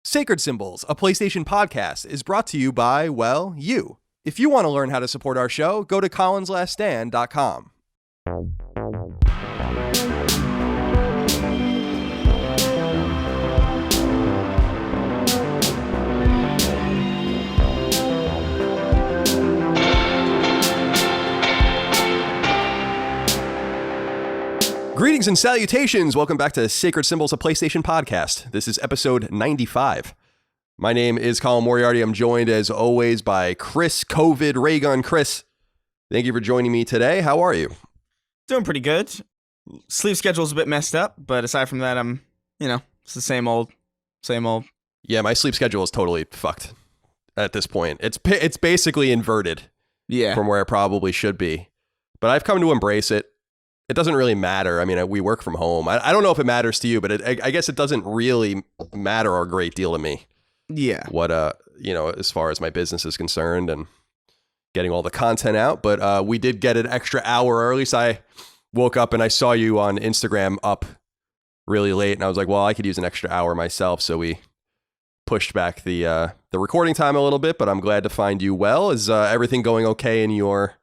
Sacred Symbols, a PlayStation podcast, is brought to you by, well, you. If you want to learn how to support our show, go to colinslaststand.com. Greetings and salutations. Welcome back to Sacred Symbols, a PlayStation podcast. This is episode 95. My name is Colin Moriarty. I'm joined, as always, by Chris COVID Raygun. Chris, thank you for joining me today. How are you? Doing pretty good. Sleep schedule's a bit messed up, but aside from that, I'm, it's the same old. Yeah, my sleep schedule is totally fucked at this point. It's basically inverted from where it probably should be. But I've come to embrace it. It doesn't really matter. I mean, we work from home. I don't know if it matters to you, but I guess it doesn't really matter a great deal to me. Yeah. What, as far as my business is concerned and getting all the content out. But we did get an extra hour, or at least I woke up and I saw you on Instagram up really late. And I was like, well, I could use an extra hour myself. So we pushed back the recording time a little bit, but I'm glad to find you well. Is everything going okay in your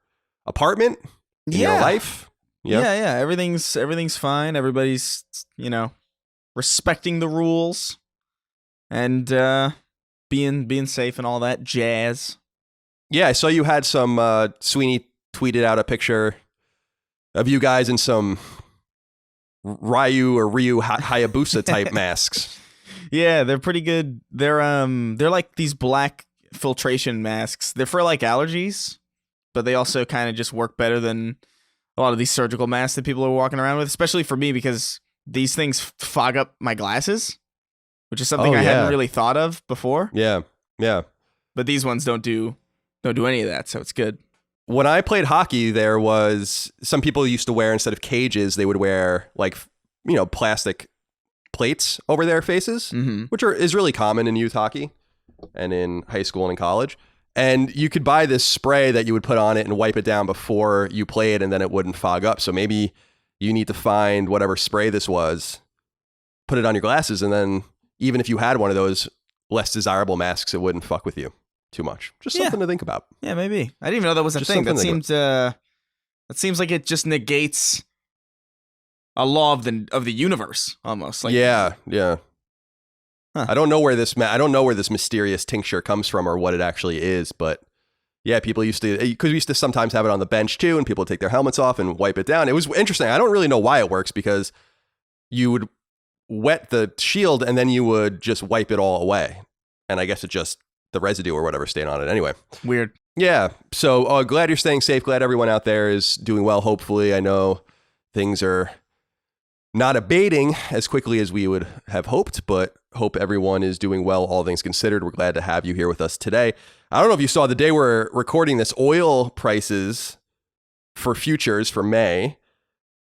apartment? In your life? Yep. Yeah. Everything's fine. Everybody's, respecting the rules and being safe and all that jazz. Yeah, I saw you had some Sweeney tweeted out a picture of you guys in some Ryu Hayabusa type masks. Yeah, they're pretty good. They're like these black filtration masks. They're for like allergies, but they also kind of just work better than a lot of these surgical masks that people are walking around with, especially for me because these things fog up my glasses, which is something I hadn't really thought of before. Yeah. But these ones don't do any of that, so it's good. When I played hockey, there was some people used to wear, instead of cages, they would wear plastic plates over their faces, which is really common in youth hockey and in high school and in college. And you could buy this spray that you would put on it and wipe it down before you play it, and then it wouldn't fog up. So maybe you need to find whatever spray this was, put it on your glasses, and then even if you had one of those less desirable masks, it wouldn't fuck with you too much. Just something to think about. Yeah, maybe. I didn't even know that was a thing. That seems like it just negates a law of the universe almost. Like, yeah. Huh. I don't know where this mysterious tincture comes from or what it actually is, but yeah, people used to, because we used to sometimes have it on the bench too, and people would take their helmets off and wipe it down. It was interesting. I don't really know why it works, because you would wet the shield and then you would just wipe it all away. And I guess it just, the residue or whatever stayed on it anyway. Weird. Yeah. So glad you're staying safe. Glad everyone out there is doing well. Hopefully, I know things are not abating as quickly as we would have hoped, but hope everyone is doing well, all things considered. We're glad to have you here with us today. I don't know if you saw the day we're recording this, oil prices for futures for May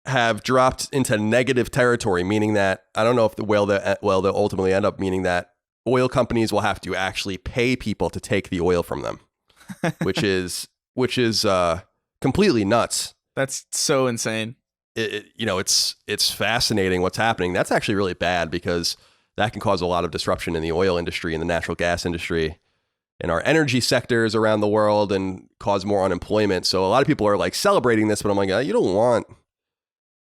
have dropped into negative territory, meaning that, I don't know if they'll ultimately end up meaning that oil companies will have to actually pay people to take the oil from them, which is completely nuts. That's so insane. It's fascinating what's happening. That's actually really bad, because that can cause a lot of disruption in the oil industry and the natural gas industry and our energy sectors around the world, and cause more unemployment. So a lot of people are like celebrating this, but I'm like, you don't want,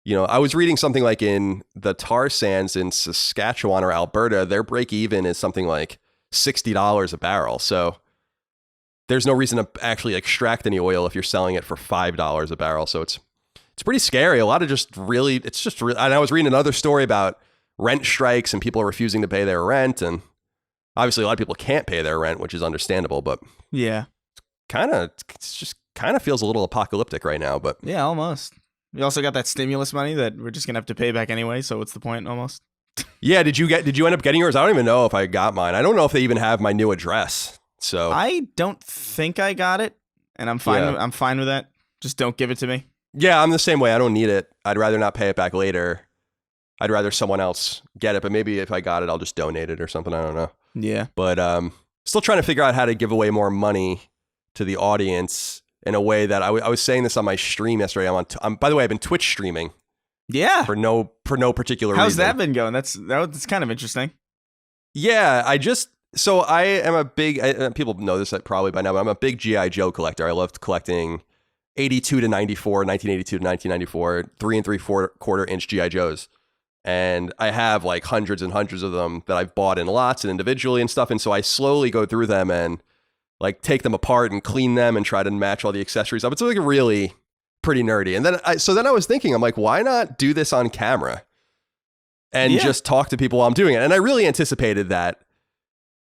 I was reading something like in the tar sands in Saskatchewan or Alberta, their break even is something like $60 a barrel. So there's no reason to actually extract any oil if you're selling it for $5 a barrel. So it's pretty scary. A lot of and I was reading another story about rent strikes and people are refusing to pay their rent. And obviously a lot of people can't pay their rent, which is understandable, but yeah, it just kind of feels a little apocalyptic right now, but yeah, almost. We also got that stimulus money that we're just going to have to pay back anyway. So what's the point almost? Yeah. Did you end up getting yours? I don't even know if I got mine. I don't know if they even have my new address. So I don't think I got it, and I'm fine. Yeah. I'm fine with that. Just don't give it to me. Yeah, I'm the same way. I don't need it. I'd rather not pay it back later. I'd rather someone else get it, but maybe if I got it, I'll just donate it or something. I don't know. Yeah. But still trying to figure out how to give away more money to the audience in a way that I was saying this on my stream yesterday. By the way, I've been Twitch streaming. Yeah. For no particular reason. How's that been going? That's kind of interesting. Yeah, I am a big, people know this probably by now, but I'm a big G.I. Joe collector. I loved collecting 82 to 94, 1982 to 1994, 3 and 3/4 inch G.I. Joes. And I have like hundreds and hundreds of them that I've bought in lots and individually and stuff. And so I slowly go through them and like take them apart and clean them and try to match all the accessories up. It's like really pretty nerdy. And then I was thinking, I'm like, why not do this on camera and just talk to people while I'm doing it? And I really anticipated that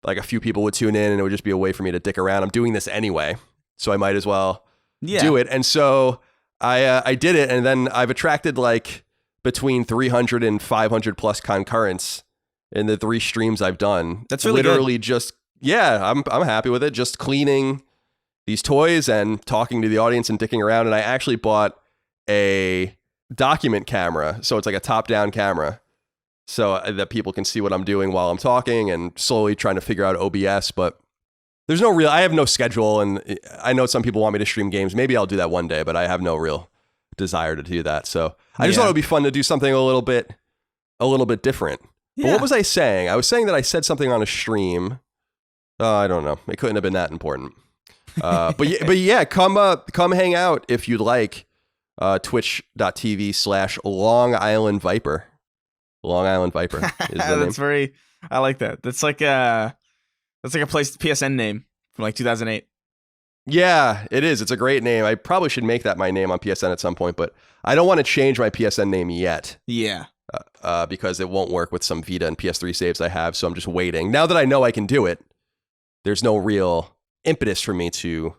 like a few people would tune in and it would just be a way for me to dick around. I'm doing this anyway, so I might as well do it. And so I did it, and then I've attracted like between 300 and 500 plus concurrents in the 3 streams I've done. That's really literally good. Just I'm happy with it. Just cleaning these toys and talking to the audience and dicking around. And I actually bought a document camera, so it's like a top-down camera, so that people can see what I'm doing while I'm talking, and slowly trying to figure out OBS. But I have no schedule, and I know some people want me to stream games. Maybe I'll do that one day, but I have no real desire to do that. So I just thought it would be fun to do something a little bit different. Yeah. But what was I saying? I was saying that I said something on a stream. I don't know. It couldn't have been that important. But yeah, come hang out if you'd like. Twitch.tv/Long Island Viper. Long Island Viper is the name. That's I like that. That's like a PSN name from like 2008. Yeah, it is. It's a great name. I probably should make that my name on PSN at some point, but I don't want to change my PSN name yet. Yeah. Because it won't work with some Vita and PS3 saves I have, so I'm just waiting. Now that I know I can do it, there's no real impetus for me to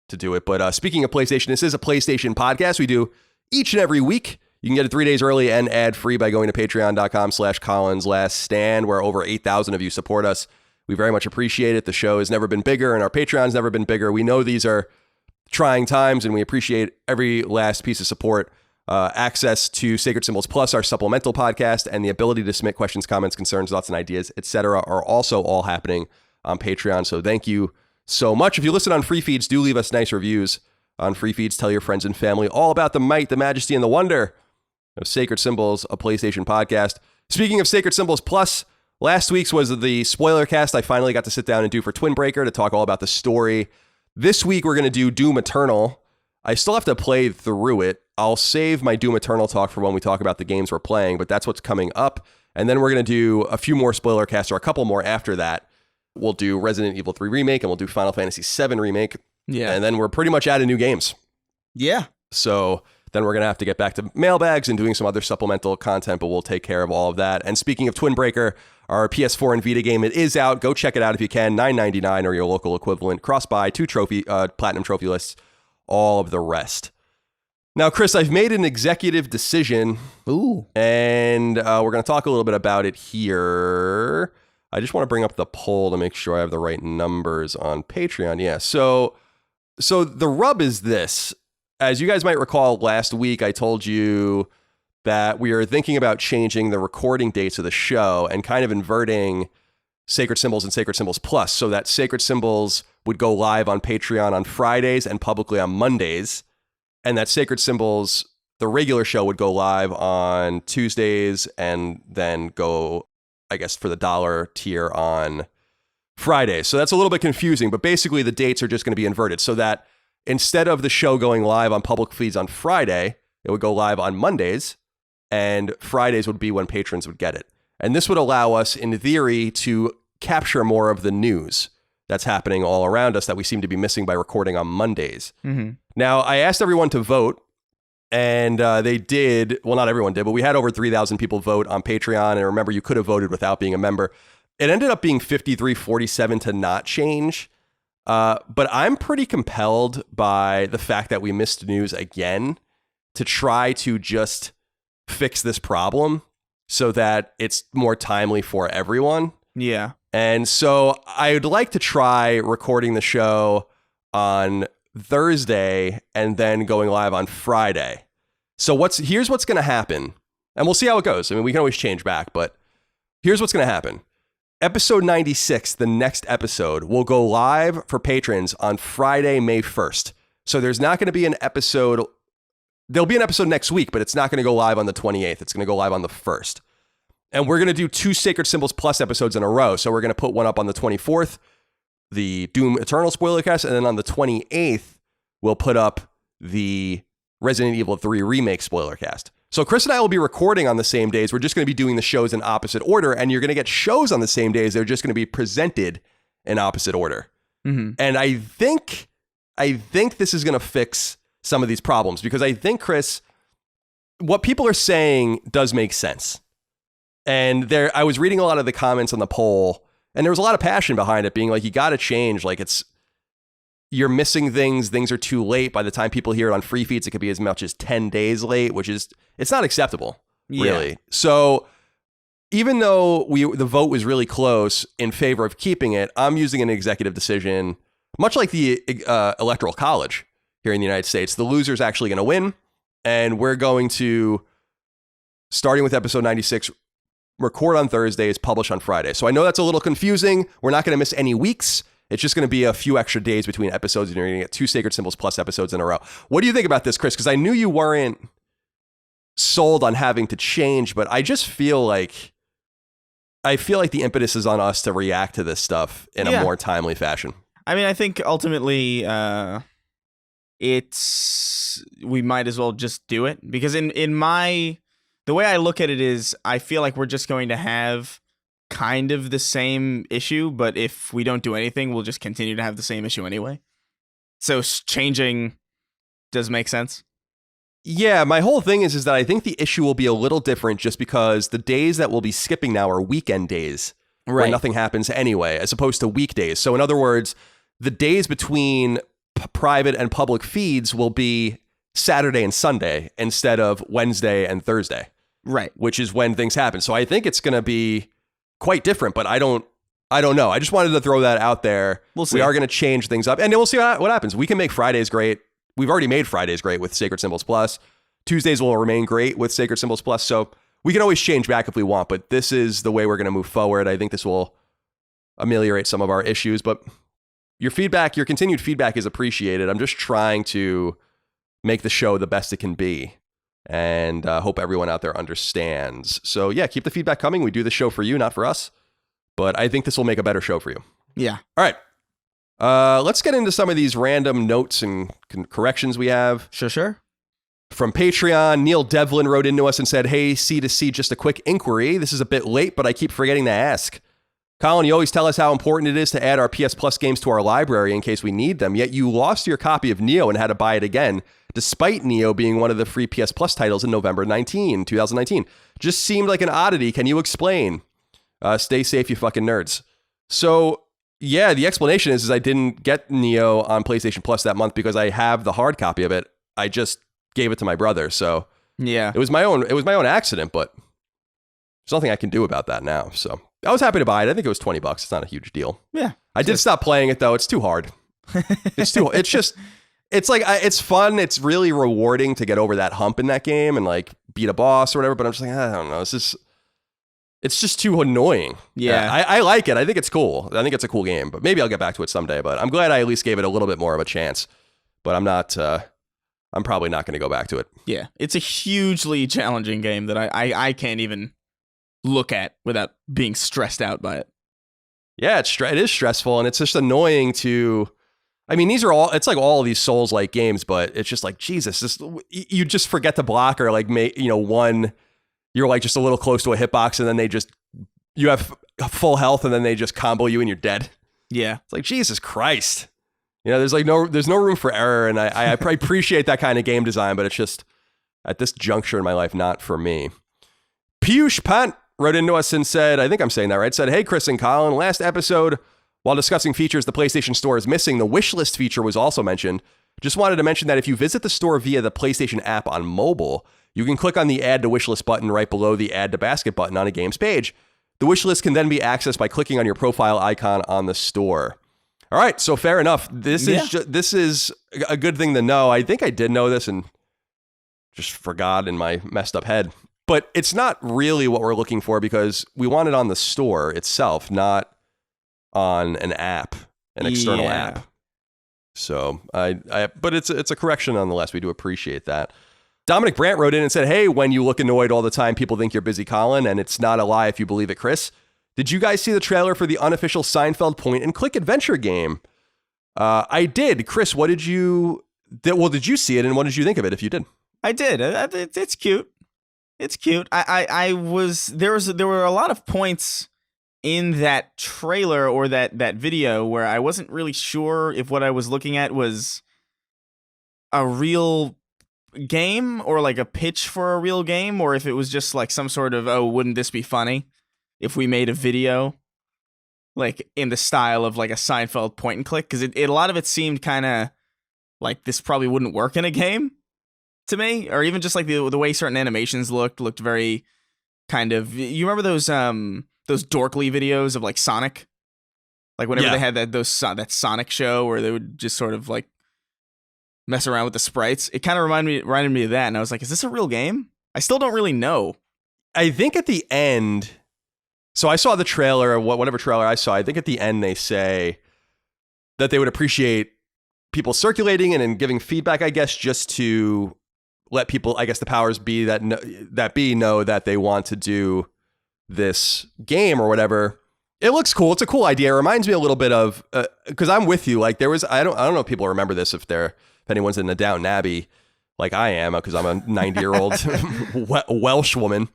do it. But speaking of PlayStation, this is a PlayStation podcast we do each and every week. You can get it 3 days early and ad-free by going to patreon.com/Colin's Last Stand, where over 8,000 of you support us. We very much appreciate it. The show has never been bigger, and our Patreon's never been bigger. We know these are trying times, and we appreciate every last piece of support. Access to Sacred Symbols Plus, our supplemental podcast, and the ability to submit questions, comments, concerns, thoughts, and ideas, etc., are also all happening on Patreon. So thank you so much. If you listen on free feeds, do leave us nice reviews on free feeds. Tell your friends and family all about the might, the majesty, and the wonder of Sacred Symbols, a PlayStation podcast. Speaking of Sacred Symbols Plus, last week's was the spoiler cast I finally got to sit down and do for Twin Breaker to talk all about the story. This week we're going to do Doom Eternal. I still have to play through it. I'll save my Doom Eternal talk for when we talk about the games we're playing, but that's what's coming up. And then we're going to do a few more spoiler casts, or a couple more after that. We'll do Resident Evil 3 Remake, and we'll do Final Fantasy 7 Remake. Yeah. And then we're pretty much out of new games. Yeah. So then we're going to have to get back to mailbags and doing some other supplemental content, but we'll take care of all of that. And speaking of Twin Breaker, our PS4 and Vita game, it is out. Go check it out if you can. $9.99 or your local equivalent. Cross-buy, 2 platinum trophy lists, all of the rest. Now, Chris, I've made an executive decision. Ooh. And we're going to talk a little bit about it here. I just want to bring up the poll to make sure I have the right numbers on Patreon. Yeah, so the rub is this. As you guys might recall, last week I told you that we are thinking about changing the recording dates of the show and kind of inverting Sacred Symbols and Sacred Symbols Plus, so that Sacred Symbols would go live on Patreon on Fridays and publicly on Mondays, and that Sacred Symbols, the regular show, would go live on Tuesdays and then go, I guess, for the dollar tier on Fridays. So that's a little bit confusing, but basically the dates are just going to be inverted, so that instead of the show going live on public feeds on Friday, it would go live on Mondays, and Fridays would be when patrons would get it. And this would allow us, in theory, to capture more of the news that's happening all around us that we seem to be missing by recording on Mondays. Mm-hmm. Now, I asked everyone to vote, and they did. Well, not everyone did, but we had over 3,000 people vote on Patreon. And remember, you could have voted without being a member. It ended up being 53-47 to not change. But I'm pretty compelled by the fact that we missed news again to try to just fix this problem so that it's more timely for everyone. Yeah. And so I would like to try recording the show on Thursday and then going live on Friday. So here's what's going to happen, and we'll see how it goes. I mean, we can always change back, but here's what's going to happen. Episode 96, the next episode, will go live for patrons on Friday, May 1st. So there's not going to be an episode. There'll be an episode next week, but it's not going to go live on the 28th. It's going to go live on the 1st. And we're going to do 2 Sacred Symbols Plus episodes in a row. So we're going to put one up on the 24th, the Doom Eternal spoiler cast, and then on the 28th, we'll put up the Resident Evil 3 Remake spoiler cast. So Chris and I will be recording on the same days. We're just going to be doing the shows in opposite order, and you're going to get shows on the same days. They're just going to be presented in opposite order. Mm-hmm. And I think this is going to fix some of these problems, because I think, Chris, what people are saying does make sense. And I was reading a lot of the comments on the poll, and there was a lot of passion behind it, being like, you got to change. Like, you're missing things are too late. By the time people hear it on free feeds, it could be as much as 10 days late, it's not acceptable, really. Yeah. So even though the vote was really close in favor of keeping it, I'm using an executive decision, much like the Electoral College here in the United States. The loser's actually going to win, and we're going to, starting with episode 96, record on Thursdays, publish on Friday. So I know that's a little confusing. We're not going to miss any weeks. It's just going to be a few extra days between episodes, and you're going to get 2 Sacred Symbols Plus episodes in a row. What do you think about this, Chris? Because I knew you weren't sold on having to change, but I just feel like the impetus is on us to react to this stuff in a more timely fashion. I mean, I think ultimately we might as well just do it, because the way I look at it is, I feel like we're just going to have kind of the same issue, but if we don't do anything, we'll just continue to have the same issue anyway. So changing does make sense. Yeah, my whole thing is that I think the issue will be a little different, just because the days that we'll be skipping now are weekend days, right, where nothing happens anyway, as opposed to weekdays. So in other words, the days between private and public feeds will be Saturday and Sunday instead of Wednesday and Thursday. Right. Which is when things happen. So I think it's going to be quite different, but I don't know. I just wanted to throw that out there. We'll see. We are going to change things up, and then we'll see what happens. We can make Fridays great. We've already made Fridays great with Sacred Symbols Plus. Tuesdays will remain great with Sacred Symbols Plus. So we can always change back if we want, but this is the way we're going to move forward. I think this will ameliorate some of our issues, but your continued feedback is appreciated. I'm just trying to make the show the best it can be, and hope everyone out there understands. So yeah, keep the feedback coming. We do the show for you, not for us, but I think this will make a better show for you. Yeah. All right. Let's get into some of these random notes and corrections we have. Sure. From Patreon, Neil Devlin wrote into us and said, "Hey, C2C, just a quick inquiry. This is a bit late, but I keep forgetting to ask. Colin, you always tell us how important it is to add our PS Plus games to our library in case we need them, yet you lost your copy of Neo and had to buy it again, despite Neo being one of the free PS Plus titles in November 2019. Just seemed like an oddity. Can you explain? Stay safe, you fucking nerds." So yeah, the explanation is I didn't get Neo on PlayStation Plus that month because I have the hard copy of it. I just gave it to my brother. So yeah, it was my own accident, but there's nothing I can do about that now. So I was happy to buy it. I think it was $20. It's not a huge deal. Yeah. I did stop playing it though. It's too hard. It's fun. It's really rewarding to get over that hump in that game and like beat a boss or whatever. But I'm just like, I don't know. It's just too annoying. Yeah. I like it. I think it's cool. I think it's a cool game, but maybe I'll get back to it someday. But I'm glad I at least gave it a little bit more of a chance. But I'm probably not going to go back to it. Yeah. It's a hugely challenging game that I can't even look at without being stressed out by it. Yeah, it is stressful, and it's just annoying to... I mean, it's like all of these Souls-like games, but it's just like, Jesus, you just forget to block, or like, you're like just a little close to a hitbox, and then you have full health, and then they just combo you and you're dead. Yeah. It's like, Jesus Christ. There's no room for error, and I appreciate that kind of game design, but it's just, at this juncture in my life, not for me. Piyush Pant wrote into us and said, I think I'm saying that right, said, "Hey, Chris and Colin, last episode, while discussing features the PlayStation Store is missing, the wishlist feature was also mentioned. Just wanted to mention that if you visit the store via the PlayStation app on mobile, you can click on the Add to Wishlist button right below the Add to Basket button on a game's page. The wishlist can then be accessed by clicking on your profile icon on the store." All right, so fair enough. This is a good thing to know. I think I did know this and just forgot in my messed up head. But it's not really what we're looking for, because we want it on the store itself, not on an app, an external app. So but it's a correction nonetheless. We do appreciate that. Dominic Brandt wrote in and said, hey, when you look annoyed all the time, people think you're busy, Colin, and it's not a lie if you believe it, Chris. Did you guys see the trailer for the unofficial Seinfeld point-and-click adventure game? I did. Chris, what did you... did you see it, and what did you think of it if you did? I did. It's cute. It's cute. There were a lot of points in that trailer or that video where I wasn't really sure if what I was looking at was a real game or like a pitch for a real game, or if it was just like some sort of, oh, wouldn't this be funny if we made a video like in the style of like a Seinfeld point and click, because a lot of it seemed kind of like this probably wouldn't work in a game to me, or even just like the way certain animations looked very kind of, you remember those dorkly videos of like Sonic, like whenever they had that Sonic show where they would just sort of like mess around with the sprites. It kind of reminded me of that, and I was like, is this a real game? I still don't really know. I think at the end, so I saw the trailer, whatever trailer I saw, I think at the end they say that they would appreciate people circulating and giving feedback, I guess, just to let people, I guess the powers be that know that they want to do this game or whatever. It looks cool. It's a cool idea. It reminds me a little bit of, because I'm with you. Like there was, I don't know if people remember this, if anyone's in the Downton Abbey, like I am, because I'm a 90-year-old Welsh woman.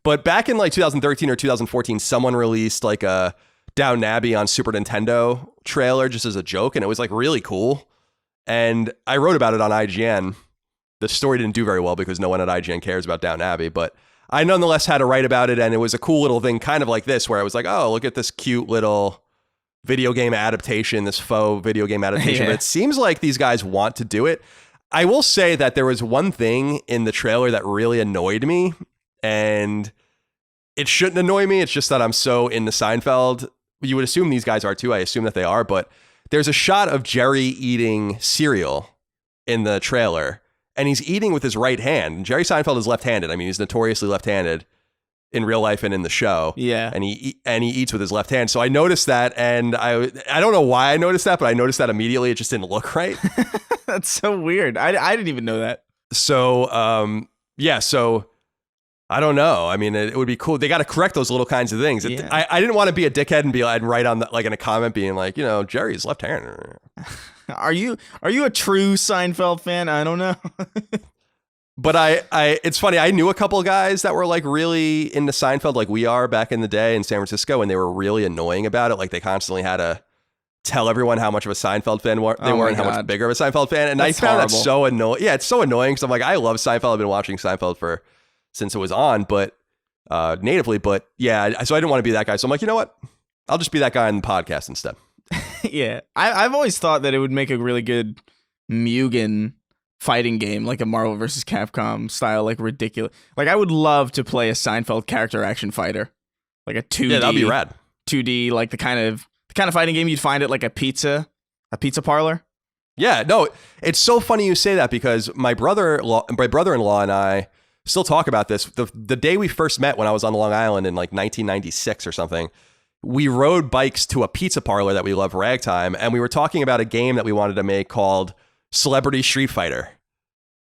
But back in like 2013 or 2014, someone released like a Downton Abbey on Super Nintendo trailer just as a joke, and it was like really cool. And I wrote about it on IGN. The story didn't do very well because no one at IGN cares about Downton Abbey, but I nonetheless had to write about it, and it was a cool little thing, kind of like this, where I was like, oh, look at this cute little video game adaptation, this faux video game adaptation. But it seems like these guys want to do it. I will say that there was one thing in the trailer that really annoyed me, and it shouldn't annoy me. It's just that I'm so into Seinfeld. You would assume these guys are too. I assume that they are, but there's a shot of Jerry eating cereal in the trailer, and he's eating with his right hand. Jerry Seinfeld is left-handed. I mean, he's notoriously left-handed in real life and in the show. Yeah. And he eats with his left hand. So I noticed that, and I don't know why I noticed that, but I noticed that immediately. It just didn't look right. That's so weird. I didn't even know that. So, so I don't know. I mean, it would be cool. They got to correct those little kinds of things. Yeah. I didn't want to be a dickhead and write on like in a comment being like, Jerry's left-handed. Are you a true Seinfeld fan? I don't know. But it's funny. I knew a couple of guys that were like really into Seinfeld, like we are back in the day in San Francisco, and they were really annoying about it. Like they constantly had to tell everyone how much of a Seinfeld fan they were and how much bigger of a Seinfeld fan. And that's I found that so annoying. Yeah, it's so annoying because I'm like, I love Seinfeld. I've been watching Seinfeld since it was on, but natively. But yeah, so I didn't want to be that guy. So I'm like, you know what? I'll just be that guy on the podcast instead. Yeah, I've always thought that it would make a really good Mugen fighting game, like a Marvel vs. Capcom style, like ridiculous. Like I would love to play a Seinfeld character action fighter, like a 2D. Yeah, that'd be rad. 2D, like the kind of fighting game you'd find at like a pizza parlor. Yeah, no, it's so funny you say that because my brother-in-law and I still talk about this. The day we first met when I was on Long Island in like 1996 or something, we rode bikes to a pizza parlor that we love, Ragtime, and we were talking about a game that we wanted to make called Celebrity Street Fighter.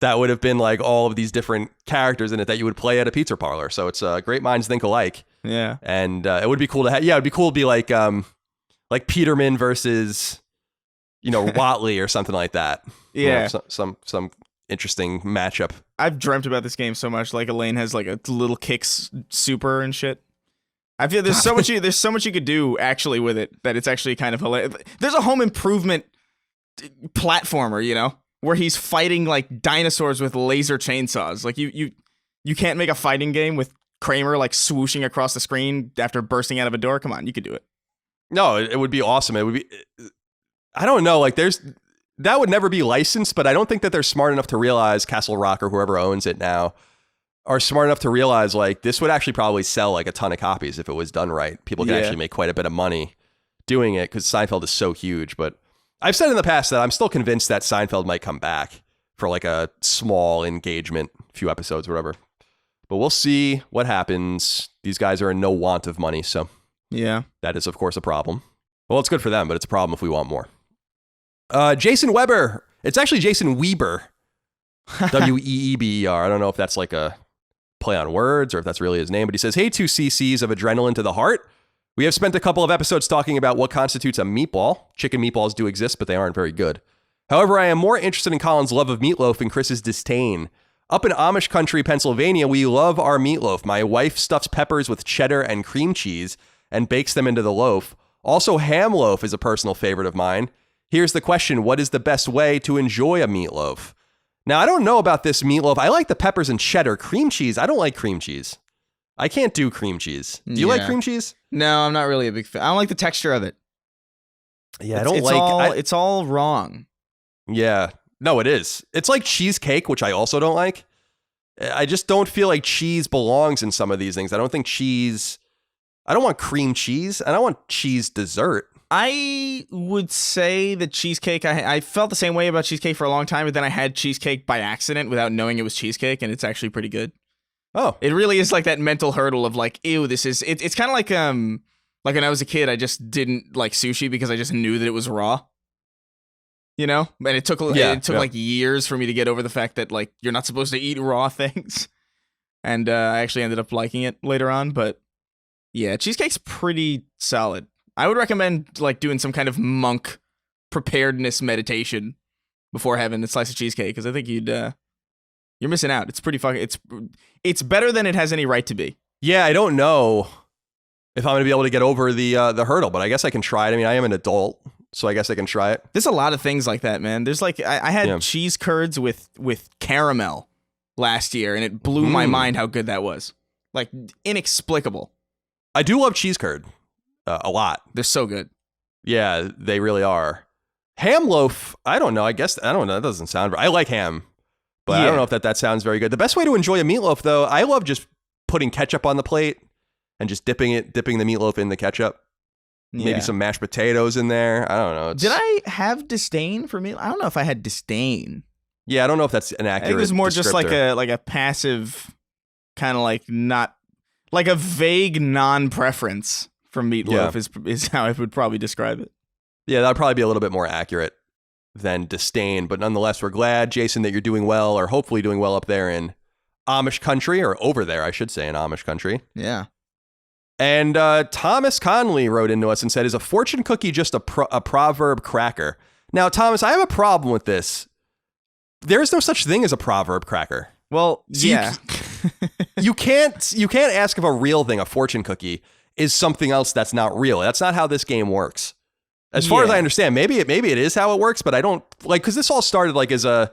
That would have been like all of these different characters in it that you would play at a pizza parlor. So it's great minds think alike. Yeah, and it would be cool to have. Yeah, it'd be cool to be like Peterman versus Watley or something like that. Yeah, some interesting matchup. I've dreamt about this game so much. Like Elaine has like a little kicks super and shit. I feel there's so much you could do actually with it that it's actually kind of hilarious. There's a Home Improvement platformer, where he's fighting like dinosaurs with laser chainsaws. Like you can't make a fighting game with Kramer like swooshing across the screen after bursting out of a door. Come on, you could do it. No, it would be awesome. It would be. I don't know. Like that would never be licensed, but I don't think that they're smart enough to realize Castle Rock or whoever owns it now are smart enough to realize like this would actually probably sell like a ton of copies if it was done right. People can actually make quite a bit of money doing it because Seinfeld is so huge. But I've said in the past that I'm still convinced that Seinfeld might come back for like a small engagement, few episodes, whatever. But we'll see what happens. These guys are in no want of money, so yeah, that is of course a problem. Well, it's good for them, but it's a problem if we want more. Jason Weber. It's actually Jason Weber. Weeber. I don't know if that's like a play on words or if that's really his name, but he says, hey, 2 cc's of adrenaline to the heart. We have spent a couple of episodes talking about what constitutes a meatball. Chicken meatballs do exist, but they aren't very good. However, I am more interested in Colin's love of meatloaf and Chris's disdain. Up in Amish country, Pennsylvania, we love our meatloaf. My wife stuffs peppers with cheddar and cream cheese and bakes them into the loaf. Also, ham loaf is a personal favorite of mine. Here's the question. What is the best way to enjoy a meatloaf? Now, I don't know about this meatloaf. I like the peppers and cheddar. Cream cheese, I don't like cream cheese. I can't do cream cheese. Do you like cream cheese? No, I'm not really a big fan. I don't like the texture of it. Yeah, It's all wrong. Yeah. No, it is. It's like cheesecake, which I also don't like. I just don't feel like cheese belongs in some of these things. I don't want cream cheese. I don't want cheese dessert. I would say that cheesecake, I felt the same way about cheesecake for a long time, but then I had cheesecake by accident without knowing it was cheesecake, and it's actually pretty good. Oh. It really is like that mental hurdle of like, ew, it's kind of like when I was a kid, I just didn't like sushi because I just knew that it was raw. You know? And it took like years for me to get over the fact that like you're not supposed to eat raw things. And I actually ended up liking it later on, but yeah, cheesecake's pretty solid. I would recommend like doing some kind of monk preparedness meditation before having a slice of cheesecake, because I think you're missing out. It's pretty fucking. It's better than it has any right to be. Yeah, I don't know if I'm gonna be able to get over the hurdle, but I guess I can try it. I mean, I am an adult, so I guess I can try it. There's a lot of things like that, man. There's like I had cheese curds with caramel last year, and it blew my mind how good that was. Like inexplicable. I do love cheese curd. A lot. They're so good. Yeah, they really are. Ham loaf, I don't know. I don't know. That doesn't sound right. I like ham, but I don't know if that sounds very good. The best way to enjoy a meatloaf, though, I love just putting ketchup on the plate and just dipping the meatloaf in the ketchup. Yeah. Maybe some mashed potatoes in there. I don't know. Did I have disdain for meatloaf? I don't know if I had disdain. Yeah, I don't know if that's an accurate. It was more just like descriptor. a passive kind of like not like a vague non-preference for meatloaf is how I would probably describe it. Yeah, that'd probably be a little bit more accurate than disdain, but nonetheless, we're glad, Jason, that you're doing well, or hopefully doing well up there in Amish country, or over there, I should say, in Amish country. Yeah. And Thomas Conley wrote into us and said, is a fortune cookie just a proverb cracker? Now, Thomas, I have a problem with this. There is no such thing as a proverb cracker. Well, so yeah. You can't ask if a real thing, a fortune cookie, is something else that's not real. That's not how this game works. As far as I understand, maybe it is how it works, but I don't like, because this all started like as a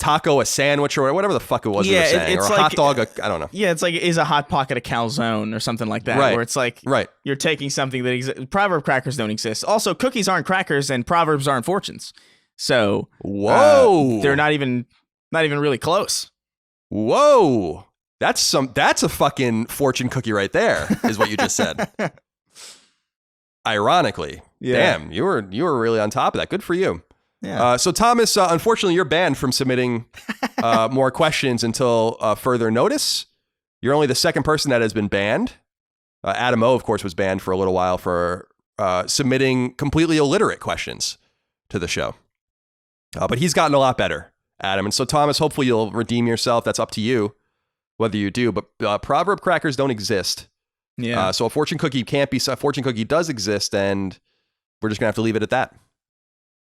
taco, a sandwich, or whatever the fuck it was you were saying, or a hot dog, I don't know. Yeah, it's like, is a hot pocket a calzone or something like that, where it's like you're taking something that proverb crackers don't exist. Also, cookies aren't crackers and proverbs aren't fortunes. So they're not even really close. Whoa. That's a fucking fortune cookie right there, is what you just said. Ironically. Yeah. Damn, you were really on top of that. Good for you. Yeah. So Thomas, unfortunately, you're banned from submitting more questions until further notice. You're only the second person that has been banned. Adam O, of course, was banned for a little while for submitting completely illiterate questions to the show. But he's gotten a lot better, Adam. And so, Thomas, hopefully you'll redeem yourself. That's up to you whether you do. But proverb crackers don't exist. Yeah. So a fortune cookie can't be. A fortune cookie does exist, and we're just going to have to leave it at that.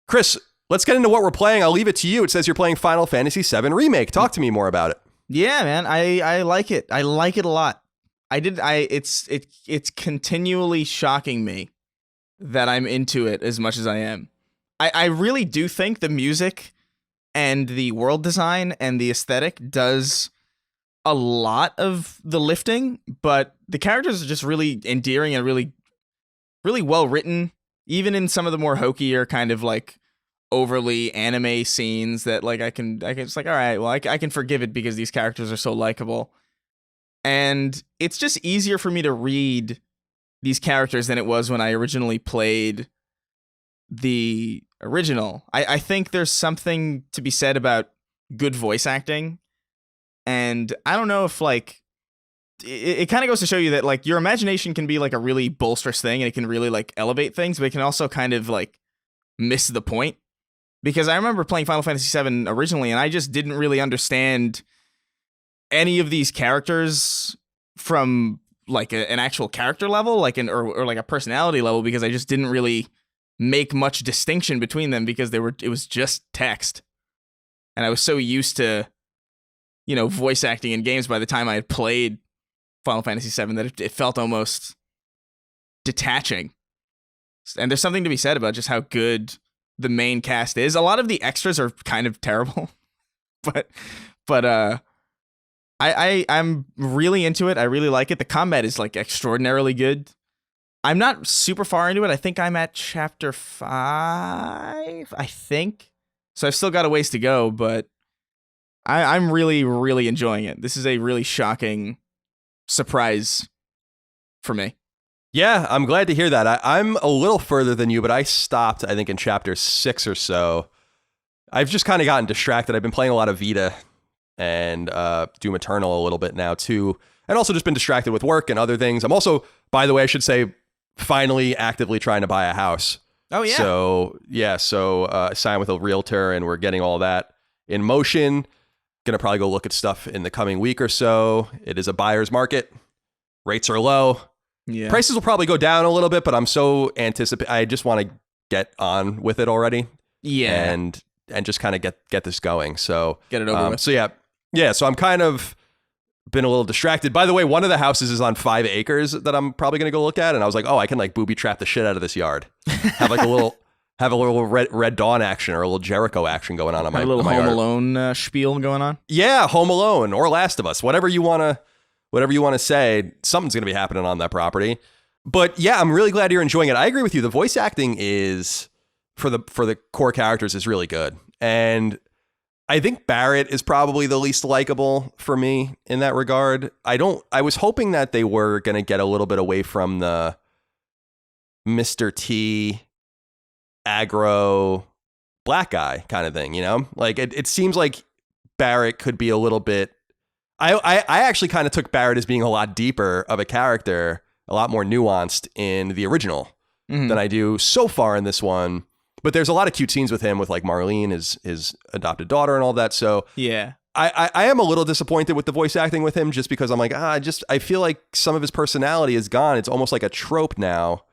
Chris, let's get into what we're playing. I'll leave it to you. It says you're playing Final Fantasy VII Remake. Talk to me more about it. Yeah, man. I like it. I like it a lot. It's continually shocking me that I'm into it as much as I am. I really do think the music and the world design and the aesthetic does a lot of the lifting, but the characters are just really endearing and really, really well written, even in some of the more hokier kind of like overly anime scenes that like I can just like, all right, well, I can forgive it because these characters are so likable. And it's just easier for me to read these characters than it was when I originally played the original. I think there's something to be said about good voice acting. And I don't know if like it kind of goes to show you that like your imagination can be like a really bolsterous thing and it can really like elevate things, but it can also kind of like miss the point. because I remember playing Final Fantasy VII originally, and I just didn't really understand any of these characters from like an actual character level, like or like a personality level, because I just didn't really make much distinction between them because it was just text, and I was so used to, voice acting in games by the time I had played Final Fantasy VII that it felt almost detaching. And there's something to be said about just how good the main cast is. A lot of the extras are kind of terrible, but I'm really into it. I really like it. The combat is like extraordinarily good. I'm not super far into it. I think I'm at chapter 5, I think. So I've still got a ways to go, but I'm really, really enjoying it. This is a really shocking surprise for me. Yeah, I'm glad to hear that. I'm a little further than you, but I stopped, I think, in chapter 6 or so. I've just kind of gotten distracted. I've been playing a lot of Vita and Doom Eternal a little bit now, too. And also just been distracted with work and other things. I'm also, by the way, I should say, finally actively trying to buy a house. Oh, yeah. So I signed with a realtor, and we're getting all that in motion. Gonna probably go look at stuff in the coming week or so. It is a buyer's market. Rates are low. Yeah. Prices will probably go down a little bit, but I'm so I just want to get on with it already. Yeah. And just kind of get this going. So get it over with. So yeah. So I'm kind of been a little distracted. By the way, one of the houses is on 5 acres that I'm probably gonna go look at, and I was like, oh, I can like booby trap the shit out of this yard. Have like a little Red Dawn action or a little Jericho action going on my a little my Home yard. Alone spiel going on. Yeah, Home Alone or Last of Us, whatever you want to say, something's going to be happening on that property. But yeah, I'm really glad you're enjoying it. I agree with you. The voice acting is for the core characters is really good. And I think Barrett is probably the least likable for me in that regard. I was hoping that they were going to get a little bit away from the Mr. T aggro black guy kind of thing, Like it seems like Barrett could be a little bit. I actually kind of took Barrett as being a lot deeper of a character, a lot more nuanced in the original than I do so far in this one. But there's a lot of cute scenes with him, with like Marlene, his adopted daughter, and all that. So yeah, I am a little disappointed with the voice acting with him, just because I'm like, I feel like some of his personality is gone. It's almost like a trope now.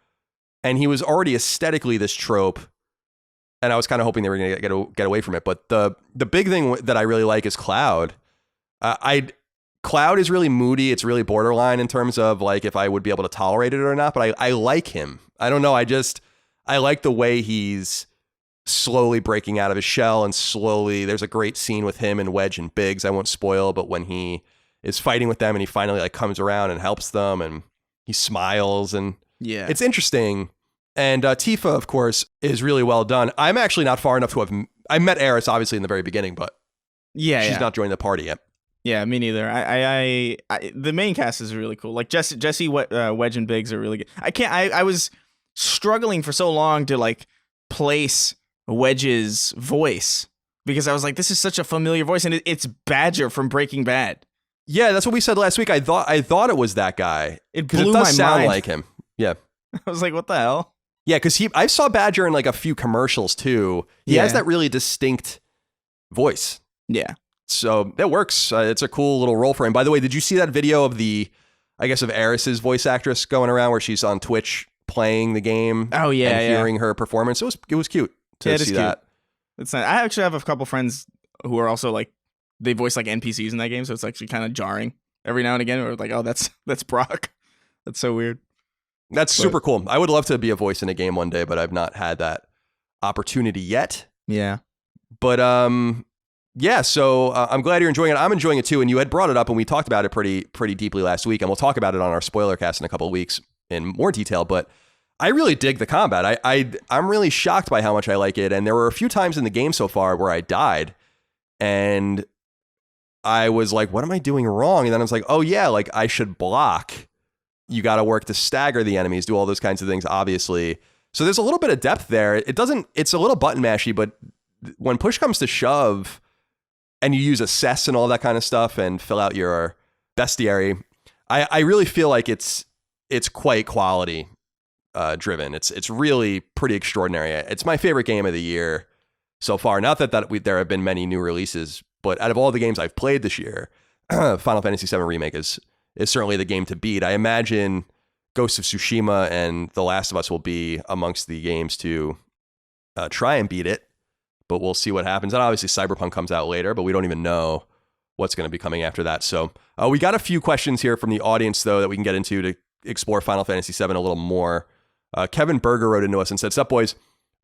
And he was already aesthetically this trope, and I was kind of hoping they were going to get away from it. But the big thing that I really like is Cloud. Cloud is really moody. It's really borderline in terms of like if I would be able to tolerate it or not. But I like him. I don't know. I like the way he's slowly breaking out of his shell, and slowly. There's a great scene with him and Wedge and Biggs. I won't spoil, but when he is fighting with them and he finally like comes around and helps them, and he smiles, and yeah, it's interesting. And Tifa, of course, is really well done. I'm actually not far enough to have. I met Eris obviously in the very beginning, but she's not joined the party yet. Yeah, me neither. I the main cast is really cool. Like Jesse, Wedge, and Biggs are really good. I was struggling for so long to like place Wedge's voice, because I was like, this is such a familiar voice, and it's Badger from Breaking Bad. Yeah, that's what we said last week. I thought it was that guy. It blew it my does sound mind. like him. Yeah. I was like, what the hell? Yeah, because I saw Badger in like a few commercials too. He has that really distinct voice. Yeah. So that works. It's a cool little role for him. By the way, did you see that video of of Eris's voice actress going around where she's on Twitch playing the game? Oh yeah, and hearing her performance. It was cute to see that. It's nice. I actually have a couple friends who are also like, they voice like NPCs in that game, so it's actually kind of jarring every now and again. We're like, oh, that's Brock. That's so weird. That's super cool. I would love to be a voice in a game one day, but I've not had that opportunity yet. Yeah. But yeah, so I'm glad you're enjoying it. I'm enjoying it too, and you had brought it up, and we talked about it pretty deeply last week, and we'll talk about it on our spoiler cast in a couple of weeks in more detail. But I really dig the combat. I'm really shocked by how much I like it, and there were a few times in the game so far where I died, and I was like, what am I doing wrong? And then I was like, oh yeah, like I should block. You got to work to stagger the enemies, do all those kinds of things, obviously. So there's a little bit of depth there. It's a little button mashy, but when push comes to shove and you use assess and all that kind of stuff and fill out your bestiary, I really feel like it's quite quality driven. It's really pretty extraordinary. It's my favorite game of the year. so far. Not that there have been many new releases, but out of all the games I've played this year, Final Fantasy VII Remake is certainly the game to beat. I imagine Ghost of Tsushima and The Last of Us will be amongst the games to try and beat it, but we'll see what happens. And obviously Cyberpunk comes out later, but we don't even know what's going to be coming after that. So we got a few questions here from the audience, though, that we can get into to explore Final Fantasy VII a little more. Kevin Berger wrote into us and said, "Sup, boys?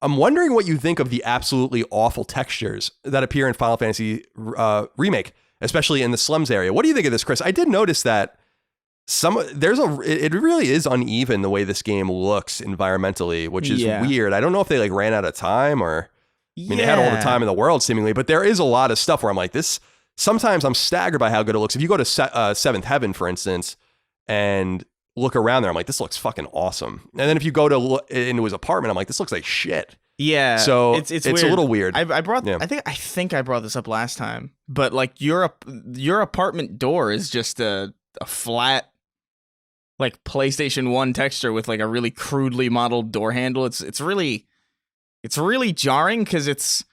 I'm wondering what you think of the absolutely awful textures that appear in Final Fantasy Remake, especially in the slums area. What do you think of this, Chris?" I did notice that it really is uneven the way this game looks environmentally, which is weird. I don't know if they like ran out of time or, I mean, they had all the time in the world seemingly, but there is a lot of stuff where I'm like, this, sometimes I'm staggered by how good it looks. If you go to Seventh Heaven, for instance, and look around there, I'm like, this looks fucking awesome. And then if you go to into his apartment, I'm like, this looks like shit. Yeah. So it's a little weird. I think I brought this up last time, but like your apartment door is just a flat, like PlayStation 1 texture with like a really crudely modeled door handle. It's really jarring because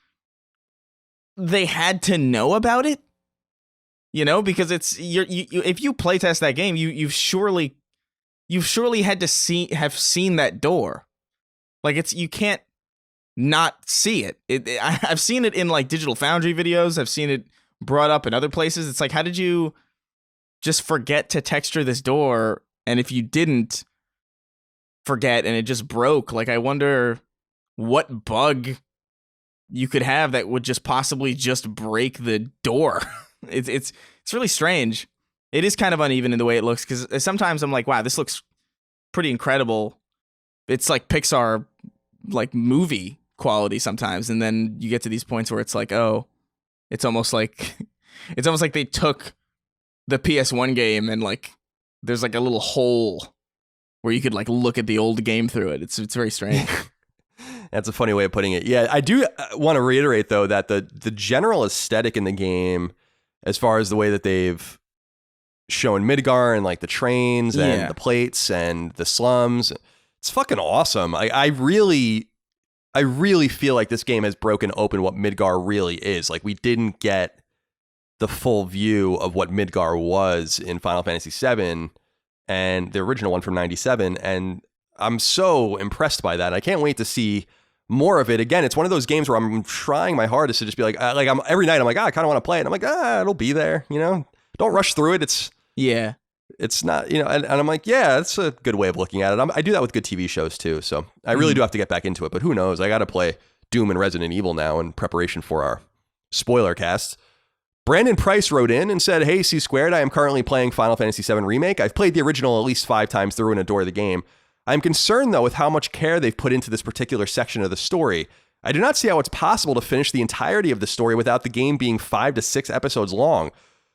they had to know about it, because it's if you playtest that game, you've surely had to have seen that door. Like you can't not see it. I've seen it in like Digital Foundry videos. I've seen it brought up in other places. It's like, how did you just forget to texture this door? And if you didn't forget and it just broke, like I wonder what bug you could have that would just possibly just break the door. It's really strange. It is kind of uneven in the way it looks, because sometimes I'm like, wow, this looks pretty incredible. It's like Pixar, like movie quality sometimes, and then you get to these points where it's like, oh, it's almost like they took the PS1 game and like there's like a little hole where you could like look at the old game through it. It's very strange. That's a funny way of putting it. Yeah, I do want to reiterate though that the general aesthetic in the game, as far as the way that they've shown Midgar and like the trains and the plates and the slums, it's fucking awesome. I really feel like this game has broken open what Midgar really is. Like, we didn't get the full view of what Midgar was in Final Fantasy VII and the original one from 97. And I'm so impressed by that. I can't wait to see more of it. Again, it's one of those games where I'm trying my hardest to just be like I'm every night I'm like, I kind of want to play it. And I'm like, it'll be there, don't rush through it. It's not, and I'm like, yeah, that's a good way of looking at it. I do that with good TV shows too. So I really do have to get back into it, but who knows? I got to play Doom and Resident Evil now in preparation for our spoiler cast. Brandon Price wrote in and said, "Hey, C Squared, I am currently playing Final Fantasy VII Remake. I've played the original at least 5 times through and adore the game. I'm concerned though with how much care they've put into this particular section of the story. I do not see how it's possible to finish the entirety of the story without the game being 5 to 6 episodes long.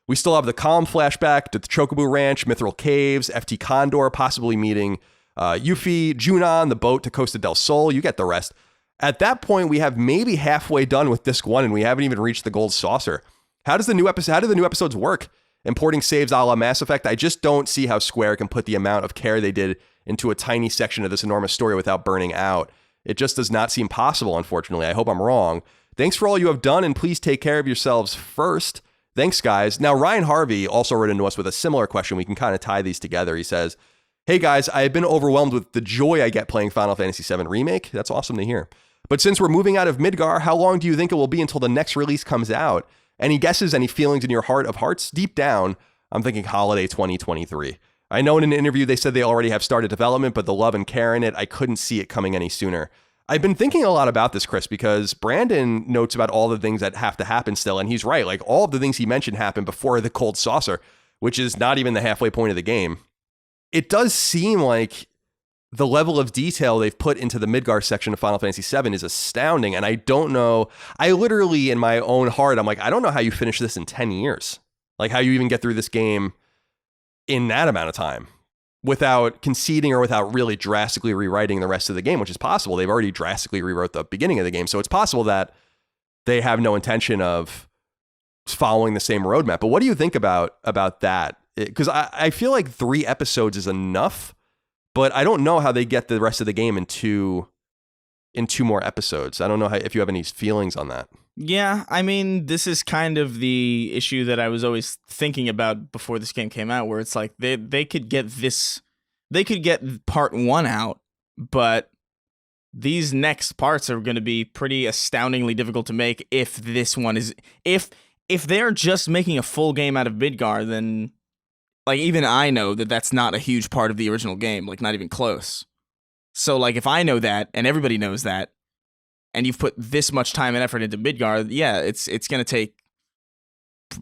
We still have the Calm flashback to the Chocobo Ranch, Mithril Caves, FT Condor, possibly meeting Yuffie, Junon, the boat to Costa del Sol. You get the rest. At that point, we have maybe halfway done with Disc 1, and we haven't even reached the Gold Saucer. How do the new episodes work? Importing saves a la Mass Effect? I just don't see how Square can put the amount of care they did into a tiny section of this enormous story without burning out. It just does not seem possible, unfortunately. I hope I'm wrong. Thanks for all you have done, and please take care of yourselves first. Thanks, guys." Now, Ryan Harvey also wrote into us with a similar question. We can kind of tie these together. He says, "Hey, guys, I have been overwhelmed with the joy I get playing Final Fantasy VII Remake." That's awesome to hear. "But since we're moving out of Midgar, how long do you think it will be until the next release comes out? Any guesses, any feelings in your heart of hearts? Deep down, I'm thinking holiday 2023. I know in an interview they said they already have started development, but the love and care in it, I couldn't see it coming any sooner." I've been thinking a lot about this, Chris, because Brandon notes about all the things that have to happen still, and he's right. Like, all of the things he mentioned happened before the Cold Saucer, which is not even the halfway point of the game. It does seem like the level of detail they've put into the Midgar section of Final Fantasy VII is astounding, and I don't know. I literally, in my own heart, I'm like, I don't know how you finish this in 10 years. Like, how you even get through this game in that amount of time without conceding or without really drastically rewriting the rest of the game, which is possible. They've already drastically rewrote the beginning of the game, so it's possible that they have no intention of following the same roadmap. But what do you think about that? Because I feel like 3 episodes is enough, but I don't know how they get the rest of the game in 2 in 2 more episodes. I don't know if you have any feelings on that. Yeah, I mean, this is kind of the issue that I was always thinking about before this game came out, where it's like they could get part 1 out, but these next parts are going to be pretty astoundingly difficult to make if this one is if they're just making a full game out of Midgar, then like even I know that that's not a huge part of the original game, like not even close. So like if I know that and everybody knows that, and you've put this much time and effort into Midgar, yeah, it's going to take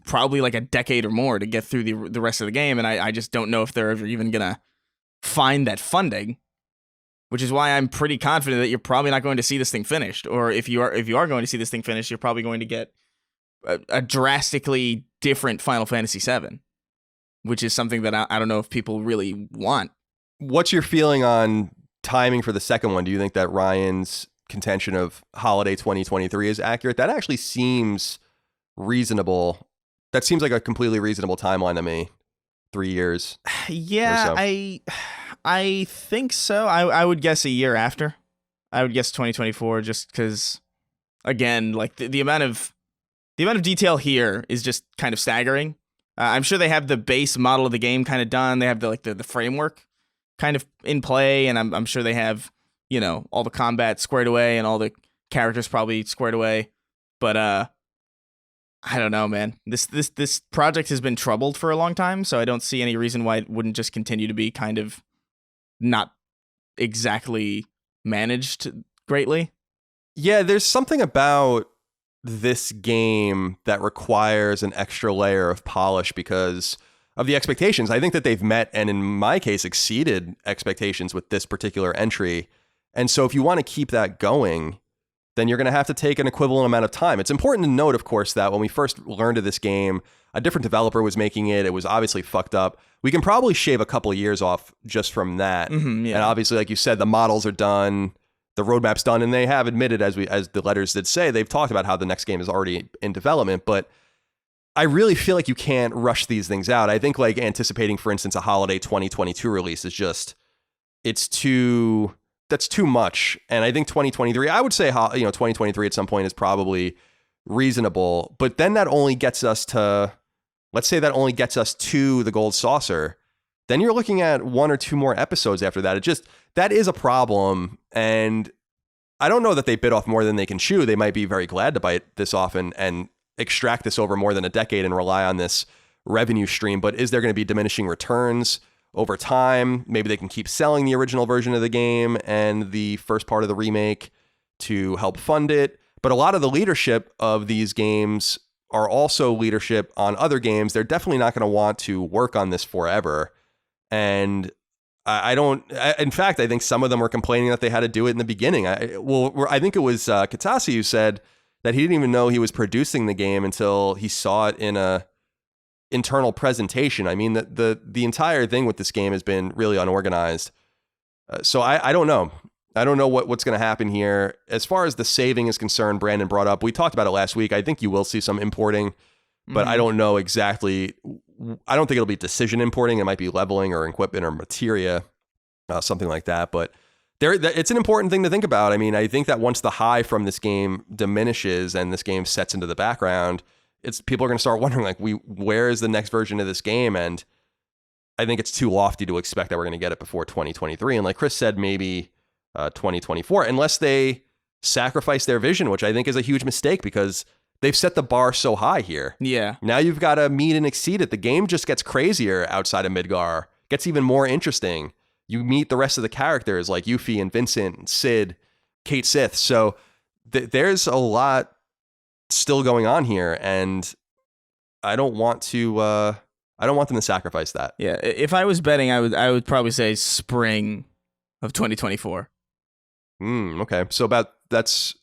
probably like a decade or more to get through the rest of the game, and I just don't know if they're ever even going to find that funding, which is why I'm pretty confident that you're probably not going to see this thing finished, or if you are going to see this thing finished, you're probably going to get a drastically different Final Fantasy VII, which is something that I don't know if people really want. What's your feeling on timing for the second one? Do you think that Ryan's contention of holiday 2023 is accurate? That actually seems reasonable. That seems like a completely reasonable timeline to me. 3 years. Yeah, so. I think so. I would guess a year after. I would guess 2024, just because, again, like the amount of detail here is just kind of staggering. I'm sure they have the base model of the game kind of done. They have the framework kind of in play, and I'm sure they have, you know, all the combat squared away and all the characters probably squared away. But I don't know, man. This project has been troubled for a long time, so I don't see any reason why it wouldn't just continue to be kind of not exactly managed greatly. Yeah, there's something about this game that requires an extra layer of polish because of the expectations. I think that they've met, and in my case, exceeded expectations with this particular entry. And so if you want to keep that going, then you're going to have to take an equivalent amount of time. It's important to note, of course, that when we first learned of this game, a different developer was making it. It was obviously fucked up. We can probably shave a couple of years off just from that. Mm-hmm, yeah. And obviously, like you said, the models are done, the roadmap's done, and they have admitted, as the letters did say, they've talked about how the next game is already in development. But I really feel like you can't rush these things out. I think like anticipating, for instance, a holiday 2022 release is just, that's too much. And I think 2023, I would say, 2023 at some point is probably reasonable. But then that only gets us to, let's say that only gets us to the Gold Saucer. Then you're looking at 1 or 2 more episodes after that. That is a problem. And I don't know that they bit off more than they can chew. They might be very glad to bite this off and extract this over more than a decade and rely on this revenue stream. But is there going to be diminishing returns over time? Maybe they can keep selling the original version of the game and the first part of the remake to help fund it. But a lot of the leadership of these games are also leadership on other games. They're definitely not going to want to work on this forever. And in fact, I think some of them were complaining that they had to do it in the beginning. I think it was Katase who said that he didn't even know he was producing the game until he saw it in a internal presentation. I mean, the entire thing with this game has been really unorganized. So I don't know. I don't know what's going to happen here. As far as the saving is concerned, Brandon brought up, we talked about it last week. I think you will see some importing, but I don't know exactly. I don't think it'll be decision importing. It might be leveling or equipment or materia, something like that. But it's an important thing to think about. I mean, I think that once the high from this game diminishes and this game sets into the background, people are going to start wondering, like, where is the next version of this game? And I think it's too lofty to expect that we're going to get it before 2023. And like Chris said, maybe 2024, unless they sacrifice their vision, which I think is a huge mistake because they've set the bar so high here. Yeah. Now you've got to meet and exceed it. The game just gets crazier outside of Midgar, gets even more interesting. You meet the rest of the characters like Yuffie and Vincent and Sid, Kate Sith. So there's a lot still going on here, and I don't want them to sacrifice that. Yeah. If I was betting, I would probably say spring of 2024. Okay. So that's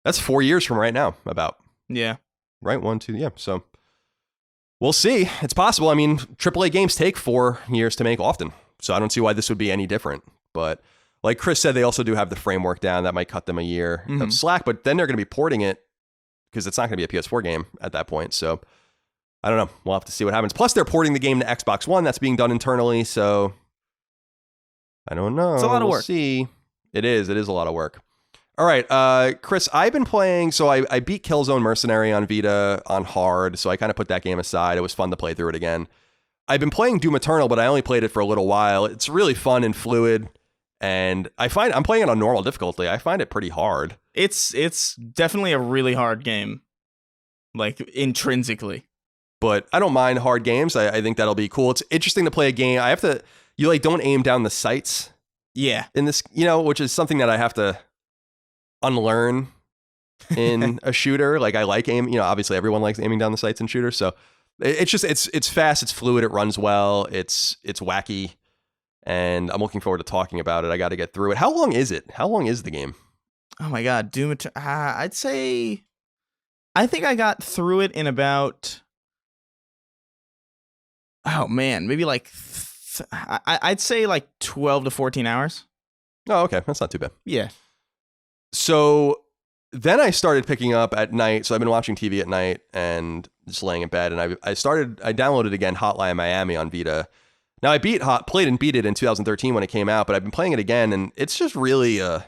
4 years from right now, about. Yeah. Right. 1, 2. Yeah. So we'll see. It's possible. I mean, AAA games take 4 years to make often. So I don't see why this would be any different. But like Chris said, they also do have the framework down. That might cut them a year of slack, but then they're going to be porting it because it's not going to be a PS4 game at that point. So I don't know. We'll have to see what happens. Plus, they're porting the game to Xbox One. That's being done internally. So I don't know. It's a lot of work. See. It is a lot of work. All right, Chris, I've been playing, so I beat Killzone Mercenary on Vita on hard, so I kind of put that game aside. It was fun to play through it again. I've been playing Doom Eternal, but I only played it for a little while. It's really fun and fluid, and I'm playing it on normal difficulty. I find it pretty hard. It's definitely a really hard game, like intrinsically. But I don't mind hard games. I think that'll be cool. It's interesting to play a game. You like don't aim down the sights. Yeah. In this, which is something that I have to unlearn in a shooter. Like I like aim, obviously everyone likes aiming down the sights in shooters. So it's fast, it's fluid, it runs well, it's wacky, and I'm looking forward to talking about it. I got to get through it. How long is it? How long is the game? Oh my God, Doom Eternal. I'd say, I think I got through it in about, oh man, maybe like, I'd say like 12 to 14 hours. Oh, okay. That's not too bad. Yeah. So then I started picking up at night. So I've been watching TV at night and just laying in bed. And I downloaded again Hotline Miami on Vita. Now I played and beat it in 2013 when it came out, but I've been playing it again, and it's just really a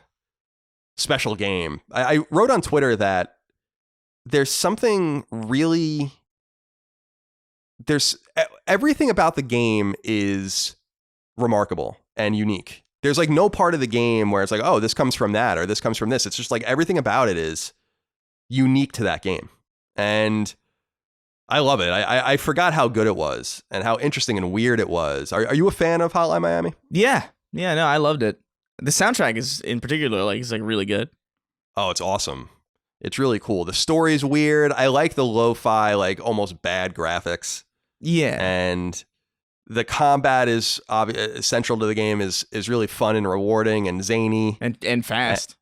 special game. I wrote on Twitter that there's something really... everything about the game is remarkable and unique. There's like no part of the game where it's like, oh, this comes from that or this comes from this. It's just like everything about it is unique to that game. And I love it. I forgot how good it was and how interesting and weird it was. Are you a fan of Hotline Miami? Yeah. Yeah, no, I loved it. The soundtrack is in particular is really good. Oh, it's awesome. It's really cool. The story's weird. I like the lo-fi, like almost bad graphics. Yeah. And the combat is central to the game, is really fun and rewarding and zany. And fast.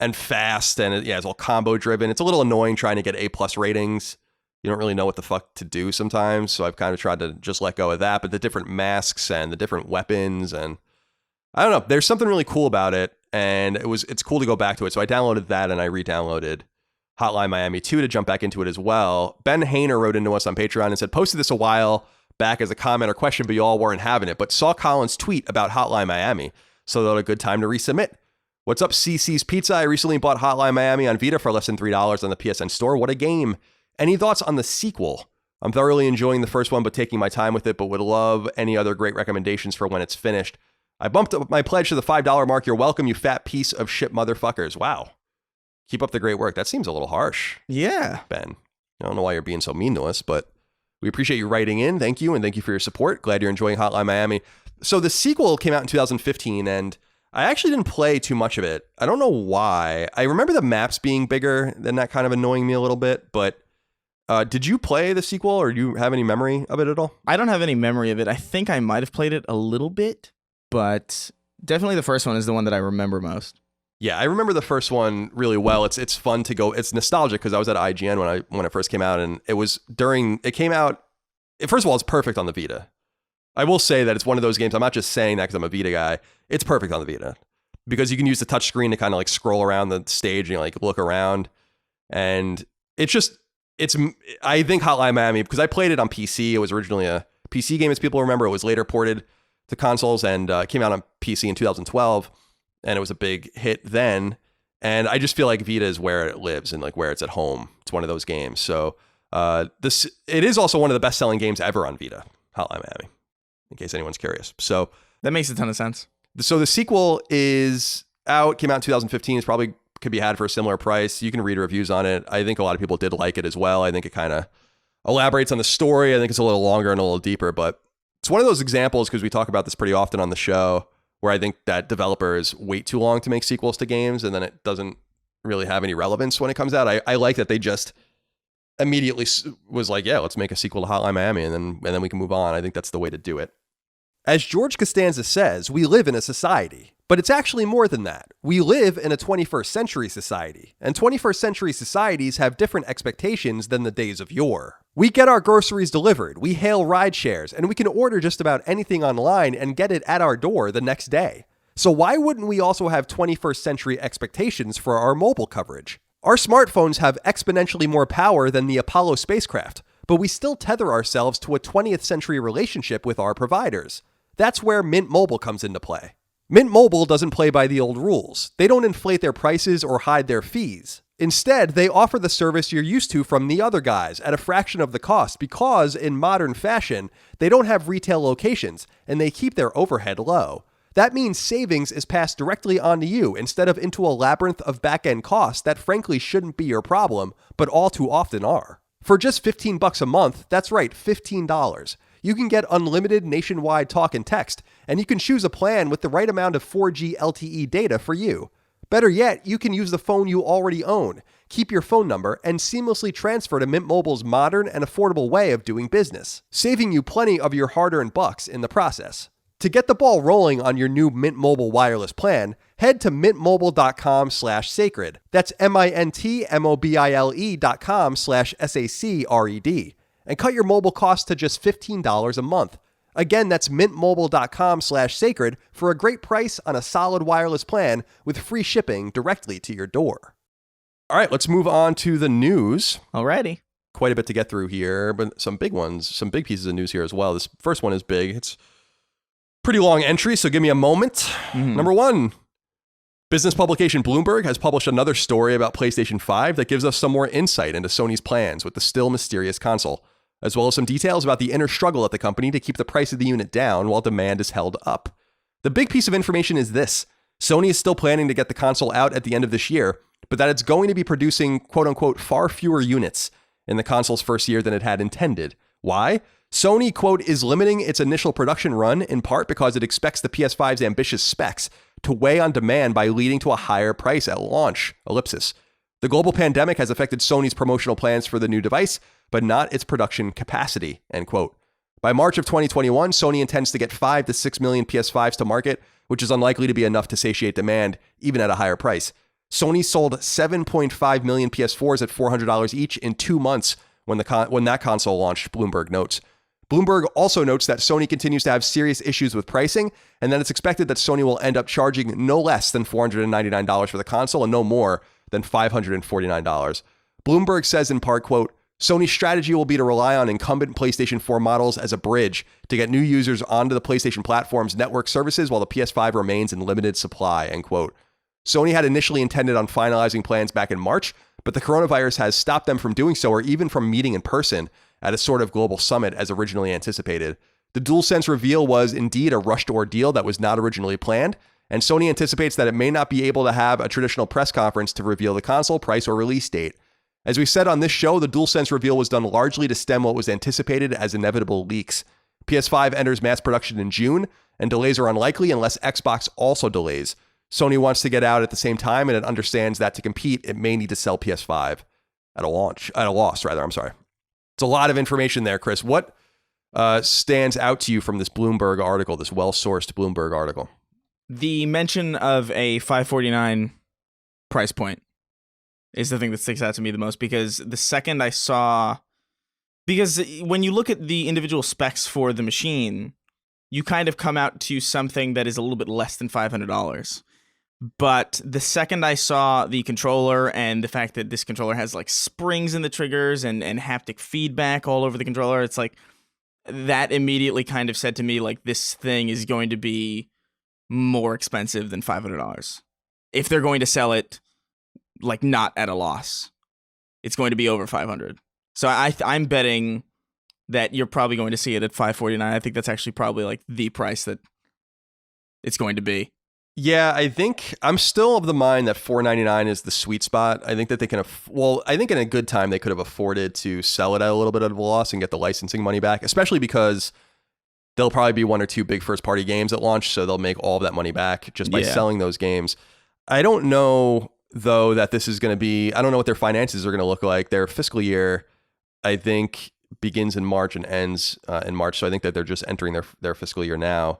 And fast. And it's all combo driven. It's a little annoying trying to get A+ ratings. You don't really know what the fuck to do sometimes. So I've kind of tried to just let go of that. But the different masks and the different weapons, and I don't know. There's something really cool about it. And it's cool to go back to it. So I downloaded that and I re-downloaded Hotline Miami 2 to jump back into it as well. Ben Hayner wrote into us on Patreon and said, posted this a while back as a comment or question, but you all weren't having it, but saw Colin's tweet about Hotline Miami, so thought a good time to resubmit. What's up, CC's Pizza? I recently bought Hotline Miami on Vita for less than $3 on the PSN store. What a game. Any thoughts on the sequel? I'm thoroughly enjoying the first one, but taking my time with it, but would love any other great recommendations for when it's finished. I bumped up my pledge to the $5 mark. You're welcome, you fat piece of shit motherfuckers. Wow. Keep up the great work. That seems a little harsh. Yeah. Ben, I don't know why you're being so mean to us, but we appreciate you writing in. Thank you. And thank you for your support. Glad you're enjoying Hotline Miami. So the sequel came out in 2015, and I actually didn't play too much of it. I don't know why. I remember the maps being bigger, and that kind of annoying me a little bit. But did you play the sequel, or do you have any memory of it at all? I don't have any memory of it. I think I might have played it a little bit, but definitely the first one is the one that I remember most. Yeah, I remember the first one really well. It's fun to go. It's nostalgic because I was at IGN when it first came out, and it came out. First of all, it's perfect on the Vita. I will say that it's one of those games. I'm not just saying that because I'm a Vita guy. It's perfect on the Vita because you can use the touch screen to kind of like scroll around the stage and like look around, and I think Hotline Miami, because I played it on PC. It was originally a PC game, as people remember. It was later ported to consoles and came out on PC in 2012. And it was a big hit then. And I just feel like Vita is where it lives and like where it's at home. It's one of those games. So it is also one of the best-selling games ever on Vita, Hotline Miami, in case anyone's curious. So that makes a ton of sense. So the sequel is out, came out in 2015. It's probably could be had for a similar price. You can read reviews on it. I think a lot of people did like it as well. I think it kind of elaborates on the story. I think it's a little longer and a little deeper, but it's one of those examples, because we talk about this pretty often on the show, where I think that developers wait too long to make sequels to games, and then it doesn't really have any relevance when it comes out. I like that they just immediately was like, yeah, let's make a sequel to Hotline Miami, and then we can move on. I think that's the way to do it. As George Costanza says, we live in a society, but it's actually more than that. We live in a 21st century society, and 21st century societies have different expectations than the days of yore. We get our groceries delivered, we hail ride shares, and we can order just about anything online and get it at our door the next day. So why wouldn't we also have 21st century expectations for our mobile coverage? Our smartphones have exponentially more power than the Apollo spacecraft, but we still tether ourselves to a 20th century relationship with our providers. That's where Mint Mobile comes into play. Mint Mobile doesn't play by the old rules. They don't inflate their prices or hide their fees. Instead, they offer the service you're used to from the other guys at a fraction of the cost because, in modern fashion, they don't have retail locations and they keep their overhead low. That means savings is passed directly onto you instead of into a labyrinth of back-end costs that frankly shouldn't be your problem, but all too often are. For just $15 a month, that's right, $15. You can get unlimited nationwide talk and text, and you can choose a plan with the right amount of 4G LTE data for you. Better yet, you can use the phone you already own, keep your phone number, and seamlessly transfer to Mint Mobile's modern and affordable way of doing business, saving you plenty of your hard-earned bucks in the process. To get the ball rolling on your new Mint Mobile wireless plan, head to mintmobile.com/sacred. That's mintmobile.com/SACRED. And cut your mobile costs to just $15 a month. Again, that's mintmobile.com/sacred for a great price on a solid wireless plan with free shipping directly to your door. All right, let's move on to the news. Alrighty. Quite a bit to get through here, but some big ones, some big pieces of news here as well. This first one is big. It's pretty long entry, so give me a moment. Number one, business publication Bloomberg has published another story about PlayStation 5 that gives us some more insight into Sony's plans with the still mysterious console, as well as some details about the inner struggle at the company to keep the price of the unit down while demand is held up. The big piece of information is this. Sony is still planning to get the console out at the end of this year, but that it's going to be producing quote-unquote far fewer units in the console's first year than it had intended. Why? Sony, quote, is limiting its initial production run in part because it expects the PS5's ambitious specs to weigh on demand by leading to a higher price at launch, ellipsis. The global pandemic has affected Sony's promotional plans for the new device, but not its production capacity, end quote. By March of 2021, Sony intends to get 5 to 6 million PS5s to market, which is unlikely to be enough to satiate demand, even at a higher price. Sony sold 7.5 million PS4s at $400 each in 2 months when that console launched, Bloomberg notes. Bloomberg also notes that Sony continues to have serious issues with pricing, and that it's expected that Sony will end up charging no less than $499 for the console and no more than $549. Bloomberg says in part, quote, Sony's strategy will be to rely on incumbent PlayStation 4 models as a bridge to get new users onto the PlayStation platform's network services while the PS5 remains in limited supply, end quote. Sony had initially intended on finalizing plans back in March, but the coronavirus has stopped them from doing so or even from meeting in person at a sort of global summit as originally anticipated. The DualSense reveal was indeed a rushed ordeal that was not originally planned, and Sony anticipates that it may not be able to have a traditional press conference to reveal the console, price, or release date. As we said on this show, the DualSense reveal was done largely to stem what was anticipated as inevitable leaks. PS5 enters mass production in June, and delays are unlikely unless Xbox also delays. Sony wants to get out at the same time, and it understands that to compete, it may need to sell PS5 at a loss. It's a lot of information there, Chris. What stands out to you from this Bloomberg article, this well-sourced Bloomberg article? The mention of a $549 price point is the thing that sticks out to me the most, because the second I saw... Because when you look at the individual specs for the machine, you kind of come out to something that is a little bit less than $500. But the second I saw the controller and the fact that this controller has like springs in the triggers and haptic feedback all over the controller, it's like that immediately kind of said to me, like, this thing is going to be more expensive than $500. If they're going to sell it, like, not at a loss, it's going to be over $500. So I'm betting that you're probably going to see it at $549. I think that's actually probably like the price that it's going to be. Yeah, I think I'm still of the mind that $499 is the sweet spot. I think that they can, I think in a good time they could have afforded to sell it at a little bit of a loss and get the licensing money back, especially because there'll probably be 1 or 2 big first party games at launch, so they'll make all of that money back just by selling those games. I don't know, though, that this is going to be, I don't know what their finances are going to look like. Their fiscal year, I think, begins in March and ends in March, so I think that they're just entering their fiscal year now.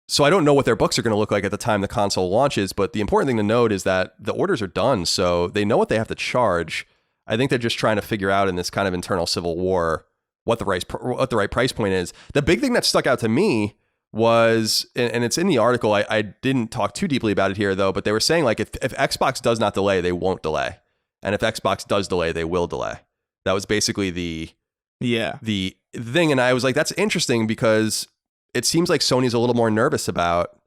So I don't know what their books are going to look like at the time the console launches, but the important thing to note is that the orders are done, so they know what they have to charge. I think they're just trying to figure out in this kind of internal civil war what the right price point is. The big thing that stuck out to me was, and it's in the article, I didn't talk too deeply about it here though, but they were saying like if Xbox does not delay, they won't delay. And if Xbox does delay, they will delay. That was basically the thing. And I was like, that's interesting because it seems like Sony's a little more nervous about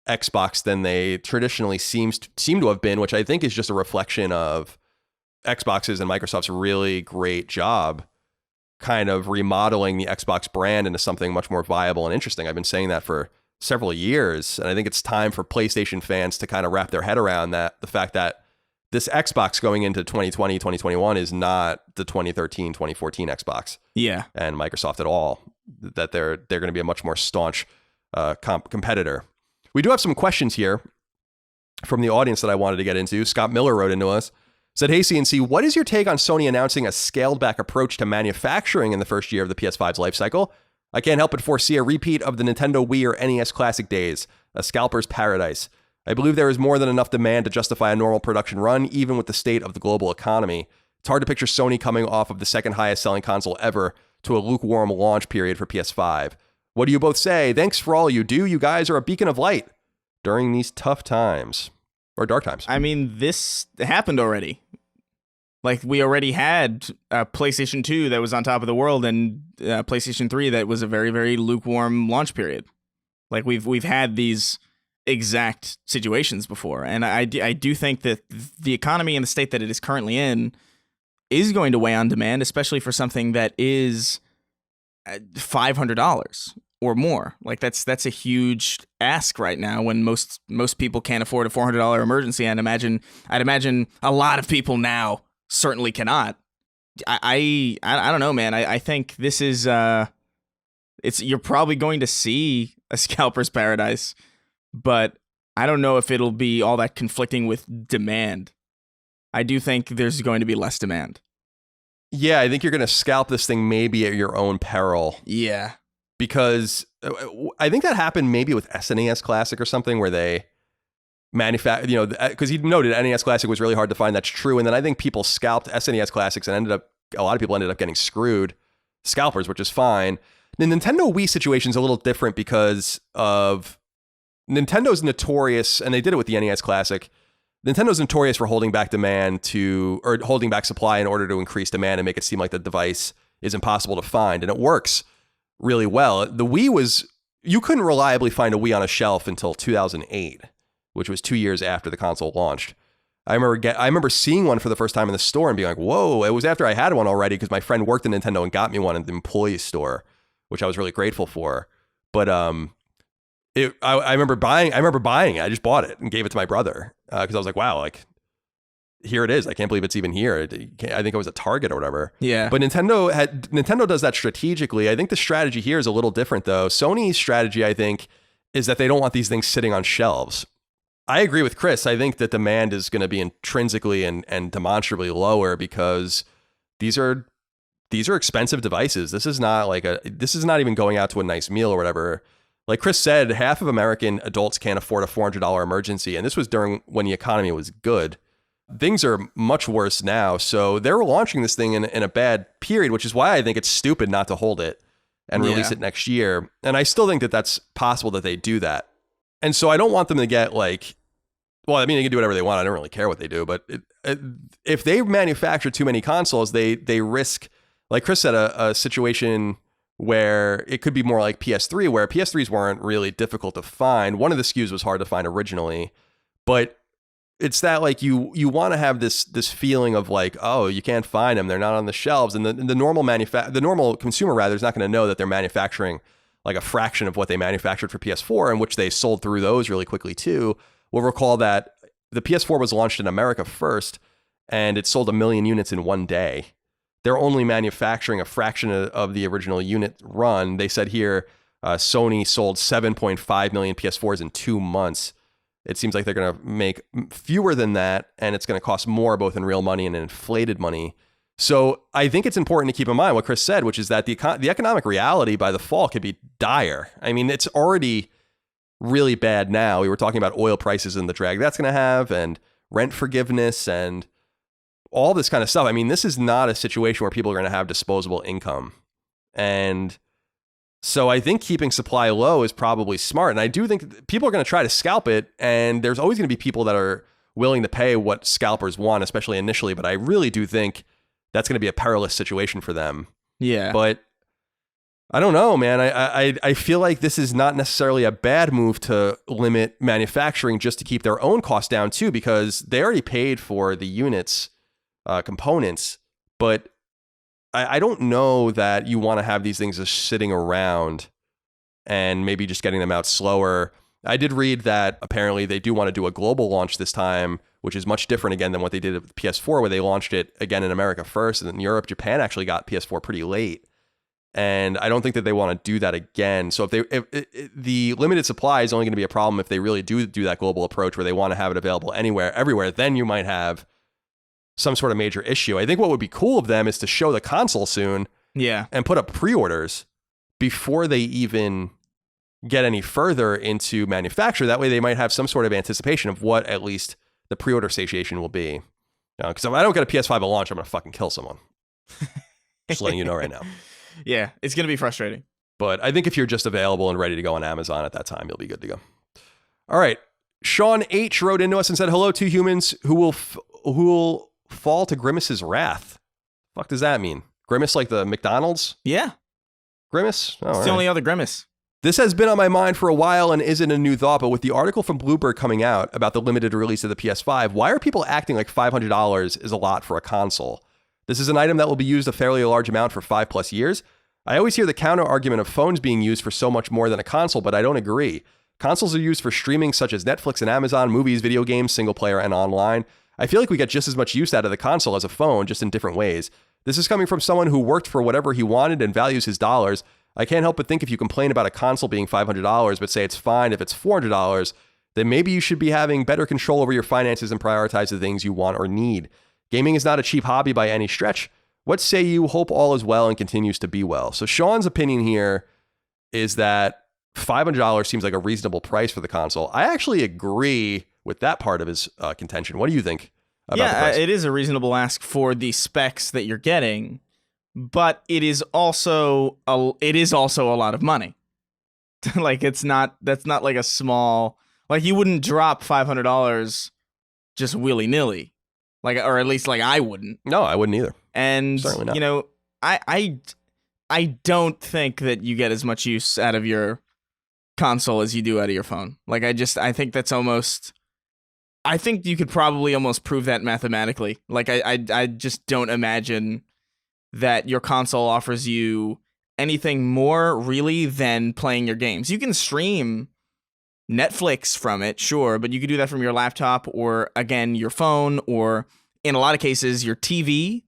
Xbox than they traditionally seem to have been, which I think is just a reflection of Xbox's and Microsoft's really great job kind of remodeling the Xbox brand into something much more viable and interesting. I've been saying that for several years, and I think it's time for PlayStation fans to kind of wrap their head around that, the fact that this Xbox going into 2020, 2021 is not the 2013, 2014 Xbox. Yeah. And Microsoft at all. That they're going to be a much more staunch competitor. We do have some questions here from the audience that I wanted to get into. Scott Miller wrote into us, said, "Hey CNC, what is your take on Sony announcing a scaled back approach to manufacturing in the first year of the PS5's life cycle? I can't help but foresee a repeat of the Nintendo Wii or NES Classic days, a scalper's paradise. I believe there is more than enough demand to justify a normal production run, even with the state of the global economy. It's hard to picture Sony coming off of the second highest selling console ever to a lukewarm launch period for PS5. What do you both say? Thanks for all you do. You guys are a beacon of light during these tough times." Or dark times. I mean, this happened already. Like, we already had a PlayStation 2 that was on top of the world and PlayStation 3 that was a very, very lukewarm launch period. Like, we've had these exact situations before. And I do think that the economy and the state that it is currently in is going to weigh on demand, especially for something that is $500 or more. Like, that's a huge ask right now when most people can't afford a $400 emergency. And I'd imagine a lot of people now certainly cannot. I don't know, man. I think this is you're probably going to see a scalper's paradise, but I don't know if it'll be all that conflicting with demand. I do think there's going to be less demand. Yeah, I think you're going to scalp this thing maybe at your own peril. Yeah. Because I think that happened maybe with SNES Classic or something where they manufactured, because he noted NES Classic was really hard to find. That's true. And then I think people scalped SNES Classics and a lot of people ended up getting screwed. Scalpers, which is fine. The Nintendo Wii situation is a little different because of Nintendo's notorious, and they did it with the NES Classic. Nintendo's notorious for holding back or holding back supply in order to increase demand and make it seem like the device is impossible to find. And it works really well. The Wii you couldn't reliably find a Wii on a shelf until 2008, which was 2 years after the console launched. I remember seeing one for the first time in the store and being like, whoa, it was after I had one already because my friend worked at Nintendo and got me one at the employee store, which I was really grateful for. But I remember buying it. I just bought it and gave it to my brother because I was like, wow, like, here it is. I can't believe it's even here. I think it was at Target or whatever. Yeah. But Nintendo does that strategically. I think the strategy here is a little different, though. Sony's strategy, I think, is that they don't want these things sitting on shelves. I agree with Chris. I think that demand is going to be intrinsically and demonstrably lower because these are expensive devices. This is not even going out to a nice meal or whatever. Like Chris said, half of American adults can't afford a $400 emergency, and this was during when the economy was good. Things are much worse now, so they're launching this thing in a bad period, which is why I think it's stupid not to hold it and release it next year. And I still think that that's possible that they do that. And so I don't want them to get they can do whatever they want. I don't really care what they do, but if they manufacture too many consoles, they risk, like Chris said, a situation where it could be more like PS3, where PS3s weren't really difficult to find. One of the SKUs was hard to find originally, but it's that like you want to have this feeling of like, oh, you can't find them, they're not on the shelves, and the normal consumer rather is not going to know that they're manufacturing like a fraction of what they manufactured for PS4, and which they sold through those really quickly too. We'll recall that the PS4 was launched in America first, and it sold 1 million units in one day. They're only manufacturing a fraction of the original unit run. They said here, Sony sold 7.5 million PS4s in 2 months. It seems like they're going to make fewer than that, and it's going to cost more both in real money and in inflated money. So I think it's important to keep in mind what Chris said, which is that the economic reality by the fall could be dire. I mean, it's already really bad now. We were talking about oil prices and the drag that's going to have, and rent forgiveness and all this kind of stuff. I mean, this is not a situation where people are going to have disposable income. And so I think keeping supply low is probably smart. And I do think people are going to try to scalp it. And there's always going to be people that are willing to pay what scalpers want, especially initially. But I really do think that's going to be a perilous situation for them. Yeah. But I don't know, man. I feel like this is not necessarily a bad move to limit manufacturing just to keep their own costs down too, because they already paid for the units, components. But I don't know that you want to have these things just sitting around and maybe just getting them out slower. I did read that apparently they do want to do a global launch this time, which is much different again than what they did with the PS4, where they launched it again in America first, and then Europe, Japan actually got PS4 pretty late. And I don't think that they want to do that again. So if the limited supply is only going to be a problem if they really do that global approach where they want to have it available everywhere, then you might have some sort of major issue. I think what would be cool of them is to show the console soon, and put up pre-orders before they even get any further into manufacture. That way they might have some sort of anticipation of what at least the pre-order satiation will be. Because if I don't get a PS5 at launch, I'm going to fucking kill someone. Just letting you know right now. Yeah, it's going to be frustrating. But I think if you're just available and ready to go on Amazon at that time, you'll be good to go. All right. Sean H. wrote into us and said, hello, two humans who will fall to Grimace's wrath. Fuck does that mean? Grimace like the McDonald's? Yeah. Grimace? Oh, it's the only other Grimace. This has been on my mind for a while and isn't a new thought, but with the article from Bloomberg coming out about the limited release of the PS5, why are people acting like $500 is a lot for a console? This is an item that will be used a fairly large amount for 5+ years. I always hear the counter argument of phones being used for so much more than a console, but I don't agree. Consoles are used for streaming such as Netflix and Amazon, movies, video games, single player, and online. I feel like we get just as much use out of the console as a phone, just in different ways. This is coming from someone who worked for whatever he wanted and values his dollars. I can't help but think if you complain about a console being $500, but say it's fine if it's $400, then maybe you should be having better control over your finances and prioritize the things you want or need. Gaming is not a cheap hobby by any stretch. What say you? Hope all is well and continues to be well. So Sean's opinion here is that $500 seems like a reasonable price for the console. I actually agree with that part of his contention. What do you think about the price? It is a reasonable ask for the specs that you're getting, but it is also a lot of money. Like that's not like a small, like you wouldn't drop $500 just willy-nilly. Like, or at least like I wouldn't. No, I wouldn't either. And certainly not. You know, I don't think that you get as much use out of your console as you do out of your phone. Like I think that's almost, I think you could probably almost prove that mathematically. Like I just don't imagine that your console offers you anything more really than playing your games. You can stream Netflix from it, sure, but you could do that from your laptop or, again, your phone, or in a lot of cases, your TV.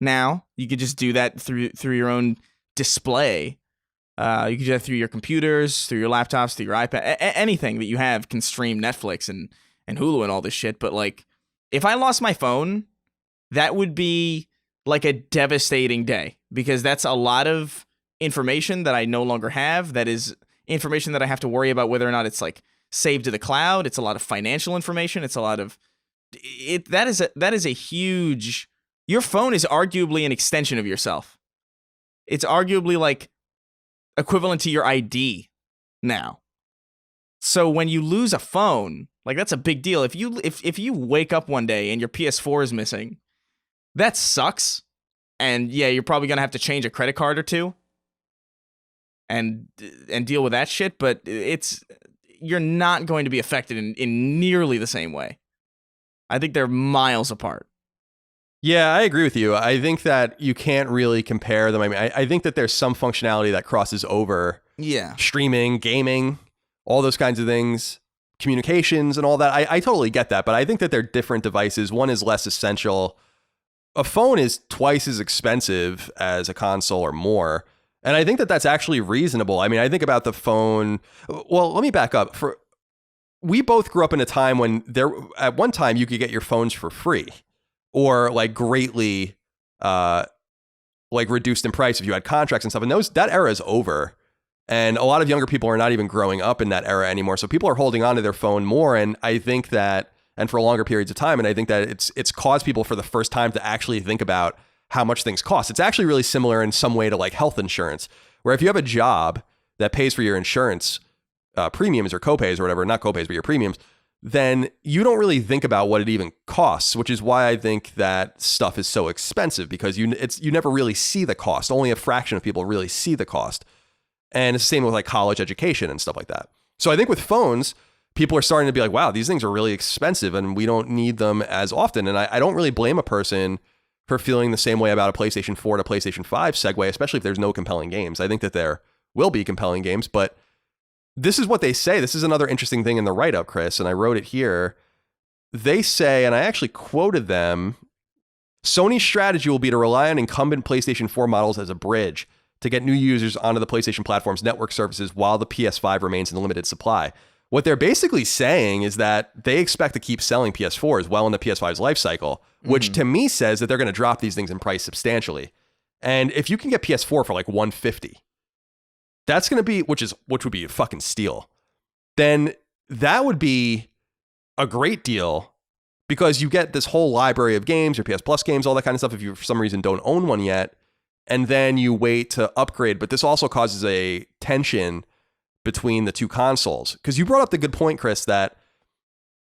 Now you could just do that through your own display. You could do that through your computers, through your laptops, through your iPad. Anything that you have can stream Netflix and Hulu and all this shit. But like, if I lost my phone, that would be like a devastating day, because that's a lot of information that I no longer have. That is information that I have to worry about whether or not it's like saved to the cloud. It's a lot of financial information. It's a lot of it. That is a huge. Your phone is arguably an extension of yourself. It's arguably like equivalent to your ID now. So when you lose a phone, like that's a big deal. If you wake up one day and your PS4 is missing, that sucks. And yeah, you're probably gonna have to change a credit card or two and deal with that shit, but you're not going to be affected in nearly the same way. I think they're miles apart. Yeah, I agree with you. I think that you can't really compare them. I mean, I think that there's some functionality that crosses over. Yeah. Streaming, gaming, all those kinds of things, communications and all that. I totally get that, but I think that they're different devices. One is less essential. A phone is twice as expensive as a console or more. And I think that that's actually reasonable. I mean, I think about the phone. Well, let me back up. We both grew up in a time when at one time you could get your phones for free or like greatly like reduced in price if you had contracts and stuff. And that era is over. And a lot of younger people are not even growing up in that era anymore. So people are holding on to their phone more. And I think that, and for longer periods of time. And I think that it's caused people for the first time to actually think about how much things cost. It's actually really similar in some way to like health insurance, where if you have a job that pays for your insurance premiums or copays or whatever, not copays, but your premiums, then you don't really think about what it even costs, which is why I think that stuff is so expensive, because you never really see the cost. Only a fraction of people really see the cost. And it's the same with like college education and stuff like that. So I think with phones, people are starting to be like, wow, these things are really expensive and we don't need them as often. And I don't really blame a person for feeling the same way about a PlayStation 4 to PlayStation 5 segue, especially if there's no compelling games. I think that there will be compelling games, but this is what they say. This is another interesting thing in the write-up, Chris, and I wrote it here. They say, and I actually quoted them, Sony's strategy will be to rely on incumbent PlayStation 4 models as a bridge to get new users onto the PlayStation platform's network services while the PS5 remains in limited supply. What they're basically saying is that they expect to keep selling PS4s well in the PS5's life cycle, which to me says that they're going to drop these things in price substantially. And if you can get PS4 for like $150, that's going to be, which would be a fucking steal, then that would be a great deal because you get this whole library of games, your PS Plus games, all that kind of stuff, if you for some reason don't own one yet, and then you wait to upgrade. But this also causes a tension between the two consoles. Because you brought up the good point, Chris, that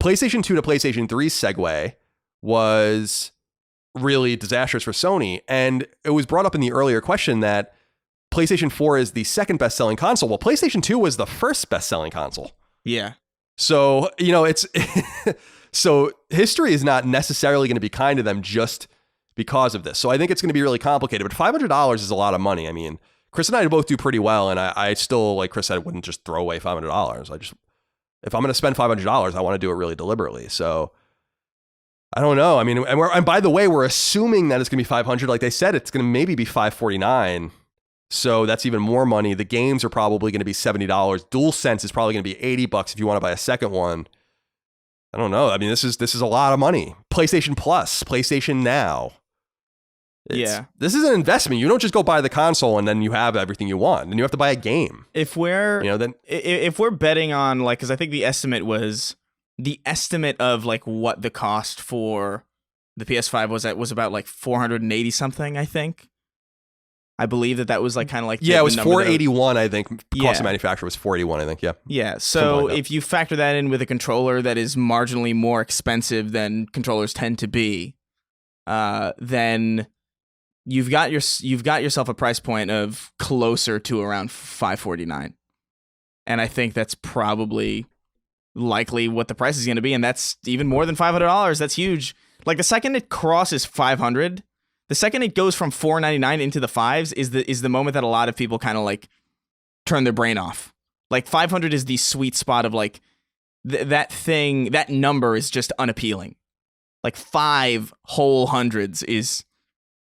PlayStation 2 to PlayStation 3 segue was really disastrous for Sony. And it was brought up in the earlier question that PlayStation 4 is the second best-selling console. Well, PlayStation 2 was the first best-selling console. Yeah. So, it's... so history is not necessarily going to be kind to them just because of this. So I think it's going to be really complicated. But $500 is a lot of money. I mean, Chris and I both do pretty well, and I still, like Chris said, I wouldn't just throw away $500. If I'm going to spend $500, I want to do it really deliberately. So I don't know. I mean, and by the way, we're assuming that it's going to be $500. Like they said, it's going to maybe be $549. So that's even more money. The games are probably going to be $70. DualSense is probably going to be $80 if you want to buy a second one. I don't know. I mean, this is a lot of money. PlayStation Plus, PlayStation Now. This is an investment. You don't just go buy the console and then you have everything you want. And you have to buy a game. If we're betting on, like, because I think the estimate of like what the cost for the PS5 was about like 480 something, I think. I believe that was like kind of like it was 481. I think cost of manufacture was 481. I think So like if you factor that in with a controller that is marginally more expensive than controllers tend to be, then you've got yourself a price point of closer to around $549, and I think that's probably likely what the price is going to be, and that's even more than $500. That's huge. Like the second it crosses 500. The second it goes from $499 into the fives is the moment that a lot of people kind of like turn their brain off. Like 500 is the sweet spot of like that number is just unappealing. Like 5 whole hundreds is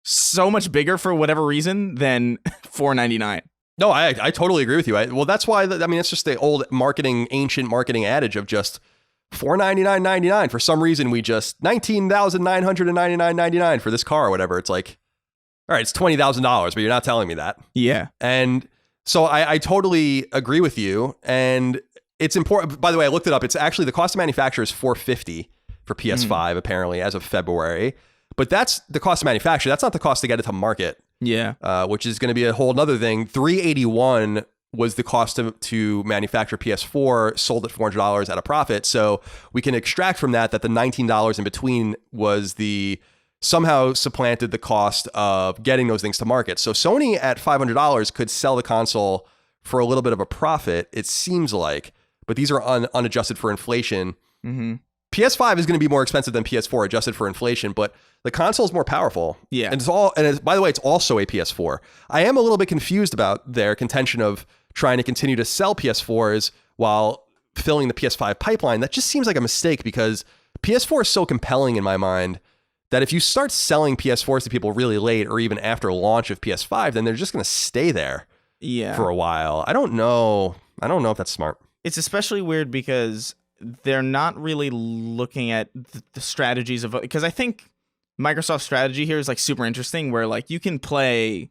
so much bigger for whatever reason than $499. No, I totally agree with you. Well, that's why, it's just the old ancient marketing adage of just $499.99. For some reason, we just $19,999.99 for this car or whatever. It's like, all right, it's $20,000, but you're not telling me that. Yeah. And so I totally agree with you. And it's important. By the way, I looked it up. It's actually the cost of manufacture is $450 for PS5, apparently, as of February. But that's the cost of manufacture. That's not the cost to get it to market. Yeah. Which is going to be a whole nother thing. $381 was the cost to manufacture PS4, sold at $400 at a profit. So we can extract from that the $19 in between was somehow supplanted the cost of getting those things to market. So Sony at $500 could sell the console for a little bit of a profit, it seems like, but these are unadjusted for inflation. Mm-hmm. PS5 is going to be more expensive than PS4 adjusted for inflation, but the console is more powerful. Yeah. And by the way, it's also a PS4. I am a little bit confused about their contention of trying to continue to sell PS4s while filling the PS5 pipeline. That just seems like a mistake because PS4 is so compelling in my mind that if you start selling PS4s to people really late or even after launch of PS5, then they're just going to stay there for a while. I don't know if that's smart. It's especially weird because they're not really looking at the strategies of, because I think Microsoft's strategy here is like super interesting where like you can play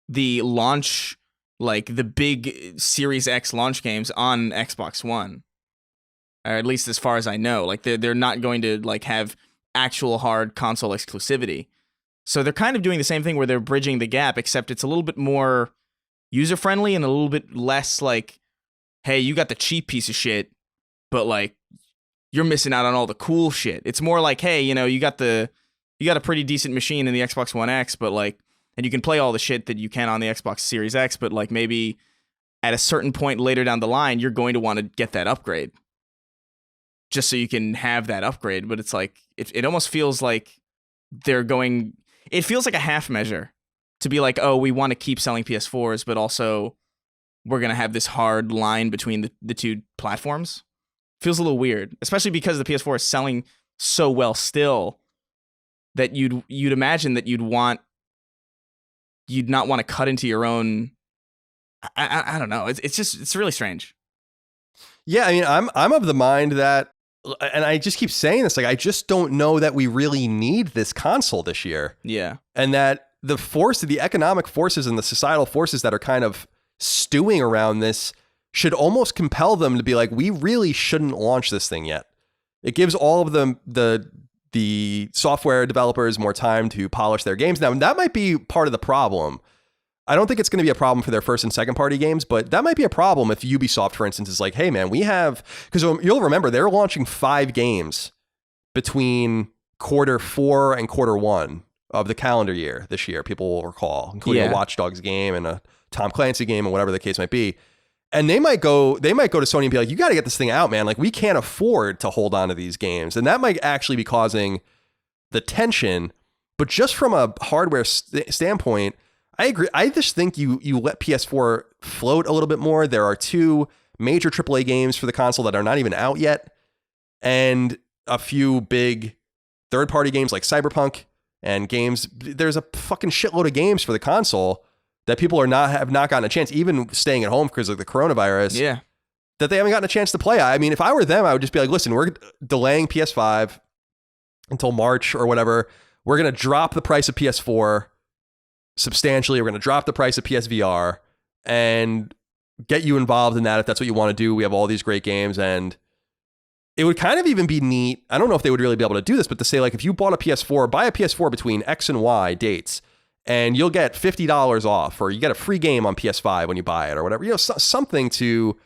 the launch, like the big Series X launch games on Xbox One, or at least as far as I know. Like they're not going to like have actual hard console exclusivity. So they're kind of doing the same thing where they're bridging the gap, except it's a little bit more user friendly and a little bit less like, hey, you got the cheap piece of shit, but like you're missing out on all the cool shit. It's more like, hey, you got a pretty decent machine in the Xbox One X, but like, and you can play all the shit that you can on the Xbox Series X, but like maybe at a certain point later down the line, you're going to want to get that upgrade just so you can have that upgrade. But it's like, it almost feels like it feels like a half measure to be like, oh, we want to keep selling PS4s, but also we're going to have this hard line between the two platforms. Feels a little weird, especially because the PS4 is selling so well still that you'd imagine that you'd not want to cut into your own. I don't know. It's really strange. Yeah, I mean, I'm of the mind that, and I just keep saying this, like, I just don't know that we really need this console this year. Yeah. And that the economic forces and the societal forces that are kind of stewing around this should almost compel them to be like, we really shouldn't launch this thing yet. It gives all of them, the software developers, more time to polish their games. Now, that might be part of the problem. I don't think it's going to be a problem for their first and second party games, but that might be a problem if Ubisoft, for instance, is like, hey, man, because you'll remember they're launching 5 games between Q4 and Q1 of the calendar year this year, people will recall, including a Watch Dogs game and a Tom Clancy game and whatever the case might be. And they might go to Sony and be like, you got to get this thing out, man. Like, we can't afford to hold on to these games. And that might actually be causing the tension. But just from a hardware standpoint, I agree. I just think you let PS4 float a little bit more. There are 2 major AAA games for the console that are not even out yet, and a few big third-party games like Cyberpunk and games. There's a fucking shitload of games for the console that people have not gotten a chance, even staying at home because of the coronavirus. Yeah, that they haven't gotten a chance to play. I mean, if I were them, I would just be like, listen, we're delaying PS5 until March or whatever. We're gonna drop the price of PS4 substantially. We're going to drop the price of PSVR and get you involved in that if that's what you want to do. We have all these great games, and it would kind of even be neat. I don't know if they would really be able to do this, but to say, like, if you bought a PS4, buy a PS4 between X and Y dates, and you'll get $50 off, or you get a free game on PS5 when you buy it, or whatever. You know, something to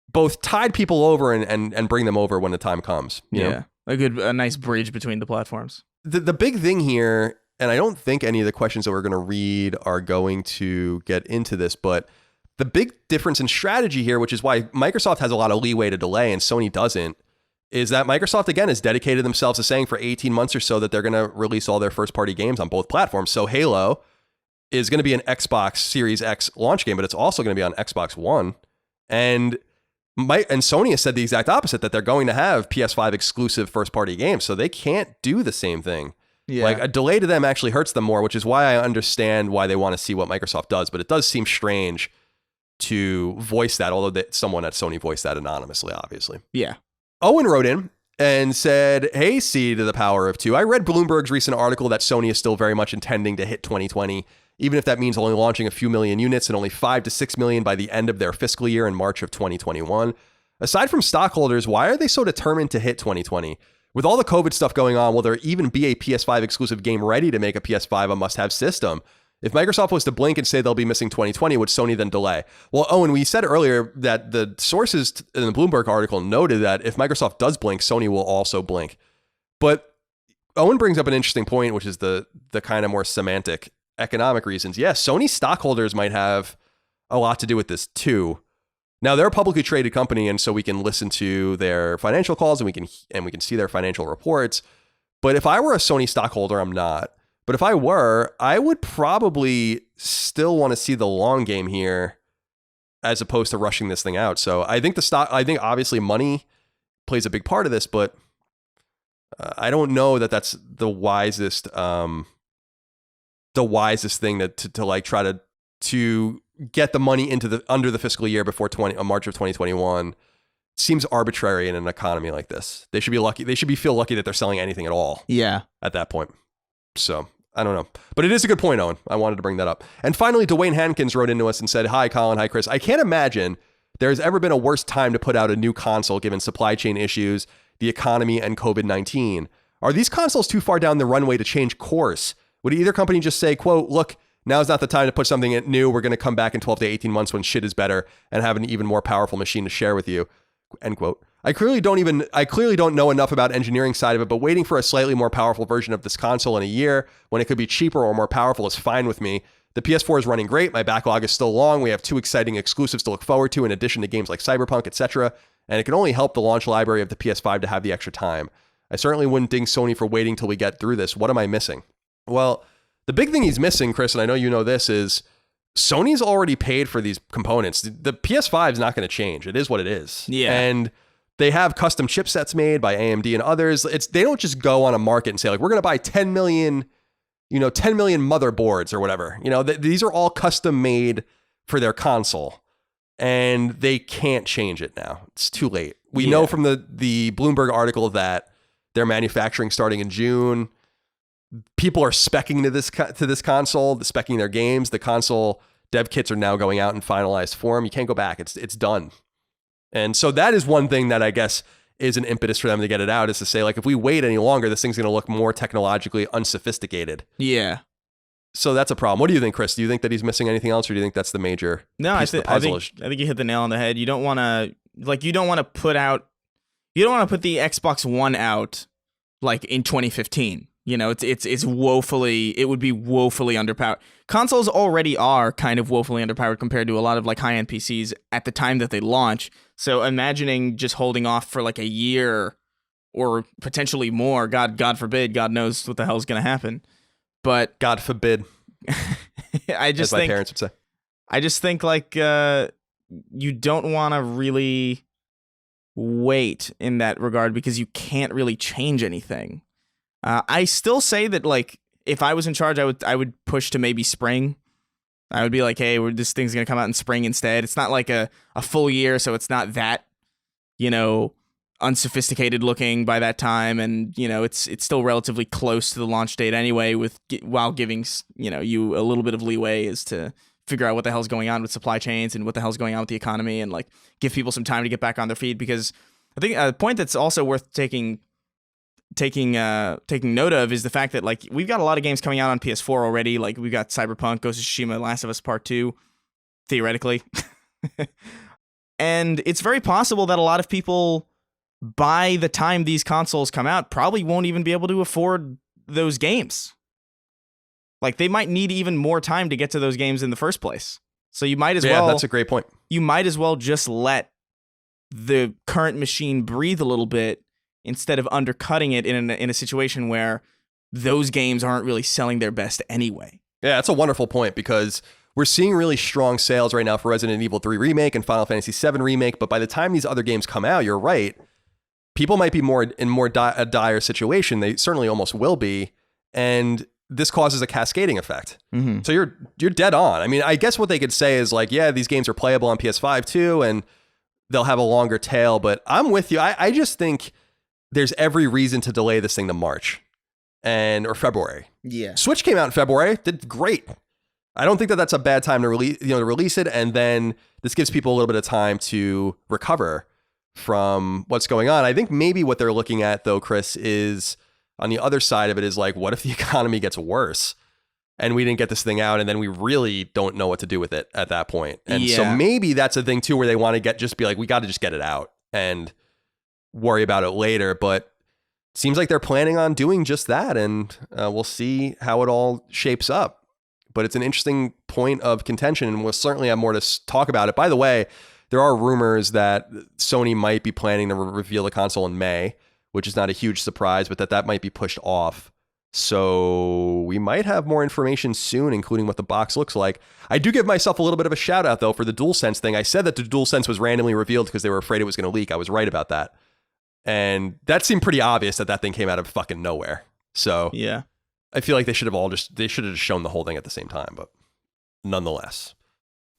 both tide people over and bring them over when the time comes. You know? A nice bridge between the platforms. The big thing here, and I don't think any of the questions that we're going to read are going to get into this, but the big difference in strategy here, which is why Microsoft has a lot of leeway to delay and Sony doesn't, is that Microsoft, again, has dedicated themselves to saying for 18 months or so that they're going to release all their first-party games on both platforms. So Halo is going to be an Xbox Series X launch game, but it's also going to be on Xbox One. And Sony has said the exact opposite, that they're going to have PS5 exclusive first-party games, so they can't do the same thing. Yeah. Like, a delay to them actually hurts them more, which is why I understand why they want to see what Microsoft does. But it does seem strange to voice that, although someone at Sony voiced that anonymously, obviously. Yeah. Owen wrote in and said, hey, C to the power of 2. I read Bloomberg's recent article that Sony is still very much intending to hit 2020, even if that means only launching a few million units and only 5 to 6 million by the end of their fiscal year in March of 2021. Aside from stockholders, why are they so determined to hit 2020? With all the COVID stuff going on, will there even be a PS5 exclusive game ready to make a PS5 a must-have system? If Microsoft was to blink and say they'll be missing 2020, would Sony then delay? Well, Owen, we said earlier that the sources in the Bloomberg article noted that if Microsoft does blink, Sony will also blink. But Owen brings up an interesting point, which is the kind of more semantic economic reasons. Yes, Sony stockholders might have a lot to do with this too. Now, they're a publicly traded company, and so we can listen to their financial calls and we can see their financial reports. But if I were a Sony stockholder, I'm not. But if I were, I would probably still want to see the long game here as opposed to rushing this thing out. So I think obviously money plays a big part of this, but I don't know that that's the wisest thing to like try to get the money into under the fiscal year before March of 2021. Seems arbitrary in an economy like this. They should be lucky. They should feel lucky that they're selling anything at all. Yeah. At that point. So I don't know, but it is a good point, Owen. I wanted to bring that up. And finally, Dwayne Hankins wrote into us and said, "Hi, Colin. Hi, Chris. I can't imagine there's ever been a worse time to put out a new console given supply chain issues, the economy, and COVID-19. Are these consoles too far down the runway to change course? Would either company just say, quote, look, now's not the time to put something new. We're going to come back in 12 to 18 months when shit is better and have an even more powerful machine to share with you," end quote. I clearly don't know enough about engineering side of it, but waiting for a slightly more powerful version of this console in a year when it could be cheaper or more powerful is fine with me. The PS4 is running great. My backlog is still long. We have 2 exciting exclusives to look forward to in addition to games like Cyberpunk, etc. And it can only help the launch library of the PS5 to have the extra time. I certainly wouldn't ding Sony for waiting till we get through this. What am I missing? Well, the big thing he's missing, Chris, and I know you know this, is Sony's already paid for these components. The PS5 is not going to change. It is what it is. Yeah. And they have custom chipsets made by AMD and others. They don't just go on a market and say, like, we're going to buy 10 million motherboards or whatever. These are all custom made for their console. And they can't change it now. It's too late. We know from the Bloomberg article that they're manufacturing starting in June. People are speccing to this console, speccing their games. The console dev kits are now going out in finalized form. You can't go back. It's done. And so that is one thing that I guess is an impetus for them to get it out, is to say, like, if we wait any longer, this thing's going to look more technologically unsophisticated. Yeah. So that's a problem. What do you think, Chris? Do you think that he's missing anything else, or do you think that's the major piece of the puzzle? I think you hit the nail on the head. You don't want to put the Xbox One out like in 2015. It would be woefully underpowered. Consoles already are kind of woefully underpowered compared to a lot of like high-end PCs at the time that they launch. So imagining just holding off for like a year or potentially more, God forbid, God knows what the hell's going to happen. But God forbid. As my parents would say. I just think like you don't want to really wait in that regard because you can't really change anything. I still say that, like, if I was in charge, I would push to maybe spring. I would be like, hey, this thing's gonna come out in spring instead. It's not like a full year, so it's not that, unsophisticated looking by that time, and it's still relatively close to the launch date anyway. While giving you a little bit of leeway as to figure out what the hell's going on with supply chains and what the hell's going on with the economy, and like give people some time to get back on their feet. Because I think a point that's also worth taking note of is the fact that, like, we've got a lot of games coming out on PS4 already. Like, we've got Cyberpunk, Ghost of Tsushima, Last of Us Part 2, theoretically. And it's very possible that a lot of people, by the time these consoles come out, probably won't even be able to afford those games. Like, they might need even more time to get to those games in the first place. So you might as well... Yeah, that's a great point. You might as well just let the current machine breathe a little bit, instead of undercutting it in a situation where those games aren't really selling their best anyway. Yeah, that's a wonderful point, because we're seeing really strong sales right now for Resident Evil 3 Remake and Final Fantasy VII Remake, but by the time these other games come out, you're right, people might be a dire situation. They certainly almost will be, and this causes a cascading effect. Mm-hmm. So you're dead on. I mean, I guess what they could say is like, yeah, these games are playable on PS5 too, and they'll have a longer tail, but I'm with you. I just think there's every reason to delay this thing to March or February. Yeah. Switch came out in February, did great. I don't think that that's a bad time to release it, and then this gives people a little bit of time to recover from what's going on. I think maybe what they're looking at, though, Chris, is on the other side of it is like, what if the economy gets worse and we didn't get this thing out, and then we really don't know what to do with it at that point? And so maybe that's a thing too, where they want to just be like, we got to just get it out and worry about it later. But it seems like they're planning on doing just that, and we'll see how it all shapes up. But it's an interesting point of contention, and we'll certainly have more to talk about it. By the way, there are rumors that Sony might be planning to reveal the console in May, which is not a huge surprise, but that might be pushed off. So we might have more information soon, including what the box looks like. I do give myself a little bit of a shout out, though, for the DualSense thing. I said that the DualSense was randomly revealed because they were afraid it was going to leak. I was right about that. And that seemed pretty obvious that thing came out of fucking nowhere. So yeah, I feel like they should have just shown the whole thing at the same time, but nonetheless.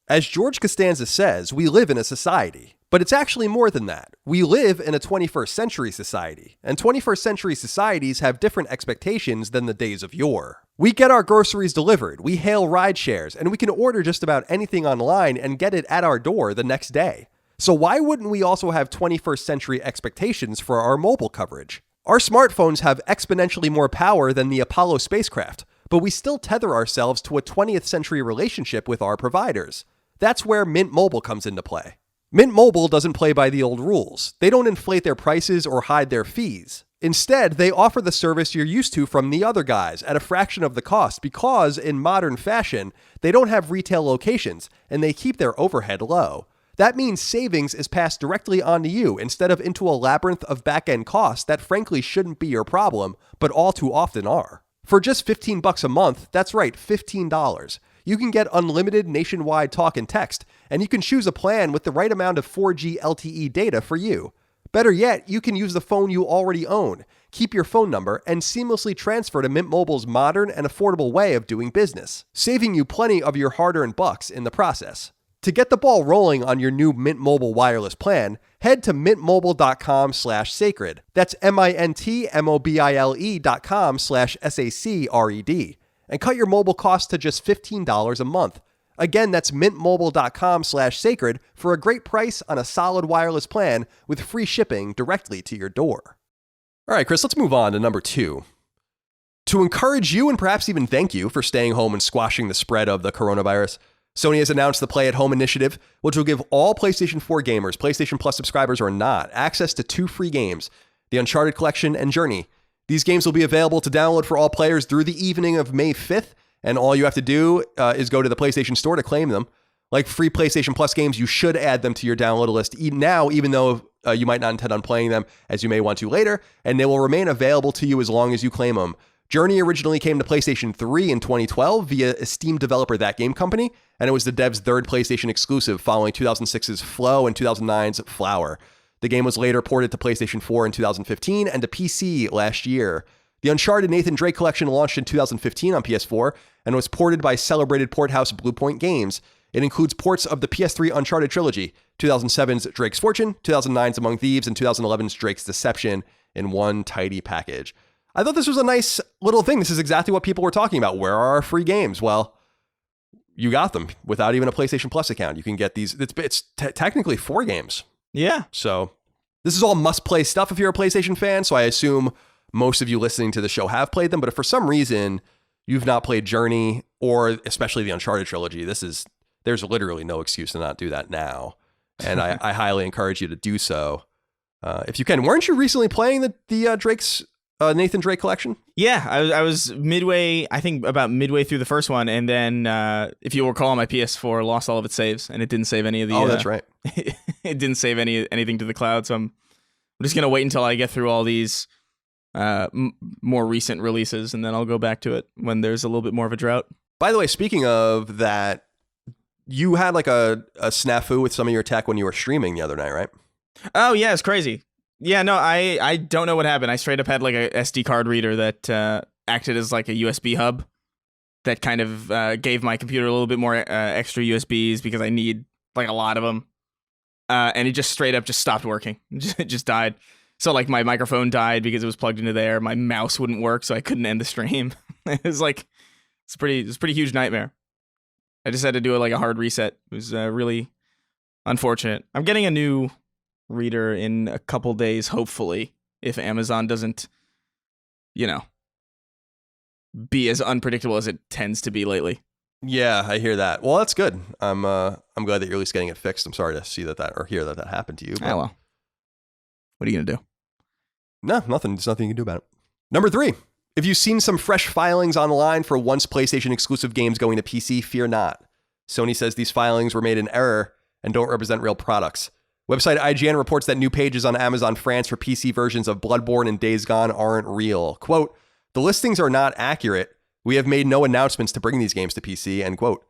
As George Costanza says, we live in a society, but it's actually more than that. We live in a 21st century society, and 21st century societies have different expectations than the days of yore. We get our groceries delivered, we hail ride shares, and we can order just about anything online and get it at our door the next day. So why wouldn't we also have 21st century expectations for our mobile coverage? Our smartphones have exponentially more power than the Apollo spacecraft, but we still tether ourselves to a 20th century relationship with our providers. That's where Mint Mobile comes into play. Mint Mobile doesn't play by the old rules. They don't inflate their prices or hide their fees. Instead, they offer the service you're used to from the other guys at a fraction of the cost because, in modern fashion, they don't have retail locations and they keep their overhead low. That means savings is passed directly onto you instead of into a labyrinth of back-end costs that frankly shouldn't be your problem, but all too often are. For just $15 a month, that's right, $15, you can get unlimited nationwide talk and text, and you can choose a plan with the right amount of 4G LTE data for you. Better yet, you can use the phone you already own, keep your phone number, and seamlessly transfer to Mint Mobile's modern and affordable way of doing business, saving you plenty of your hard-earned bucks in the process. To get the ball rolling on your new Mint Mobile wireless plan, head to mintmobile.com/sacred. That's mintmobile.com/SACRED. And cut your mobile costs to just $15 a month. Again, that's mintmobile.com/sacred for a great price on a solid wireless plan with free shipping directly to your door. All right, Chris, let's move on to number 2. To encourage you and perhaps even thank you for staying home and squashing the spread of the coronavirus, Sony has announced the Play at Home initiative, which will give all PlayStation 4 gamers, PlayStation Plus subscribers or not, access to 2 free games, the Uncharted Collection and Journey. These games will be available to download for all players through the evening of May 5th, and all you have to do is go to the PlayStation Store to claim them. Like free PlayStation Plus games, you should add them to your download list now, even though you might not intend on playing them, as you may want to later, and they will remain available to you as long as you claim them. Journey originally came to PlayStation 3 in 2012 via esteemed developer That Game Company, and it was the dev's third PlayStation exclusive following 2006's Flow and 2009's Flower. The game was later ported to PlayStation 4 in 2015 and to PC last year. The Uncharted Nathan Drake Collection launched in 2015 on PS4 and was ported by celebrated port house Bluepoint Games. It includes ports of the PS3 Uncharted trilogy, 2007's Drake's Fortune, 2009's Among Thieves, and 2011's Drake's Deception in one tidy package. I thought this was a nice little thing. This is exactly what people were talking about. Where are our free games? Well, you got them without even a PlayStation Plus account. You can get these. It's technically 4 games. Yeah. So this is all must-play stuff if you're a PlayStation fan. So I assume most of you listening to the show have played them. But if for some reason you've not played Journey or especially the Uncharted trilogy, there's literally no excuse to not do that now. And I highly encourage you to do so if you can. Weren't you recently playing the Drake's Nathan Drake Collection? Yeah, I was midway, I think about midway through the first one, and then if you'll recall, my PS4 lost all of its saves, and it didn't save any of the. Oh, that's right. It didn't save anything to the cloud, so I'm just gonna wait until I get through all these more recent releases, and then I'll go back to it when there's a little bit more of a drought. By the way, speaking of that, you had like a snafu with some of your tech when you were streaming the other night, right? Oh yeah, it's crazy. Yeah, no, I don't know what happened. I straight up had like a SD card reader that acted as like a USB hub that kind of gave my computer a little bit more extra USBs because I need like a lot of them. And it just straight up just stopped working. It just died. So like my microphone died because it was plugged into there. My mouse wouldn't work, so I couldn't end the stream. It was like, it's a pretty huge nightmare. I just had to do like a hard reset. It was really unfortunate. I'm getting a new reader in a couple days, hopefully, if Amazon doesn't, be as unpredictable as it tends to be lately. Yeah, I hear that. Well, that's good. I'm glad that you're at least getting it fixed. I'm sorry to see that or hear that happened to you. But... Oh, well. What are you gonna do? No, nothing. There's nothing you can do about it. Number 3. If you've seen some fresh filings online for once PlayStation exclusive games going to PC, fear not. Sony says these filings were made in error and don't represent real products. Website IGN reports that new pages on Amazon France for PC versions of Bloodborne and Days Gone aren't real. Quote, the listings are not accurate. We have made no announcements to bring these games to PC, end quote.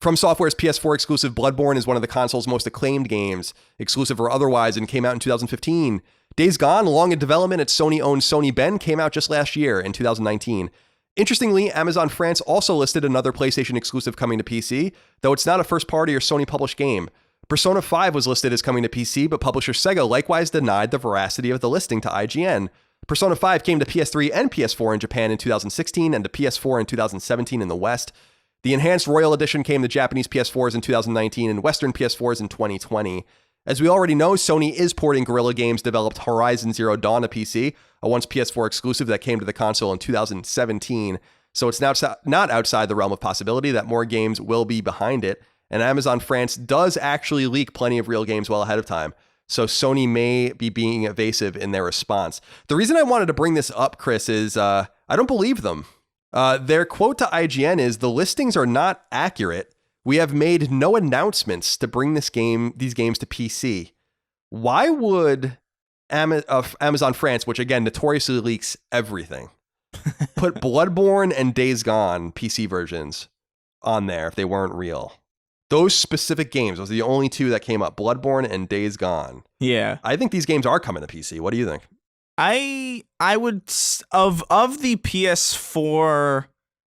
From Software's PS4 exclusive Bloodborne is one of the console's most acclaimed games, exclusive or otherwise, and came out in 2015. Days Gone, long in development at Sony-owned Sony Ben, came out just last year in 2019. Interestingly, Amazon France also listed another PlayStation exclusive coming to PC, though it's not a first-party or Sony-published game. Persona 5 was listed as coming to PC, but publisher Sega likewise denied the veracity of the listing to IGN. Persona 5 came to PS3 and PS4 in Japan in 2016 and to PS4 in 2017 in the West. The Enhanced Royal Edition came to Japanese PS4s in 2019 and Western PS4s in 2020. As we already know, Sony is porting Guerrilla Games' developed Horizon Zero Dawn to PC, a once PS4 exclusive that came to the console in 2017. So it's now not outside the realm of possibility that more games will be behind it. And Amazon France does actually leak plenty of real games well ahead of time. So Sony may be being evasive in their response. The reason I wanted to bring this up, Chris, is I don't believe them. Their quote to IGN is, "The listings are not accurate. We have made no announcements to bring these games to PC." Why would Amazon France, which again notoriously leaks everything, put Bloodborne and Days Gone PC versions on there if they weren't real? Those specific games, those are the only two that came up, Bloodborne and Days Gone. Yeah. I think these games are coming to PC. What do you think? I would, of the PS4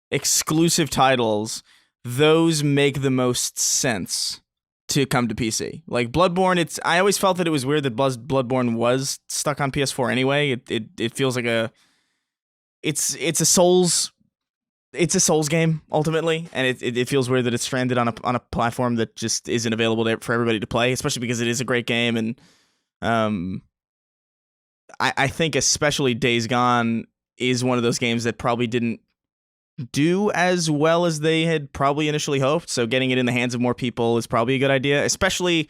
exclusive titles, those make the most sense to come to PC. Like Bloodborne, I always felt that it was weird that Bloodborne was stuck on PS4 anyway. It feels like it's a Souls game ultimately, and it feels weird that it's stranded on a platform that just isn't available for everybody to play, especially because it is a great game. And I think especially Days Gone is one of those games that probably didn't do as well as they had probably initially hoped. So getting it in the hands of more people is probably a good idea, especially.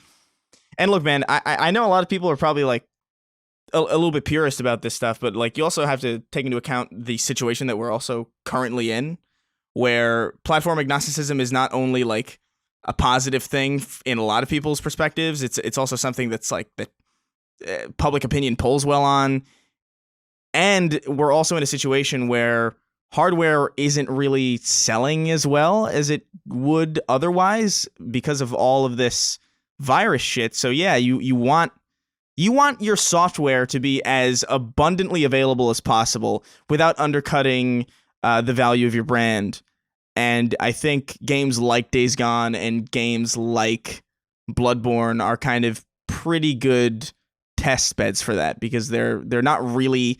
And look, man, I know a lot of people are probably like a little bit purist about this stuff, but like you also have to take into account the situation that we're also currently in, where platform agnosticism is not only like a positive thing in a lot of people's perspectives, it's also something that's like that public opinion polls well on. And we're also in a situation where hardware isn't really selling as well as it would otherwise because of all of this virus shit. So yeah, you want your software to be as abundantly available as possible without undercutting the value of your brand. And I think games like Days Gone and games like Bloodborne are kind of pretty good test beds for that, because they're not really,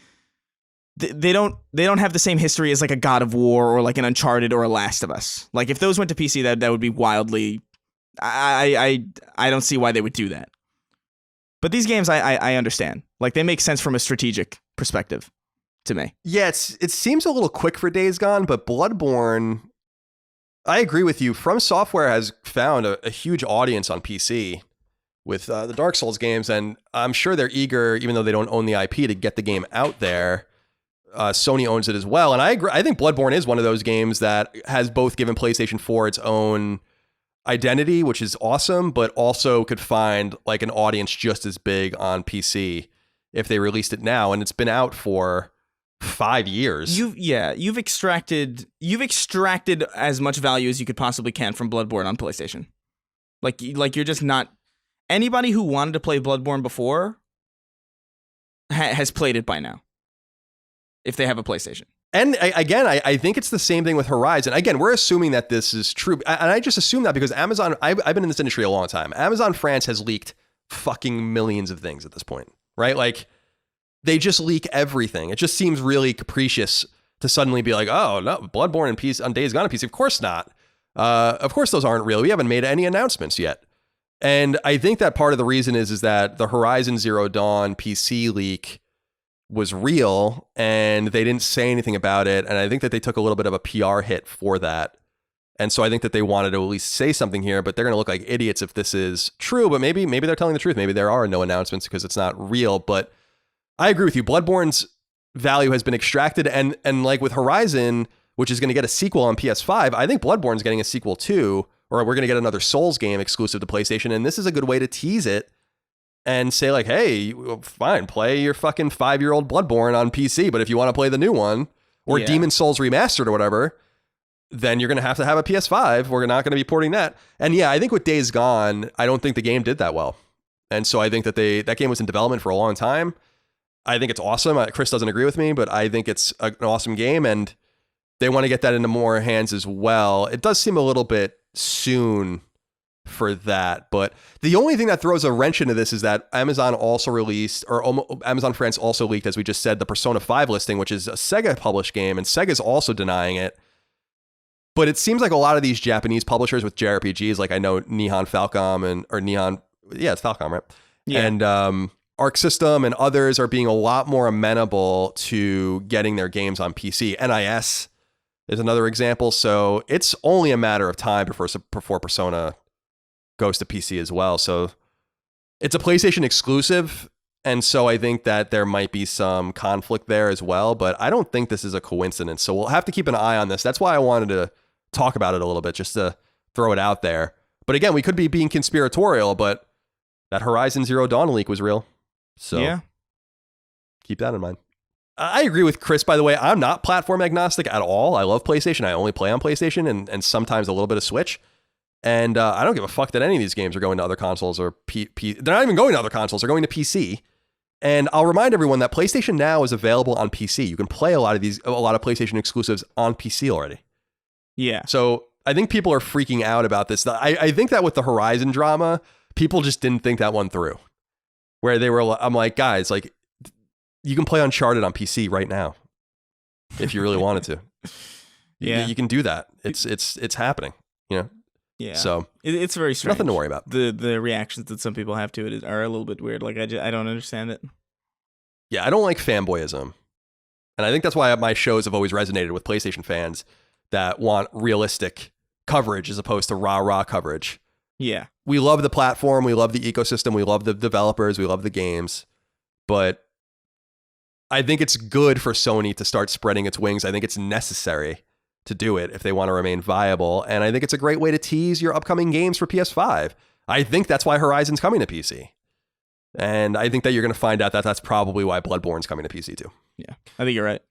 they don't have the same history as like a God of War or like an Uncharted or a Last of Us. Like if those went to PC, that would be wildly, I don't see why they would do that. But these games, I understand. Like they make sense from a strategic perspective to me. Yeah, it seems a little quick for Days Gone, but Bloodborne, I agree with you. From Software has found a huge audience on PC with the Dark Souls games, and I'm sure they're eager, even though they don't own the IP, to get the game out there. Sony owns it as well, and I agree. I think Bloodborne is one of those games that has both given PlayStation 4 its own identity, which is awesome, but also could find like an audience just as big on PC if they released it now, and it's been out for 5 years. You've extracted as much value as you could possibly can from Bloodborne on PlayStation. Like you're just not, anybody who wanted to play Bloodborne before has played it by now, if they have a PlayStation. And again, I think it's the same thing with Horizon. Again, we're assuming that this is true. And I just assume that because Amazon, I've been in this industry a long time. Amazon France has leaked fucking millions of things at this point, right? Like they just leak everything. It just seems really capricious to suddenly be like, oh, no, Bloodborne and PC on Days Gone and PC. Of course not. Of course those aren't real. We haven't made any announcements yet. And I think that part of the reason is that the Horizon Zero Dawn PC leak was real and they didn't say anything about it. And I think that they took a little bit of a PR hit for that. And so I think that they wanted to at least say something here, but they're going to look like idiots if this is true. But maybe they're telling the truth. Maybe there are no announcements because it's not real. But I agree with you. Bloodborne's value has been extracted. And like with Horizon, which is going to get a sequel on PS5, I think Bloodborne's getting a sequel too, or we're going to get another Souls game exclusive to PlayStation. And this is a good way to tease it and say like, hey, fine, play your fucking 5-year-old Bloodborne on PC. But if you want to play the new one or Demon Souls Remastered or whatever, then you're going to have a PS5. We're not going to be porting that. And yeah, I think with Days Gone, I don't think the game did that well. And so I think that that game was in development for a long time. I think it's awesome. Chris doesn't agree with me, but I think it's an awesome game and they want to get that into more hands as well. It does seem a little bit soon for that, but the only thing that throws a wrench into this is that Amazon also released, or Amazon France also leaked, as we just said, the Persona 5 listing, which is a Sega published game, and Sega's also denying it. But it seems like a lot of these Japanese publishers with JRPGs, like I know Nihon Falcom it's Falcom, right? Yeah. And Arc System and others are being a lot more amenable to getting their games on PC. NIS is another example. So it's only a matter of time before Persona goes to PC as well. So It's a PlayStation exclusive, and so I think that there might be some conflict there as well, but I don't think this is a coincidence. So we'll have to keep an eye on this. That's why I wanted to talk about it a little bit, just to throw it out there. But again, we could be being conspiratorial, but that Horizon Zero Dawn leak was real. So yeah, keep that in mind. I agree with Chris, by the way. I'm not platform agnostic at all. I love PlayStation. I only play on PlayStation and sometimes a little bit of Switch. And I don't give a fuck that any of these games are going to other consoles or they're not even going to other consoles. They're going to PC. And I'll remind everyone that PlayStation Now is available on PC. You can play a lot of PlayStation exclusives on PC already. Yeah. So I think people are freaking out about this. I think that with the Horizon drama, people just didn't think that one through. Where they were, I'm like, guys, like, you can play Uncharted on PC right now if you really wanted to. Yeah, you can do that. It's happening. You know. Yeah. So it's very strange. Nothing to worry about. The reactions that some people have to it are a little bit weird. Like I don't understand it. Yeah, I don't like fanboyism, and I think that's why my shows have always resonated with PlayStation fans that want realistic coverage as opposed to rah coverage. Yeah. We love the platform, we love the ecosystem, we love the developers, we love the games, but I think it's good for Sony to start spreading its wings. I think it's necessary to do it if they want to remain viable, and I think it's a great way to tease your upcoming games for PS5. I think that's why Horizon's coming to PC, and I think that you're going to find out that that's probably why Bloodborne's coming to PC too. Yeah, I think you're right.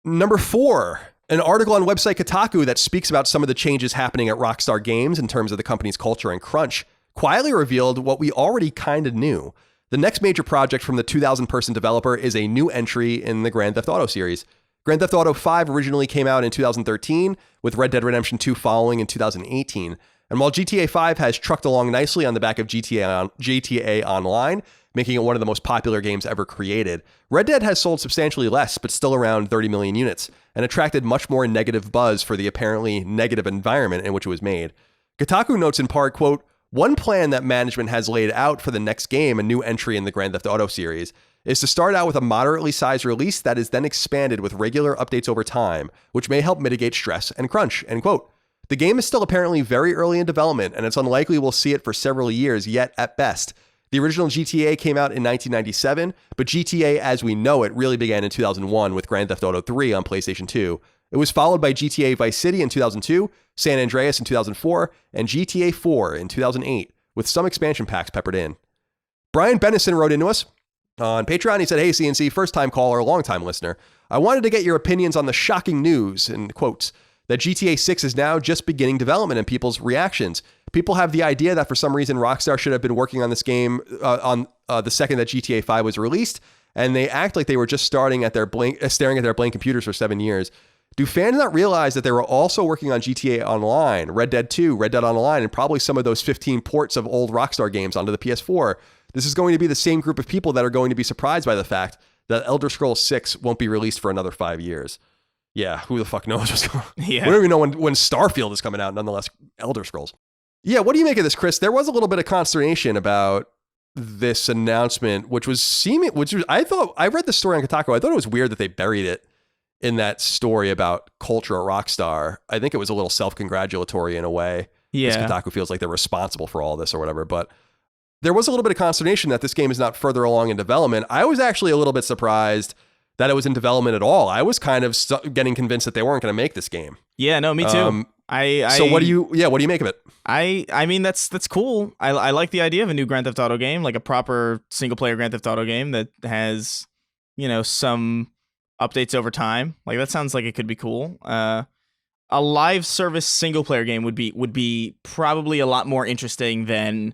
Number 4, an article on website Kotaku that speaks about some of the changes happening at Rockstar Games in terms of the company's culture and crunch quietly revealed what we already kind of knew. The next major project from the 2,000-person developer is a new entry in the Grand Theft Auto series. Grand Theft Auto 5 originally came out in 2013, with Red Dead Redemption 2 following in 2018. And while GTA 5 has trucked along nicely on the back of GTA Online, making it one of the most popular games ever created, Red Dead has sold substantially less, but still around 30 million units, and attracted much more negative buzz for the apparently negative environment in which it was made. Kotaku notes in part, quote, "One plan that management has laid out for the next game, a new entry in the Grand Theft Auto series, is to start out with a moderately sized release that is then expanded with regular updates over time, which may help mitigate stress and crunch," end quote. The game is still apparently very early in development, and it's unlikely we'll see it for several years yet at best. The original GTA came out in 1997, but GTA as we know it really began in 2001 with Grand Theft Auto 3 on PlayStation 2. It was followed by GTA Vice City in 2002, San Andreas in 2004, and GTA 4 in 2008, with some expansion packs peppered in. Brian Bennison wrote into us on Patreon. He said, "Hey, CNC, first-time caller, long-time listener. I wanted to get your opinions on the shocking news," in quotes, that GTA 6 is now just beginning development and people's reactions. People have the idea that for some reason Rockstar should have been working on this game on the second that GTA 5 was released, and they act like they were just staring at their blank computers for 7 years. Do fans not realize that they were also working on GTA Online, Red Dead 2, Red Dead Online, and probably some of those 15 ports of old Rockstar games onto the PS4? This is going to be the same group of people that are going to be surprised by the fact that Elder Scrolls 6 won't be released for another 5 years. Yeah, who the fuck knows what's going on? Yeah. We don't even know when Starfield is coming out, nonetheless, Elder Scrolls. Yeah, what do you make of this, Chris? There was a little bit of consternation about this announcement, I read the story on Kotaku. I thought it was weird that they buried it in that story about culture at Rockstar. I think it was a little self-congratulatory in a way. Yeah. Because Kotaku feels like they're responsible for all this or whatever. But there was a little bit of consternation that this game is not further along in development. I was actually a little bit surprised that it was in development at all. I was kind of getting convinced that they weren't going to make this game. Yeah, no, me too. So what do you make of it? I mean, that's cool. I like the idea of a new Grand Theft Auto game, like a proper single player Grand Theft Auto game that has, some updates over time. Like that sounds like it could be cool. A live service single player game would be probably a lot more interesting than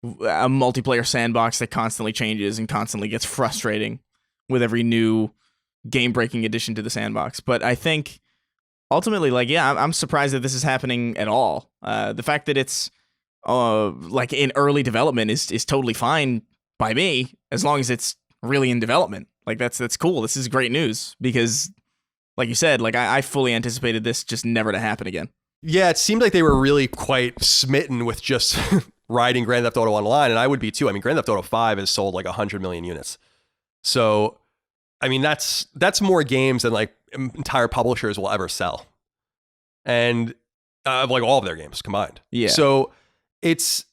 a multiplayer sandbox that constantly changes and constantly gets frustrating with every new game-breaking addition to the sandbox. But I think ultimately, I'm surprised that this is happening at all. The fact that it's in early development is totally fine by me, as long as it's really in development. Like that's cool. This is great news because, like you said, I fully anticipated this just never to happen again. Yeah, it seemed like they were really quite smitten with just riding Grand Theft Auto Online, and I would be too. I mean, Grand Theft Auto 5 has sold like 100 million units. So, I mean, that's more games than like entire publishers will ever sell. And like all of their games combined. Yeah. So it's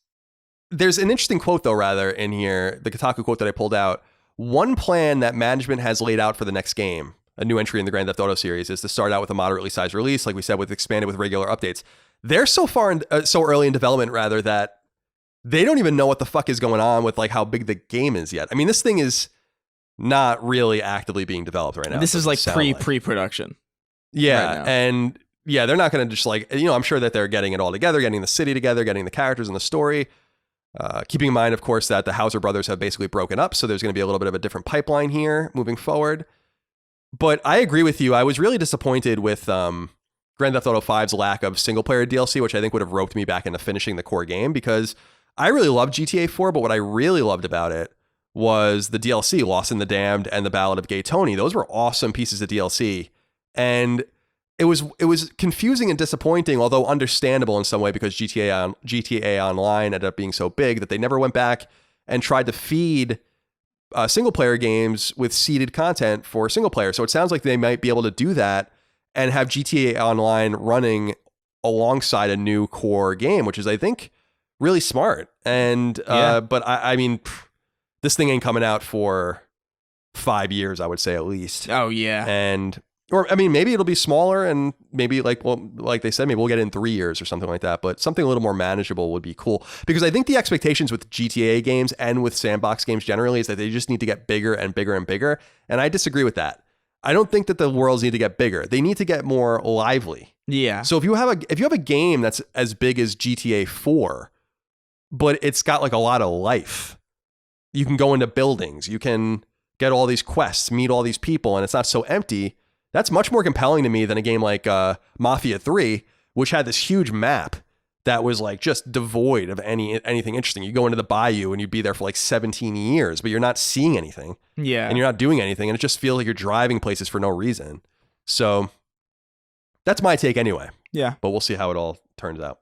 There's an interesting quote, though, rather, in here, the Kotaku quote that I pulled out. One plan that management has laid out for the next game, a new entry in the Grand Theft Auto series, is to start out with a moderately sized release, like we said, with expanded with regular updates. They're so early in development, rather, that they don't even know what the fuck is going on with like how big the game is yet. I mean, this thing is not really actively being developed right now. This is like pre-production. Yeah, right and yeah, they're not going to just like, I'm sure that they're getting it all together, getting the city together, getting the characters and the story. Keeping in mind, of course, that the Hauser brothers have basically broken up, so there's going to be a little bit of a different pipeline here moving forward. But I agree with you. I was really disappointed with Grand Theft Auto 5's lack of single-player DLC, which I think would have roped me back into finishing the core game, because I really loved GTA 4, but what I really loved about it was the DLC, Lost in the Damned and the Ballad of Gay Tony. Those were awesome pieces of DLC. And it was confusing and disappointing, although understandable in some way, because GTA Online ended up being so big that they never went back and tried to feed single player games with seeded content for single player. So it sounds like they might be able to do that and have GTA Online running alongside a new core game, which is, I think, really smart. And but I mean, this thing ain't coming out for 5 years, I would say, at least. Oh yeah. And or I mean, maybe it'll be smaller, and maybe like they said, maybe we'll get it in 3 years or something like that. But something a little more manageable would be cool, because I think the expectations with GTA games and with sandbox games generally is that they just need to get bigger and bigger and bigger. And I disagree with that. I don't think that the worlds need to get bigger. They need to get more lively. Yeah. So if you have a game that's as big as GTA 4, but it's got like a lot of life, you can go into buildings, you can get all these quests, meet all these people, and it's not so empty. That's much more compelling to me than a game like Mafia 3, which had this huge map that was like just devoid of anything interesting. You go into the bayou and you'd be there for like 17 years, but you're not seeing anything. Yeah. And you're not doing anything, and it just feels like you're driving places for no reason. So that's my take anyway. Yeah. But we'll see how it all turns out.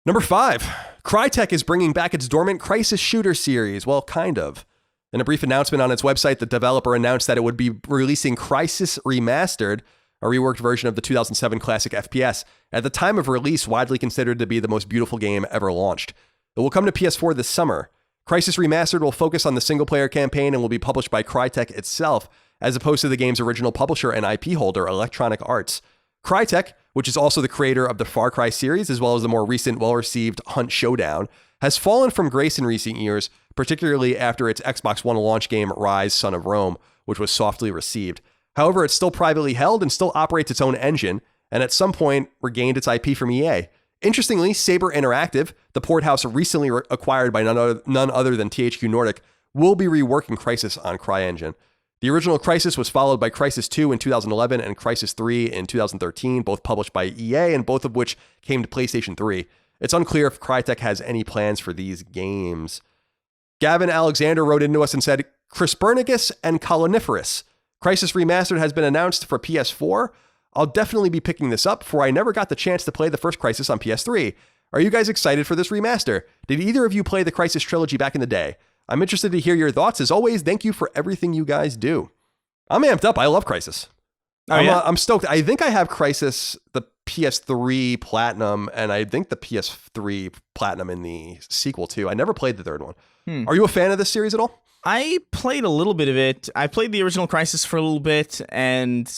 Number 5, Crytek is bringing back its dormant Crysis shooter series. Well, kind of. In a brief announcement on its website, the developer announced that it would be releasing Crysis Remastered, a reworked version of the 2007 classic FPS, at the time of release widely considered to be the most beautiful game ever launched. It will come to PS4 this summer. Crysis Remastered will focus on the single-player campaign and will be published by Crytek itself, as opposed to the game's original publisher and IP holder, Electronic Arts. Crytek, which is also the creator of the Far Cry series, as well as the more recent, well-received Hunt Showdown, has fallen from grace in recent years, particularly after its Xbox One launch game Rise, Son of Rome, which was softly received. However, it's still privately held and still operates its own engine, and at some point regained its IP from EA. Interestingly, Saber Interactive, the port house recently acquired by none other than THQ Nordic, will be reworking Crysis on CryEngine. The original Crysis was followed by Crysis 2 in 2011 and Crysis 3 in 2013, both published by EA and both of which came to PlayStation 3. It's unclear if Crytek has any plans for these games. Gavin Alexander wrote into us and said, Crispernicus and Coloniferous. Crysis Remastered has been announced for PS4. I'll definitely be picking this up, for I never got the chance to play the first Crysis on PS3. Are you guys excited for this remaster? Did either of you play the Crysis trilogy back in the day? I'm interested to hear your thoughts. As always, thank you for everything you guys do. I'm amped up. I love Crysis. I'm stoked. I think I have Crysis, the PS3 Platinum, and I think the PS3 Platinum in the sequel too. I never played the third one. Are you a fan of this series at all? I played a little bit of it. I played the original Crysis for a little bit, and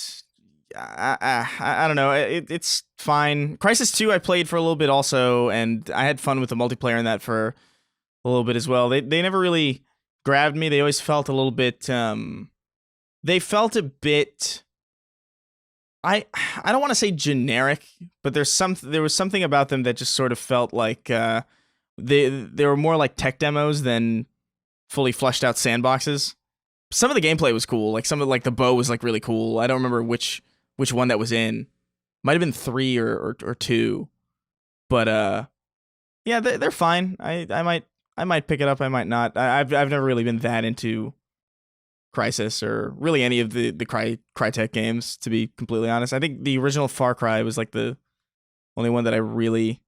I don't know. It's fine. Crysis 2 I played for a little bit also, and I had fun with the multiplayer in that for a little bit as well. They never really grabbed me. They always felt a little bit. They felt a bit. I don't want to say generic, but there was something about them that just sort of felt like they were more like tech demos than fully fleshed out sandboxes. Some of the gameplay was cool. Like some of the bow was like really cool. I don't remember which one that was in. Might have been 3 or 2. But yeah, they're fine. I might pick it up. I might not. I've never really been that into Crysis or really any of the Crytek games, to be completely honest. I think the original Far Cry was like the only one that I really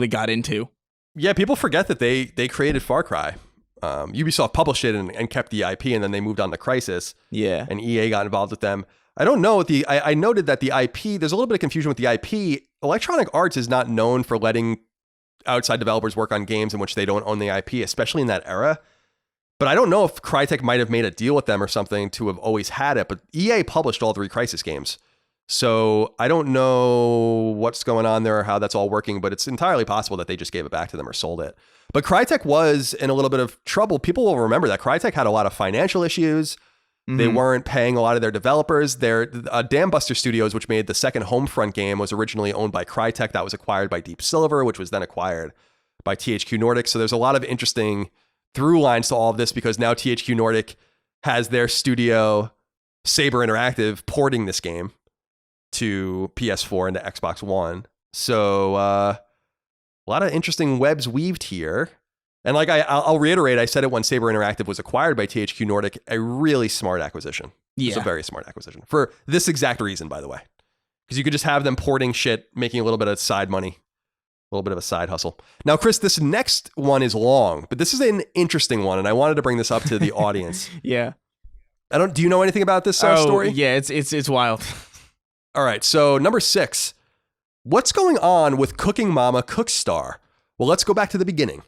got into. Yeah, people forget that they created Far Cry. Ubisoft published it and kept the IP, and then they moved on to Crysis. Yeah. And EA got involved with them. I don't know. I noted that the IP, there's a little bit of confusion with the IP. Electronic Arts is not known for letting outside developers work on games in which they don't own the IP, especially in that era. But I don't know if Crytek might have made a deal with them or something to have always had it. But EA published all 3 Crysis games. So I don't know what's going on there or how that's all working, but it's entirely possible that they just gave it back to them or sold it. But Crytek was in a little bit of trouble. People will remember that Crytek had a lot of financial issues. They weren't paying a lot of their developers. Their Dam Buster Studios, which made the second Homefront game, was originally owned by Crytek. That was acquired by Deep Silver, which was then acquired by THQ Nordic. So there's a lot of interesting through lines to all of this because now THQ Nordic has their studio, Saber Interactive, porting this game to PS4 and to Xbox One. So a lot of interesting webs weaved here. And like I'll reiterate, I said it when Saber Interactive was acquired by THQ Nordic, a really smart acquisition. Yeah. It's a very smart acquisition for this exact reason, by the way. Because you could just have them porting shit, making a little bit of side money, a little bit of a side hustle. Now, Chris, this next one is long, but this is an interesting one, and I wanted to bring this up to the audience. Yeah. Do you know anything about this story? Yeah, it's wild. All right, so number 6. What's going on with Cooking Mama Cookstar? Well, let's go back to the beginning.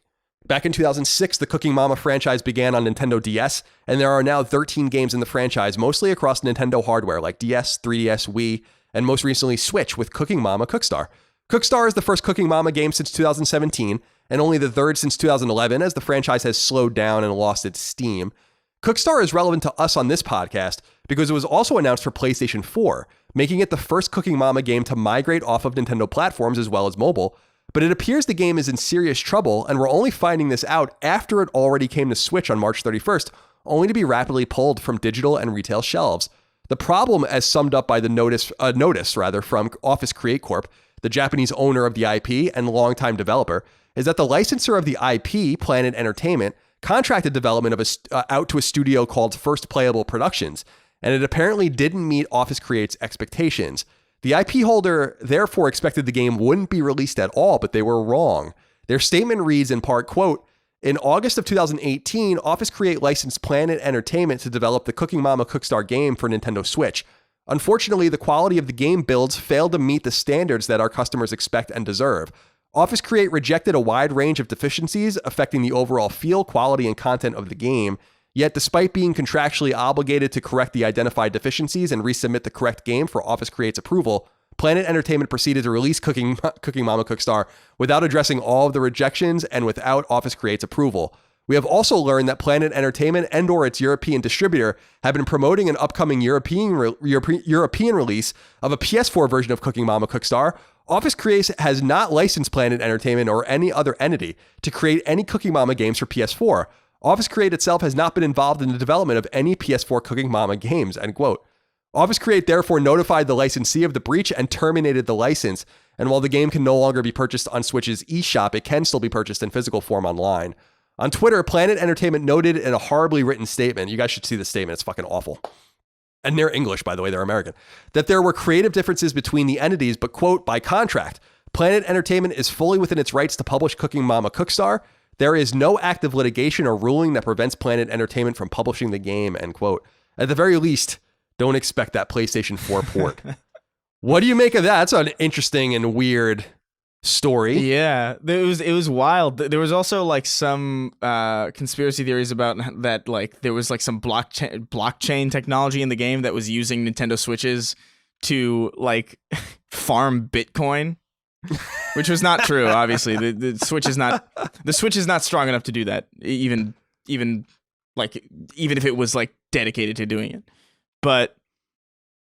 Back in 2006, the Cooking Mama franchise began on Nintendo DS, and there are now 13 games in the franchise, mostly across Nintendo hardware like DS, 3DS, Wii, and most recently Switch with Cooking Mama Cookstar. Cookstar is the first Cooking Mama game since 2017, and only the third since 2011 as the franchise has slowed down and lost its steam. Cookstar is relevant to us on this podcast because it was also announced for PlayStation 4, making it the first Cooking Mama game to migrate off of Nintendo platforms as well as mobile. But it appears the game is in serious trouble, and we're only finding this out after it already came to Switch on March 31st, only to be rapidly pulled from digital and retail shelves. The problem, as summed up by the notice from Office Create Corp, the Japanese owner of the IP and longtime developer, is that the licensor of the IP, Planet Entertainment, contracted development of out to a studio called First Playable Productions, and it apparently didn't meet Office Create's expectations. The IP holder therefore expected the game wouldn't be released at all, but they were wrong. Their statement reads in part, quote, in August of 2018, Office Create licensed Planet Entertainment to develop the Cooking Mama Cookstar game for Nintendo Switch. Unfortunately, the quality of the game builds failed to meet the standards that our customers expect and deserve. Office Create rejected a wide range of deficiencies affecting the overall feel, quality, and content of the game. Yet, despite being contractually obligated to correct the identified deficiencies and resubmit the correct game for Office Create's approval, Planet Entertainment proceeded to release Cooking Mama Cookstar without addressing all of the rejections and without Office Create's approval. We have also learned that Planet Entertainment and/or its European distributor have been promoting an upcoming European release of a PS4 version of Cooking Mama Cookstar. Office Create has not licensed Planet Entertainment or any other entity to create any Cooking Mama games for PS4. Office Create itself has not been involved in the development of any PS4 Cooking Mama games, end quote. Office Create therefore notified the licensee of the breach and terminated the license. And while the game can no longer be purchased on Switch's eShop, it can still be purchased in physical form online. On Twitter, Planet Entertainment noted in a horribly written statement, you guys should see this statement, it's fucking awful. And they're English, by the way, they're American, that there were creative differences between the entities, but quote, by contract, Planet Entertainment is fully within its rights to publish Cooking Mama Cookstar. There is no active litigation or ruling that prevents Planet Entertainment from publishing the game, end quote. At the very least, don't expect that PlayStation 4 port. What do you make of that? That's an interesting and weird story. Yeah, it was wild. There was also like some conspiracy theories about that, like there was like some blockchain technology in the game that was using Nintendo Switches to like farm Bitcoin. Which was not true, obviously. The Switch is not strong enough to do that, even if it was like dedicated to doing it. But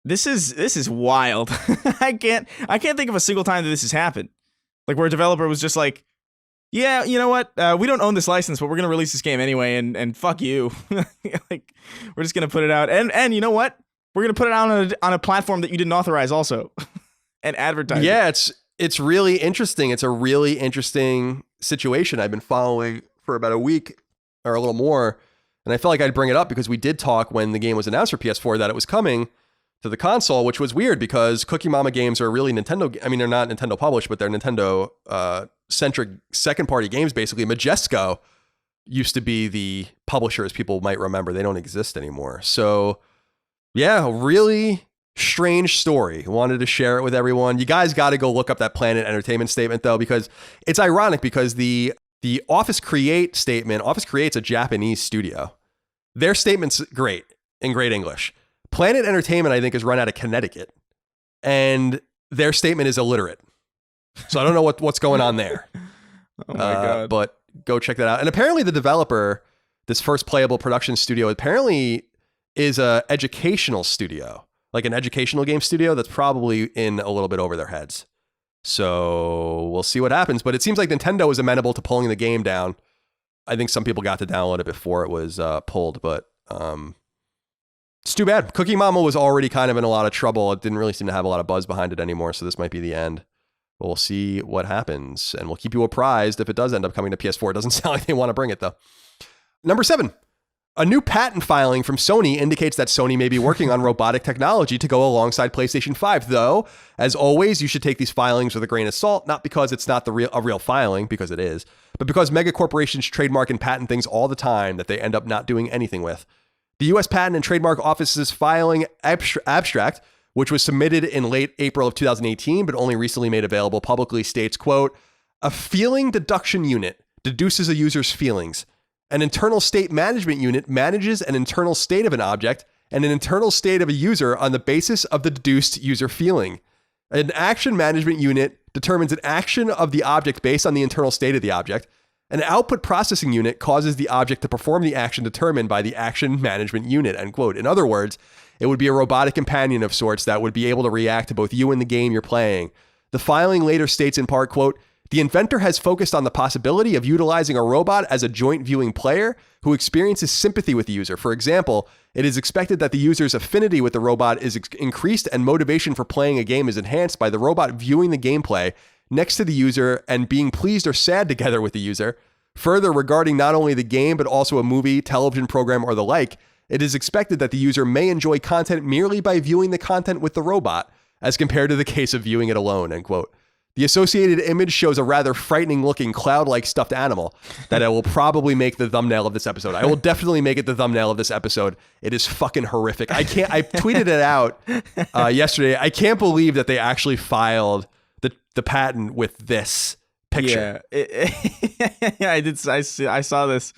this is wild. I can't think of a single time that this has happened. Like where a developer was just like, yeah, you know what? We don't own this license, but we're gonna release this game anyway, and fuck you. Like we're just gonna put it out, and you know what? We're gonna put it out on a platform that you didn't authorize also, and advertise. Yeah, it's really interesting. It's a really interesting situation I've been following for about a week or a little more. And I felt like I'd bring it up because we did talk when the game was announced for PS4 that it was coming to the console, which was weird because Cooking Mama games are really Nintendo. I mean, they're not Nintendo published, but they're Nintendo centric second party games. Basically, Majesco used to be the publisher, as people might remember. They don't exist anymore. So yeah, really strange story. Wanted to share it with everyone. You guys got to go look up that Planet Entertainment statement, though, because it's ironic because the Office Create statement, Office Create's a Japanese studio. Their statement's great in great English. Planet Entertainment, I think, is run out of Connecticut, and their statement is illiterate. So I don't know what's going on there. Oh my God. But go check that out. And apparently the developer, this first playable production studio, apparently is a educational studio, like an educational game studio that's probably in a little bit over their heads. So we'll see what happens. But it seems like Nintendo is amenable to pulling the game down. I think some people got to download it before it was pulled, but it's too bad. Cookie Mama was already kind of in a lot of trouble. It didn't really seem to have a lot of buzz behind it anymore, so this might be the end. But we'll see what happens, and we'll keep you apprised if it does end up coming to PS4. It doesn't sound like they want to bring it, though. Number 7. A new patent filing from Sony indicates that Sony may be working on robotic technology to go alongside PlayStation 5, though, as always, you should take these filings with a grain of salt, not because it's not a real filing, because it is, but because mega corporations trademark and patent things all the time that they end up not doing anything with. The U.S. Patent and Trademark Office's filing abstract, which was submitted in late April of 2018, but only recently made available publicly, states, quote, a feeling deduction unit deduces a user's feelings. An internal state management unit manages an internal state of an object and an internal state of a user on the basis of the deduced user feeling. An action management unit determines an action of the object based on the internal state of the object. An output processing unit causes the object to perform the action determined by the action management unit, end quote. In other words, it would be a robotic companion of sorts that would be able to react to both you and the game you're playing. The filing later states in part, quote, the inventor has focused on the possibility of utilizing a robot as a joint viewing player who experiences sympathy with the user. For example, it is expected that the user's affinity with the robot is increased and motivation for playing a game is enhanced by the robot viewing the gameplay next to the user and being pleased or sad together with the user. Further, regarding not only the game, but also a movie, television program, or the like, it is expected that the user may enjoy content merely by viewing the content with the robot, as compared to the case of viewing it alone, end quote. The associated image shows a rather frightening-looking cloud-like stuffed animal that I will probably make the thumbnail of this episode. I will definitely make it the thumbnail of this episode. It is fucking horrific. I tweeted it out yesterday. I can't believe that they actually filed the patent with this picture. Yeah, I saw this,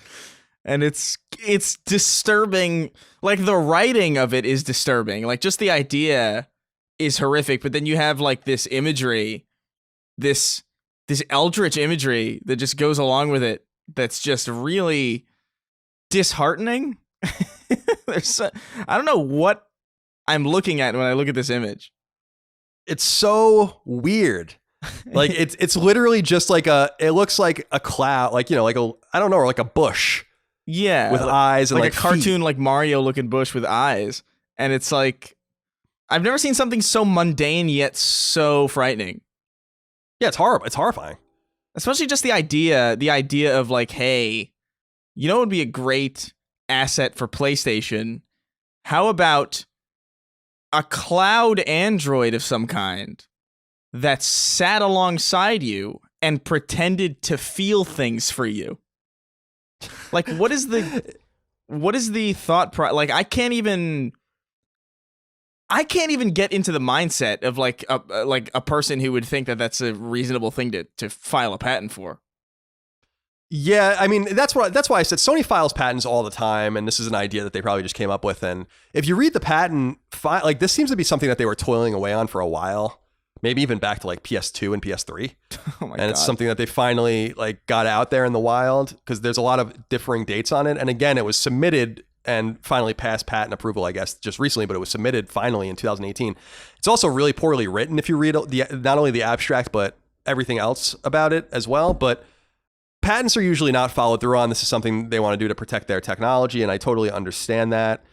and it's disturbing. Like, the writing of it is disturbing. Like, just the idea is horrific, but then you have like this imagery, this eldritch imagery that just goes along with it that's just really disheartening. I don't know what I'm looking at when I look at this image. It's so weird. Like it's literally just like it looks like a cloud, like, you know, like I don't know, or like a bush. Yeah. With eyes and like a cartoon, feet. like Mario looking bush with eyes. And it's like, I've never seen something so mundane yet so frightening. Yeah, it's horrible. It's horrifying. Especially just the idea of like, hey, you know what would be a great asset for PlayStation? How about a cloud android of some kind that sat alongside you and pretended to feel things for you? Like, what is the thought like, I can't even get into the mindset of like a person who would think that that's a reasonable thing to file a patent for. Yeah, I mean, that's why I said Sony files patents all the time, and this is an idea that they probably just came up with. And if you read the patent file, like, this seems to be something that they were toiling away on for a while, maybe even back to like PS2 and PS3. Oh my God. And it's something that they finally like got out there in the wild, because there's a lot of differing dates on it. And again, it was submitted and finally passed patent approval, I guess, just recently, but it was submitted finally in 2018. It's also really poorly written if you read not only the abstract, but everything else about it as well. But patents are usually not followed through on. This is something they want to do to protect their technology, and I totally understand that.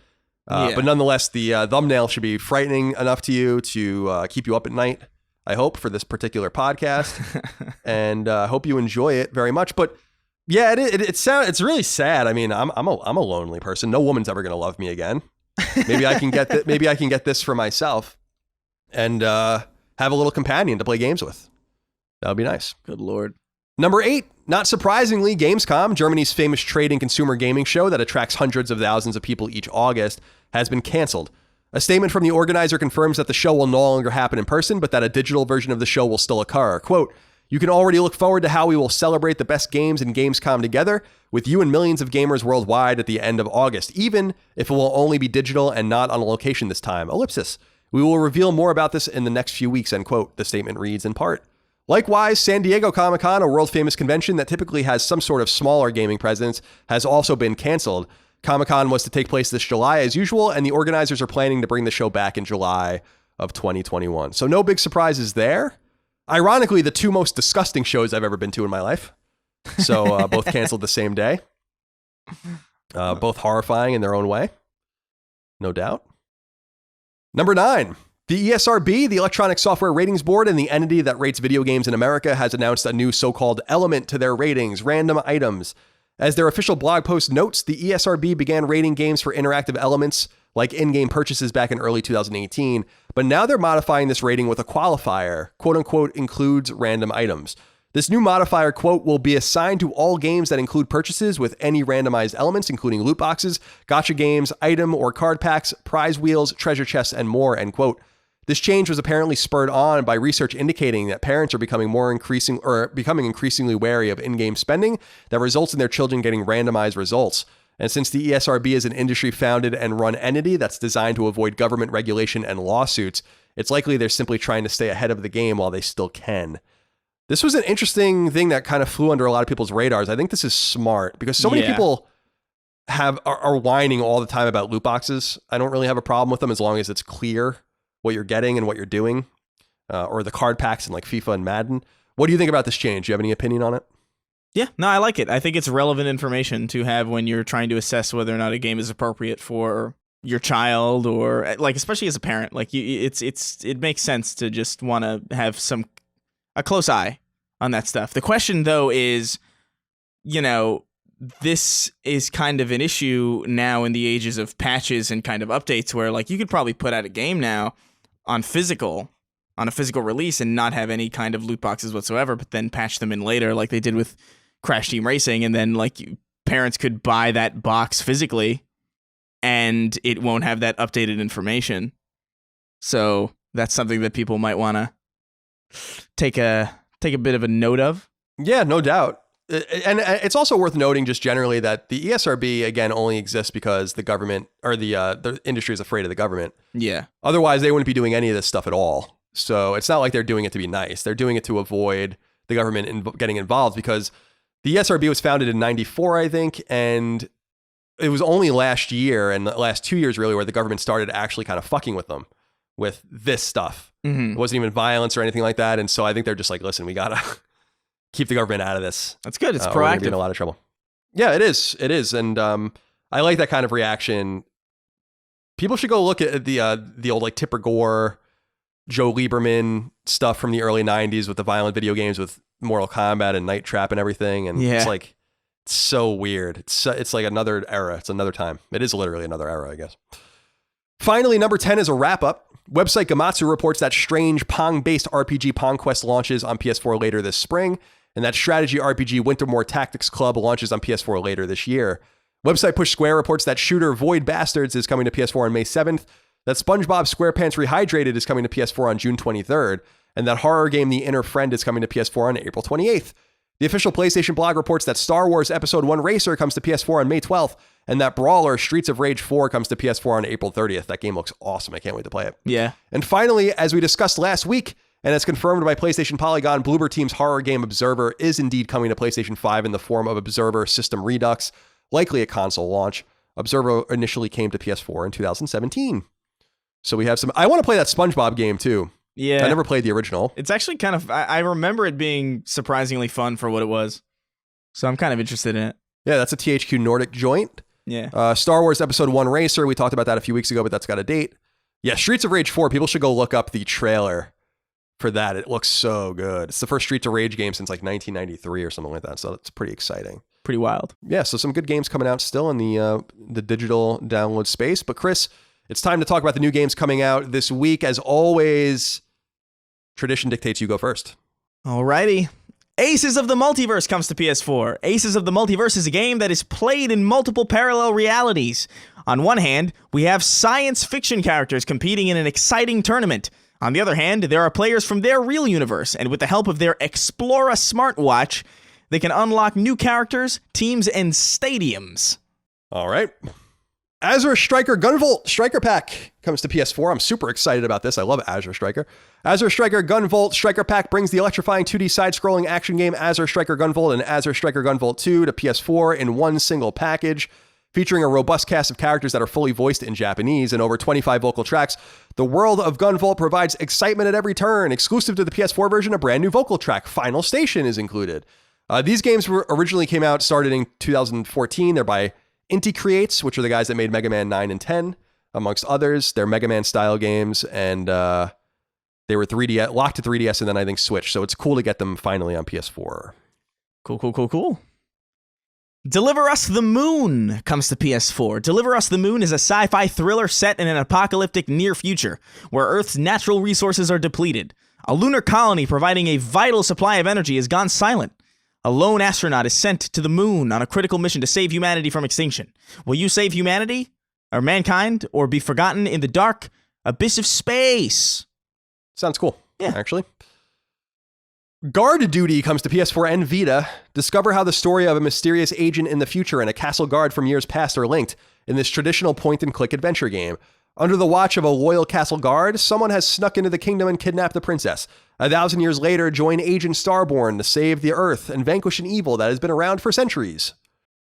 But nonetheless, the thumbnail should be frightening enough to you to keep you up at night, I hope, for this particular podcast. And I hope you enjoy it very much. But yeah, it's really sad. I mean, I'm a lonely person. No woman's ever going to love me again. Maybe I can get this for myself and have a little companion to play games with. That would be nice. Good Lord. Number 8, not surprisingly, Gamescom, Germany's famous trade and consumer gaming show that attracts hundreds of thousands of people each August, has been canceled. A statement from the organizer confirms that the show will no longer happen in person, but that a digital version of the show will still occur. Quote, "You can already look forward to how we will celebrate the best games in Gamescom together with you and millions of gamers worldwide at the end of August, even if it will only be digital and not on a location this time. Ellipsis. We will reveal more about this in the next few weeks," end quote. The statement reads in part. Likewise, San Diego Comic-Con, a world-famous convention that typically has some sort of smaller gaming presence, has also been canceled. Comic-Con was to take place this July as usual, and the organizers are planning to bring the show back in July of 2021. So no big surprises there. Ironically, the two most disgusting shows I've ever been to in my life. So both canceled the same day. Both horrifying in their own way. No doubt. Number 9. The ESRB, the Electronic Software Ratings Board, and the entity that rates video games in America, has announced a new so-called element to their ratings, random items. As their official blog post notes, the ESRB began rating games for interactive elements like in-game purchases back in early 2018, but now they're modifying this rating with a qualifier, quote-unquote, includes random items. This new modifier, quote, will be assigned to all games that include purchases with any randomized elements, including loot boxes, gacha games, item or card packs, prize wheels, treasure chests, and more, end quote. This change was apparently spurred on by research indicating that parents are becoming increasingly wary of in-game spending that results in their children getting randomized results. And since the ESRB is an industry-founded and run entity that's designed to avoid government regulation and lawsuits, it's likely they're simply trying to stay ahead of the game while they still can. This was an interesting thing that kind of flew under a lot of people's radars. I think this is smart because so many people are whining all the time about loot boxes. I don't really have a problem with them as long as it's clear what you're getting and what you're doing, or the card packs in like FIFA and Madden. What do you think about this change? Do you have any opinion on it? Yeah, no, I like it. I think it's relevant information to have when you're trying to assess whether or not a game is appropriate for your child, or like, especially as a parent, like it makes sense to just want to have a close eye on that stuff. The question though is, this is kind of an issue now in the ages of patches and kind of updates where like you could probably put out a game now on a physical release and not have any kind of loot boxes whatsoever, but then patch them in later like they did with Crash Team Racing, and then like parents could buy that box physically and it won't have that updated information. So that's something that people might want to take a bit of a note of. Yeah, no doubt. And it's also worth noting just generally that the ESRB, again, only exists because the government or the industry is afraid of the government. Yeah. Otherwise, they wouldn't be doing any of this stuff at all. So it's not like they're doing it to be nice. They're doing it to avoid the government getting involved, because the ESRB was founded in 94, I think, and it was only last year and the last 2 years really where the government started actually kind of fucking with them with this stuff. Mm-hmm. It wasn't even violence or anything like that. And so I think they're just like, listen, we got to keep the government out of this. That's good. It's proactive. We're gonna be in a lot of trouble. Yeah, it is. It is. And I like that kind of reaction. People should go look at the old like Tipper Gore, Joe Lieberman stuff from the early 90s with the violent video games with Mortal Kombat and Night Trap and everything. And it's like, it's so weird. It's like another era. It's another time. It is literally another era, I guess. Finally, number 10 is a wrap-up. Website Gamatsu reports that strange Pong-based RPG Pong Quest launches on PS4 later this spring, and that strategy RPG Wintermore Tactics Club launches on PS4 later this year. Website Push Square reports that shooter Void Bastards is coming to PS4 on May 7th, that SpongeBob SquarePants Rehydrated is coming to PS4 on June 23rd, and that horror game The Inner Friend is coming to PS4 on April 28th. The official PlayStation blog reports that Star Wars Episode 1 Racer comes to PS4 on May 12th, and that Brawler Streets of Rage 4 comes to PS4 on April 30th. That game looks awesome. I can't wait to play it. Yeah. And finally, as we discussed last week, and as confirmed by PlayStation Polygon, Bloober Team's horror game Observer is indeed coming to PlayStation 5 in the form of Observer System Redux, likely a console launch. Observer initially came to PS4 in 2017. So we have some... I want to play that SpongeBob game too. Yeah. I never played the original. It's actually kind of... I remember it being surprisingly fun for what it was. So I'm kind of interested in it. Yeah, that's a THQ Nordic joint. Yeah. Star Wars Episode 1 Racer, we talked about that a few weeks ago, but that's got a date. Yeah, Streets of Rage 4, people should go look up the trailer for that. It looks so good. It's the first Streets of Rage game since like 1993 or something like that, so it's pretty exciting. Pretty wild. Yeah, so some good games coming out still in the digital download space. But Chris, it's time to talk about the new games coming out this week. As always, tradition dictates you go first. Alrighty. Aces of the Multiverse comes to PS4. Aces of the Multiverse is a game that is played in multiple parallel realities. On one hand, we have science fiction characters competing in an exciting tournament. On the other hand, there are players from their real universe, and with the help of their Explora smartwatch, they can unlock new characters, teams, and stadiums. All right. Azure Striker Gunvolt Striker Pack comes to PS4. I'm super excited about this. I love Azure Striker. Azure Striker Gunvolt Striker Pack brings the electrifying 2D side-scrolling action game Azure Striker Gunvolt and Azure Striker Gunvolt 2 to PS4 in one single package. Featuring a robust cast of characters that are fully voiced in Japanese and over 25 vocal tracks, the world of Gunvolt provides excitement at every turn. Exclusive to the PS4 version, a brand new vocal track, Final Station, is included. These games originally started in 2014. They're by Inti Creates, which are the guys that made Mega Man 9 and 10, amongst others. They're Mega Man style games, and they were locked to 3DS and then I think Switch. So it's cool to get them finally on PS4. Cool. Deliver Us the Moon comes to PS4. Deliver Us the Moon is a sci-fi thriller set in an apocalyptic near future, where Earth's natural resources are depleted. A lunar colony providing a vital supply of energy has gone silent. A lone astronaut is sent to the moon on a critical mission to save humanity from extinction. Will you save humanity, or mankind, or be forgotten in the dark abyss of space? Sounds cool, yeah. Actually. Guard Duty comes to PS4 and Vita. Discover how the story of a mysterious agent in the future and a castle guard from years past are linked in this traditional point-and-click adventure game. Under the watch of a loyal castle guard, someone has snuck into the kingdom and kidnapped the princess. 1,000 years later, join Agent Starborn to save the Earth and vanquish an evil that has been around for centuries.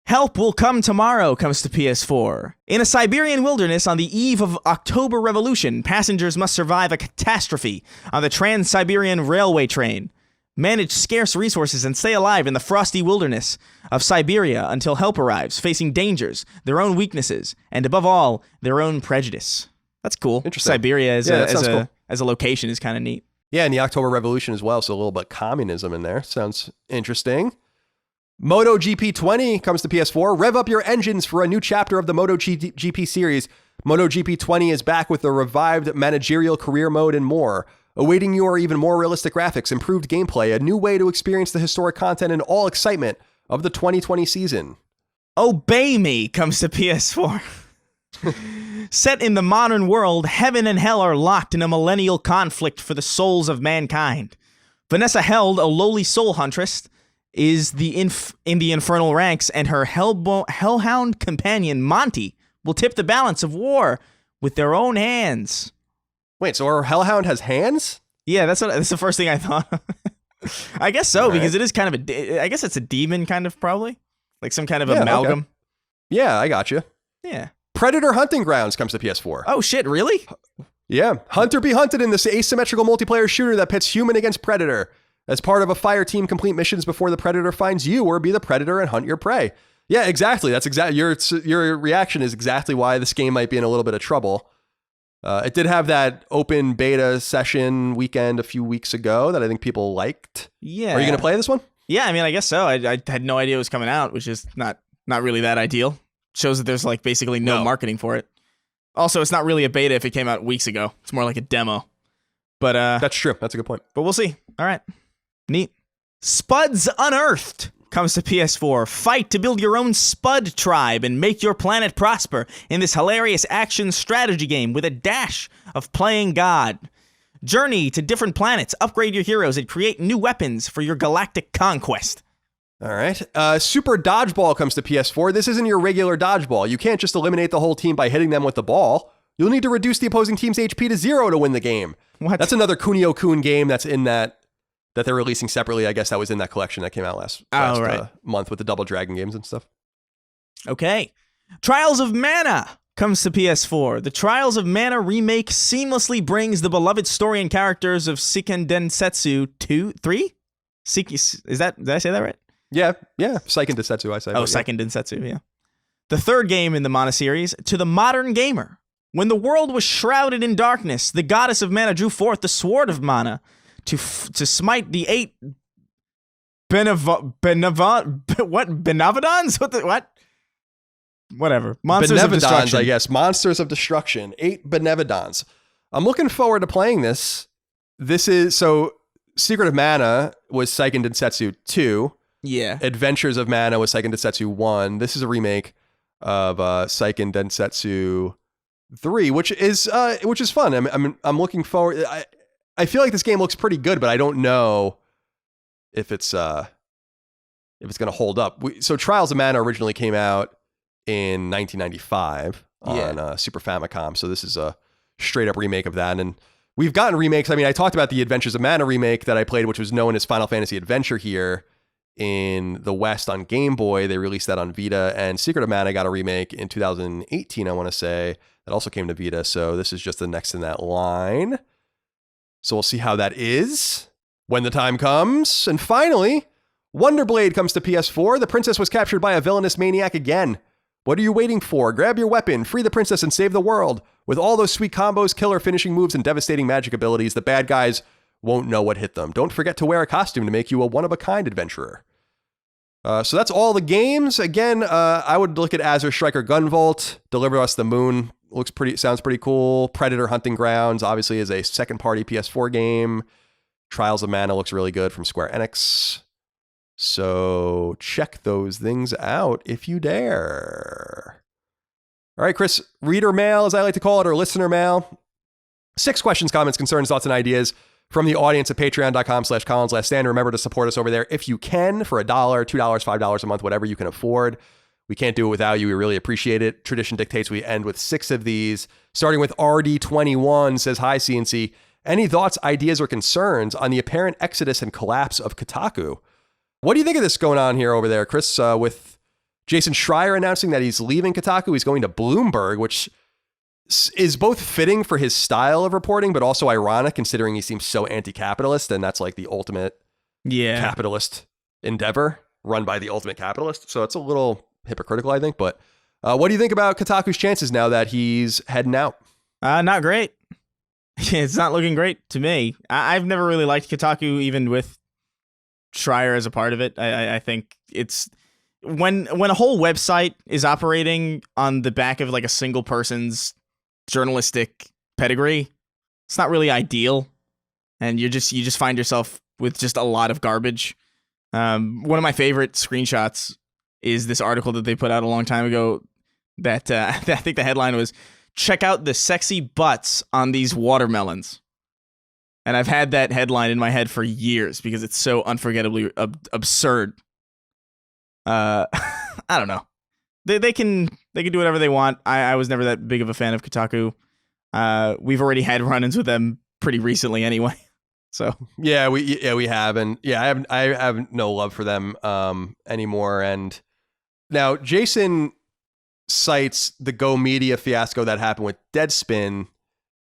Help Will Come Tomorrow comes to PS4. In a Siberian wilderness on the eve of October Revolution, passengers must survive a catastrophe on the Trans-Siberian Railway train. Manage scarce resources and stay alive in the frosty wilderness of Siberia until help arrives, facing dangers, their own weaknesses, and above all, their own prejudice. That's cool. Interesting. Siberia as cool. as a location is kind of neat. Yeah, and the October Revolution as well, so a little bit of communism in there. Sounds interesting. MotoGP 20 comes to PS4. Rev up your engines for a new chapter of the MotoGP series. MotoGP 20 is back with the revived managerial career mode and more. Awaiting you are even more realistic graphics, improved gameplay, a new way to experience the historic content, and all excitement of the 2020 season. Obey Me comes to PS4. Set in the modern world, heaven and hell are locked in a millennial conflict for the souls of mankind. Vanessa Held, a lowly soul huntress, is in the infernal ranks, and her hellhound companion, Monty, will tip the balance of war with their own hands. Wait, so our Hellhound has hands? Yeah, that's the first thing I thought. I guess so, because it is kind of I guess it's a demon, kind of, probably. Like some kind of amalgam. Okay. Yeah, I got you. Yeah. Predator Hunting Grounds comes to PS4. Oh, shit, really? Yeah. Hunt or be hunted in this asymmetrical multiplayer shooter that pits human against predator. As part of a fire team, complete missions before the predator finds you, or be the predator and hunt your prey. Yeah, exactly. That's exactly your reaction is exactly why this game might be in a little bit of trouble. It did have that open beta session weekend a few weeks ago that I think people liked. Yeah. Are you going to play this one? Yeah, I mean, I guess so. I had no idea it was coming out, which is not really that ideal. Shows that there's like basically no marketing for it. Also, it's not really a beta if it came out weeks ago. It's more like a demo. But that's true. That's a good point. But we'll see. All right. Neat. Spuds Unearthed comes to PS4. Fight to build your own Spud tribe and make your planet prosper in this hilarious action strategy game with a dash of playing God. Journey to different planets, upgrade your heroes, and create new weapons for your galactic conquest. All right. Super Dodgeball comes to PS4. This isn't your regular dodgeball. You can't just eliminate the whole team by hitting them with the ball. You'll need to reduce the opposing team's HP to 0 to win the game. What? That's another Kunio-kun game that's in that they're releasing separately. I guess that was in that collection that came out last month with the Double Dragon games and stuff. Okay. Trials of Mana comes to PS4. The Trials of Mana remake seamlessly brings the beloved story and characters of Seiken Densetsu 3? Did I say that right? Yeah. Seiken Densetsu, I say. Seiken Densetsu, yeah. The third game in the Mana series to the modern gamer. When the world was shrouded in darkness, the goddess of Mana drew forth the Sword of Mana to smite the 8 Benevodons? What? Whatever. Monsters of Destruction. I guess. Monsters of Destruction. 8 Benevodons. I'm looking forward to playing this. This is Secret of Mana was Seiken Densetsu 2. Yeah. Adventures of Mana was Seiken Densetsu 1. This is a remake of Seiken Densetsu 3, which is fun. I'm looking forward. I feel like this game looks pretty good, but I don't know if it's going to hold up. So Trials of Mana originally came out in 1995 on Super Famicom. So this is a straight up remake of that. And we've gotten remakes. I mean, I talked about the Adventures of Mana remake that I played, which was known as Final Fantasy Adventure here in the West on Game Boy. They released that on Vita, and Secret of Mana got a remake in 2018, I want to say, that also came to Vita. So this is just the next in that line. So we'll see how that is when the time comes. And finally, Wonderblade comes to PS4. The princess was captured by a villainous maniac again. What are you waiting for? Grab your weapon, free the princess, and save the world. With all those sweet combos, killer finishing moves, and devastating magic abilities, the bad guys won't know what hit them. Don't forget to wear a costume to make you a one-of-a-kind adventurer. So that's all the games. Again, I would look at Azure Striker Gunvolt, Deliver Us the Moon. Sounds pretty cool. Predator Hunting Grounds obviously is a second-party PS4 game. Trials of Mana looks really good from Square Enix. So check those things out if you dare. All right, Chris, reader mail, as I like to call it, or listener mail. 6 questions, comments, concerns, thoughts, and ideas from the audience at patreon.com/Colin's Last Stand. Remember to support us over there if you can for $1, $2, $5 a month, whatever you can afford. We can't do it without you. We really appreciate it. Tradition dictates we end with 6 of these. Starting with RD21 says, hi, CNC. Any thoughts, ideas, or concerns on the apparent exodus and collapse of Kotaku? What do you think of this going on here over there, Chris, with Jason Schreier announcing that he's leaving Kotaku? He's going to Bloomberg, which is both fitting for his style of reporting, but also ironic considering he seems so anti-capitalist, and that's like the ultimate capitalist endeavor run by the ultimate capitalist. So it's a little hypocritical, I think. But what do you think about Kotaku's chances now that he's heading out? Not great. It's not looking great to me. I've never really liked Kotaku, even with Schreier as a part of it. I think it's when a whole website is operating on the back of like a single person's journalistic pedigree, it's not really ideal, and you just find yourself with just a lot of garbage. One of my favorite screenshots is this article that they put out a long time ago that I think the headline was, "Check out the sexy butts on these watermelons." And I've had that headline in my head for years because it's so unforgettably absurd. I don't know. They can do whatever they want. I was never that big of a fan of Kotaku. We've already had run-ins with them pretty recently anyway. So yeah, we have, and yeah, I have no love for them anymore. And now Jason cites the Go Media fiasco that happened with Deadspin,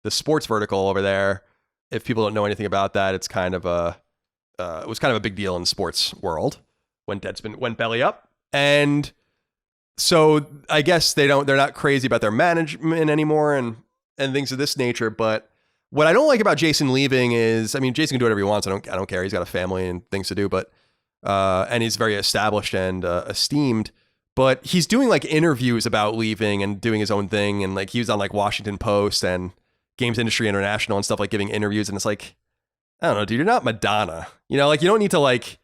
the sports vertical over there. If people don't know anything about that, it's kind of it was kind of a big deal in the sports world when Deadspin went belly up. And so I guess they're not crazy about their management anymore and things of this nature. But what I don't like about Jason leaving is, I mean, Jason can do whatever he wants. I don't care. He's got a family and things to do, but and he's very established and esteemed. But he's doing like interviews about leaving and doing his own thing, and like he was on like Washington Post and Games Industry International and stuff, like giving interviews, and it's like, I don't know, dude, you're not Madonna, you know, like you don't need to like.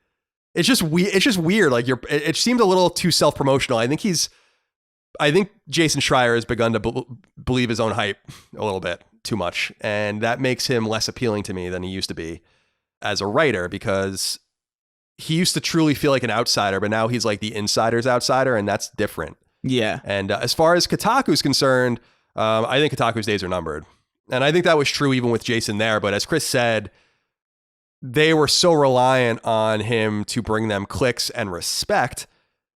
It's just weird. Like it seemed a little too self-promotional. I think Jason Schreier has begun to believe his own hype a little bit too much, and that makes him less appealing to me than he used to be as a writer, because he used to truly feel like an outsider, but now he's like the insider's outsider, and that's different. Yeah. And as far as Kotaku's concerned, I think Kotaku's days are numbered. And I think that was true even with Jason there. But as Chris said, they were so reliant on him to bring them clicks and respect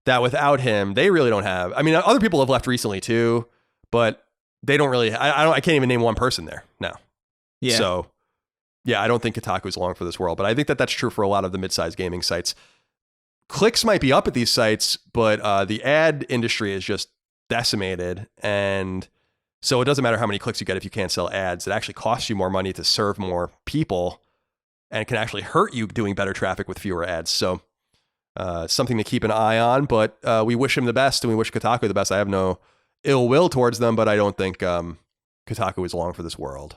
that without him, they really don't have. I mean, other people have left recently too, but they don't really. I can't even name one person there now. Yeah. So yeah, I don't think Kotaku is long for this world, but I think that that's true for a lot of the mid-sized gaming sites. Clicks might be up at these sites, but the ad industry is just decimated, and so it doesn't matter how many clicks you get if you can't sell ads. It actually costs you more money to serve more people, and it can actually hurt you doing better traffic with fewer ads. So something to keep an eye on, but we wish him the best, and we wish Kotaku the best. I have no ill will towards them, but I don't think Kotaku is long for this world.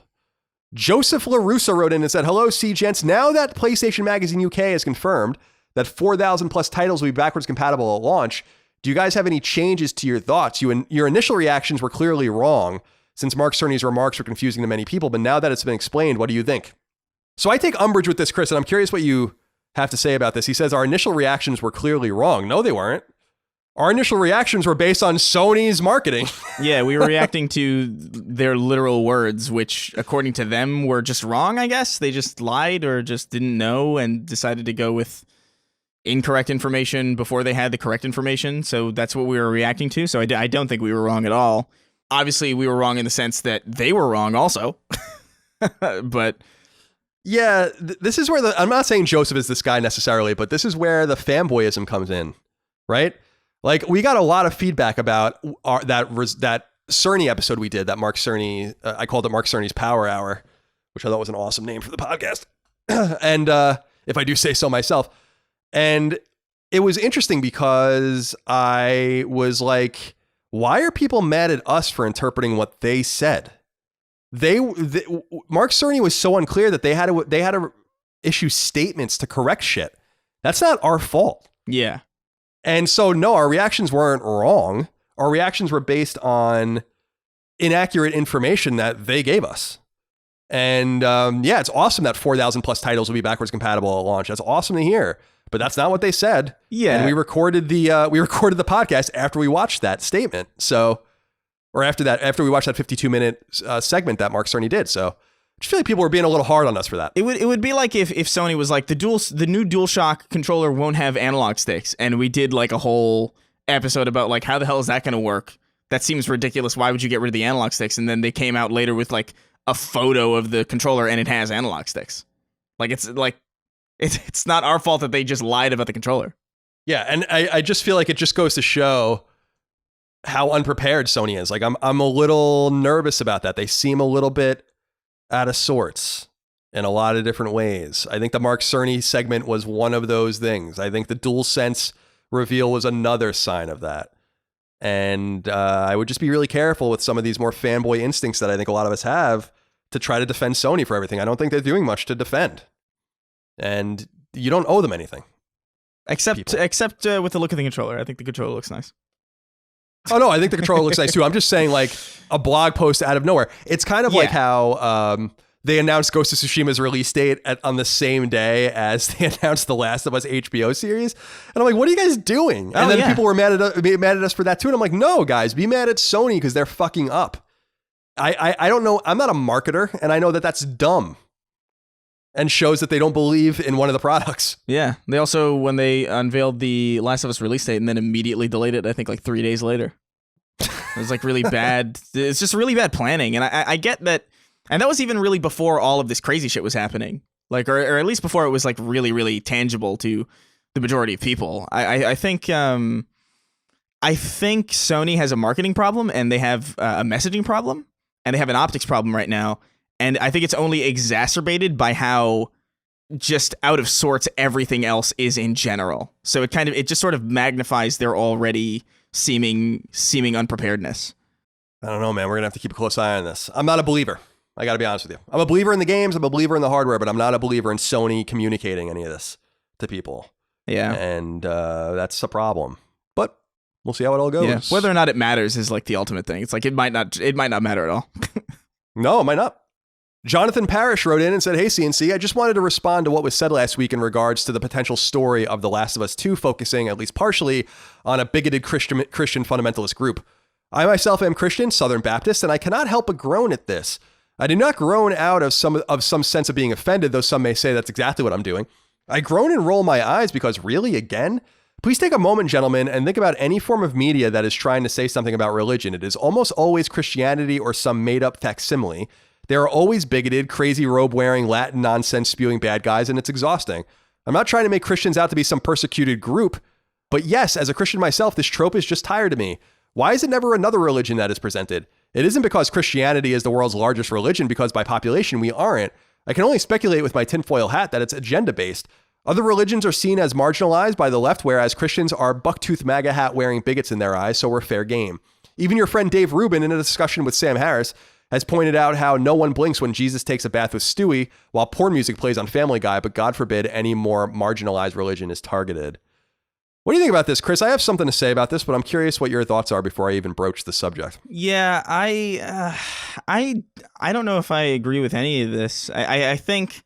Joseph LaRussa wrote in and said, hello, C-Gents. Now that PlayStation Magazine UK has confirmed that 4,000 plus titles will be backwards compatible at launch, do you guys have any changes to your thoughts? Your initial reactions were clearly wrong since Mark Cerny's remarks were confusing to many people, but now that it's been explained, what do you think? So I take umbrage with this, Chris, and I'm curious what you have to say about this. He says our initial reactions were clearly wrong. No, they weren't. Our initial reactions were based on Sony's marketing. Yeah, we were reacting to their literal words, which, according to them, were just wrong, I guess. They just lied or just didn't know and decided to go with incorrect information before they had the correct information. So that's what we were reacting to. So I don't think we were wrong at all. Obviously, we were wrong in the sense that they were wrong also. But... yeah, this is where I'm not saying Joseph is this guy necessarily, but this is where the fanboyism comes in, right? Like, we got a lot of feedback about that Cerny episode we did, that Mark Cerny, I called it Mark Cerny's Power Hour, which I thought was an awesome name for the podcast. And if I do say so myself. And it was interesting because I was like, why are people mad at us for interpreting what they said? Mark Cerny was so unclear that they had to issue statements to correct shit. That's not our fault. Yeah. And so, no, our reactions weren't wrong. Our reactions were based on inaccurate information that they gave us. And yeah, it's awesome that 4,000 plus titles will be backwards compatible at launch. That's awesome to hear. But that's not what they said. Yeah. And we recorded the podcast after we watched that statement. So, or after we watched that 52-minute segment that Mark Cerny did. So, I just feel like people were being a little hard on us for that. It would be like if Sony was like, the new DualShock controller won't have analog sticks, and we did like a whole episode about like, how the hell is that going to work? That seems ridiculous. Why would you get rid of the analog sticks? And then they came out later with like a photo of the controller and it has analog sticks. It's not our fault that they just lied about the controller. Yeah, and I just feel like it just goes to show how unprepared Sony is. Like, I'm a little nervous about that. They seem a little bit out of sorts in a lot of different ways. I think the Mark Cerny segment was one of those things. I think the DualSense reveal was another sign of that. And I would just be really careful with some of these more fanboy instincts that I think a lot of us have to try to defend Sony for everything. I don't think they're doing much to defend. And you don't owe them anything. Except with the look of the controller. I think the controller looks nice. Oh, no, I think the controller looks nice, too. I'm just saying, like, a blog post out of nowhere. It's kind of like how they announced Ghost of Tsushima's release date on the same day as they announced the Last of Us HBO series. And I'm like, what are you guys doing? And then people were mad at us for that, too. And I'm like, no, guys, be mad at Sony because they're fucking up. I don't know. I'm not a marketer, and I know that that's dumb and shows that they don't believe in one of the products. Yeah. They also, when they unveiled the Last of Us release date and then immediately delayed it, I think like 3 days later. It was like really bad. It's just really bad planning. And I get that. And that was even really before all of this crazy shit was happening. Like, or at least before it was like really, really tangible to the majority of people. I think Sony has a marketing problem and they have a messaging problem and they have an optics problem right now. And I think it's only exacerbated by how just out of sorts everything else is in general. So it just sort of magnifies their already seeming unpreparedness. I don't know, man. We're going to have to keep a close eye on this. I'm not a believer. I got to be honest with you. I'm a believer in the games. I'm a believer in the hardware, but I'm not a believer in Sony communicating any of this to people. Yeah. And that's a problem. But we'll see how it all goes. Yeah. Whether or not it matters is like the ultimate thing. It's like it might not matter at all. No, it might not. Jonathan Parrish wrote in and said, hey, CNC, I just wanted to respond to what was said last week in regards to the potential story of The Last of Us 2 focusing, at least partially, on a bigoted Christian fundamentalist group. I myself am Christian, Southern Baptist, and I cannot help but groan at this. I do not groan out of some sense of being offended, though some may say that's exactly what I'm doing. I groan and roll my eyes because really, again? Please take a moment, gentlemen, and think about any form of media that is trying to say something about religion. It is almost always Christianity or some made-up facsimile. There are always bigoted, crazy robe-wearing, Latin nonsense spewing bad guys, and it's exhausting. I'm not trying to make Christians out to be some persecuted group, but yes, as a Christian myself, this trope is just tired to me. Why is it never another religion that is presented? It isn't because Christianity is the world's largest religion, because by population we aren't. I can only speculate with my tinfoil hat that it's agenda-based. Other religions are seen as marginalized by the left, whereas Christians are bucktooth MAGA hat-wearing bigots in their eyes, so we're fair game. Even your friend Dave Rubin, in a discussion with Sam Harris, has pointed out how no one blinks when Jesus takes a bath with Stewie while porn music plays on Family Guy, but God forbid any more marginalized religion is targeted. What do you think about this, Chris? I have something to say about this, but I'm curious what your thoughts are before I even broach the subject. Yeah, I don't know if I agree with any of this. I think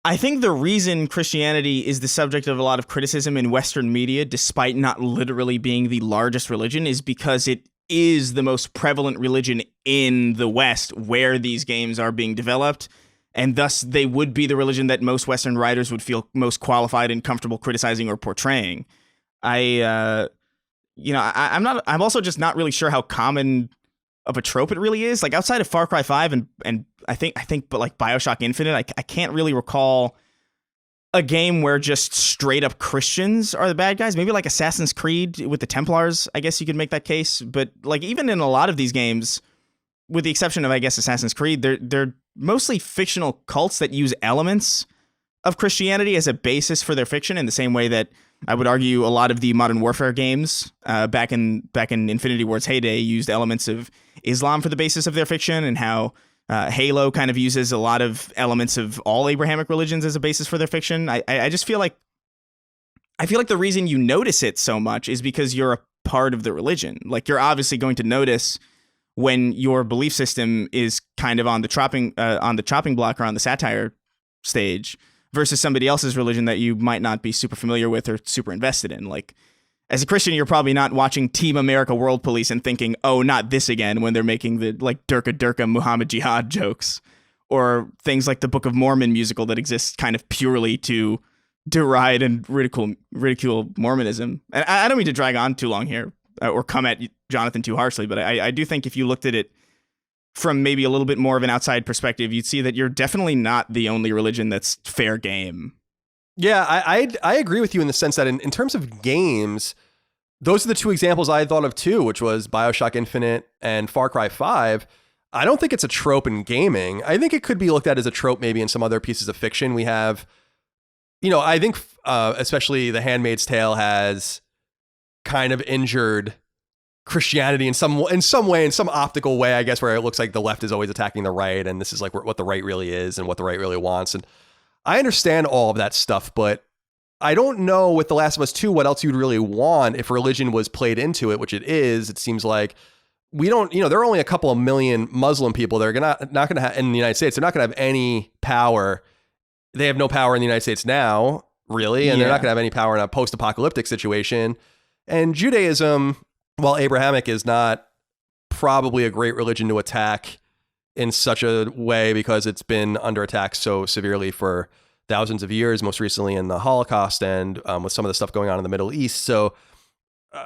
the reason Christianity is the subject of a lot of criticism in Western media, despite not literally being the largest religion, is because it is the most prevalent religion in the West where these games are being developed. And thus, they would be the religion that most Western writers would feel most qualified and comfortable criticizing or portraying. I'm also just not really sure how common of a trope it really is. Like outside of Far Cry 5 and I think, but like BioShock Infinite, I can't really recall a game where just straight up Christians are the bad guys. Maybe like Assassin's Creed with the Templars, I guess you could make that case. But like even in a lot of these games, with the exception of I guess Assassin's Creed, they're mostly fictional cults that use elements of Christianity as a basis for their fiction, in the same way that I would argue a lot of the Modern Warfare games back in Infinity Ward's heyday used elements of Islam for the basis of their fiction, and how Halo kind of uses a lot of elements of all Abrahamic religions as a basis for their fiction. I just feel like the reason you notice it so much is because you're a part of the religion. Like you're obviously going to notice when your belief system is kind of on the chopping block or on the satire stage versus somebody else's religion that you might not be super familiar with or super invested in. Like as a Christian, you're probably not watching Team America World Police and thinking, oh, not this again, when they're making the like Durka Durka Muhammad Jihad jokes, or things like the Book of Mormon musical that exists kind of purely to deride and ridicule Mormonism. And I don't mean to drag on too long here or come at Jonathan too harshly, but I do think if you looked at it from maybe a little bit more of an outside perspective, you'd see that you're definitely not the only religion that's fair game. Yeah, I agree with you in the sense that in terms of games, those are the two examples I thought of too, which was BioShock Infinite and Far Cry 5. I don't think it's a trope in gaming. I think it could be looked at as a trope maybe in some other pieces of fiction. We have, I think especially The Handmaid's Tale has kind of injured Christianity in some way, in some optical way, I guess, where it looks like the left is always attacking the right, and this is like what the right really is and what the right really wants. And I understand all of that stuff, but I don't know with The Last of Us 2 what else you'd really want if religion was played into it, which it is. It seems like we don't, there are only a couple of million Muslim people. They're not going to have in the United States. They're not going to have any power. They have no power in the United States now, really, and they're not going to have any power in a post-apocalyptic situation. And Judaism, while Abrahamic, is not probably a great religion to attack in such a way because it's been under attack so severely for thousands of years, most recently in the Holocaust and with some of the stuff going on in the Middle East. So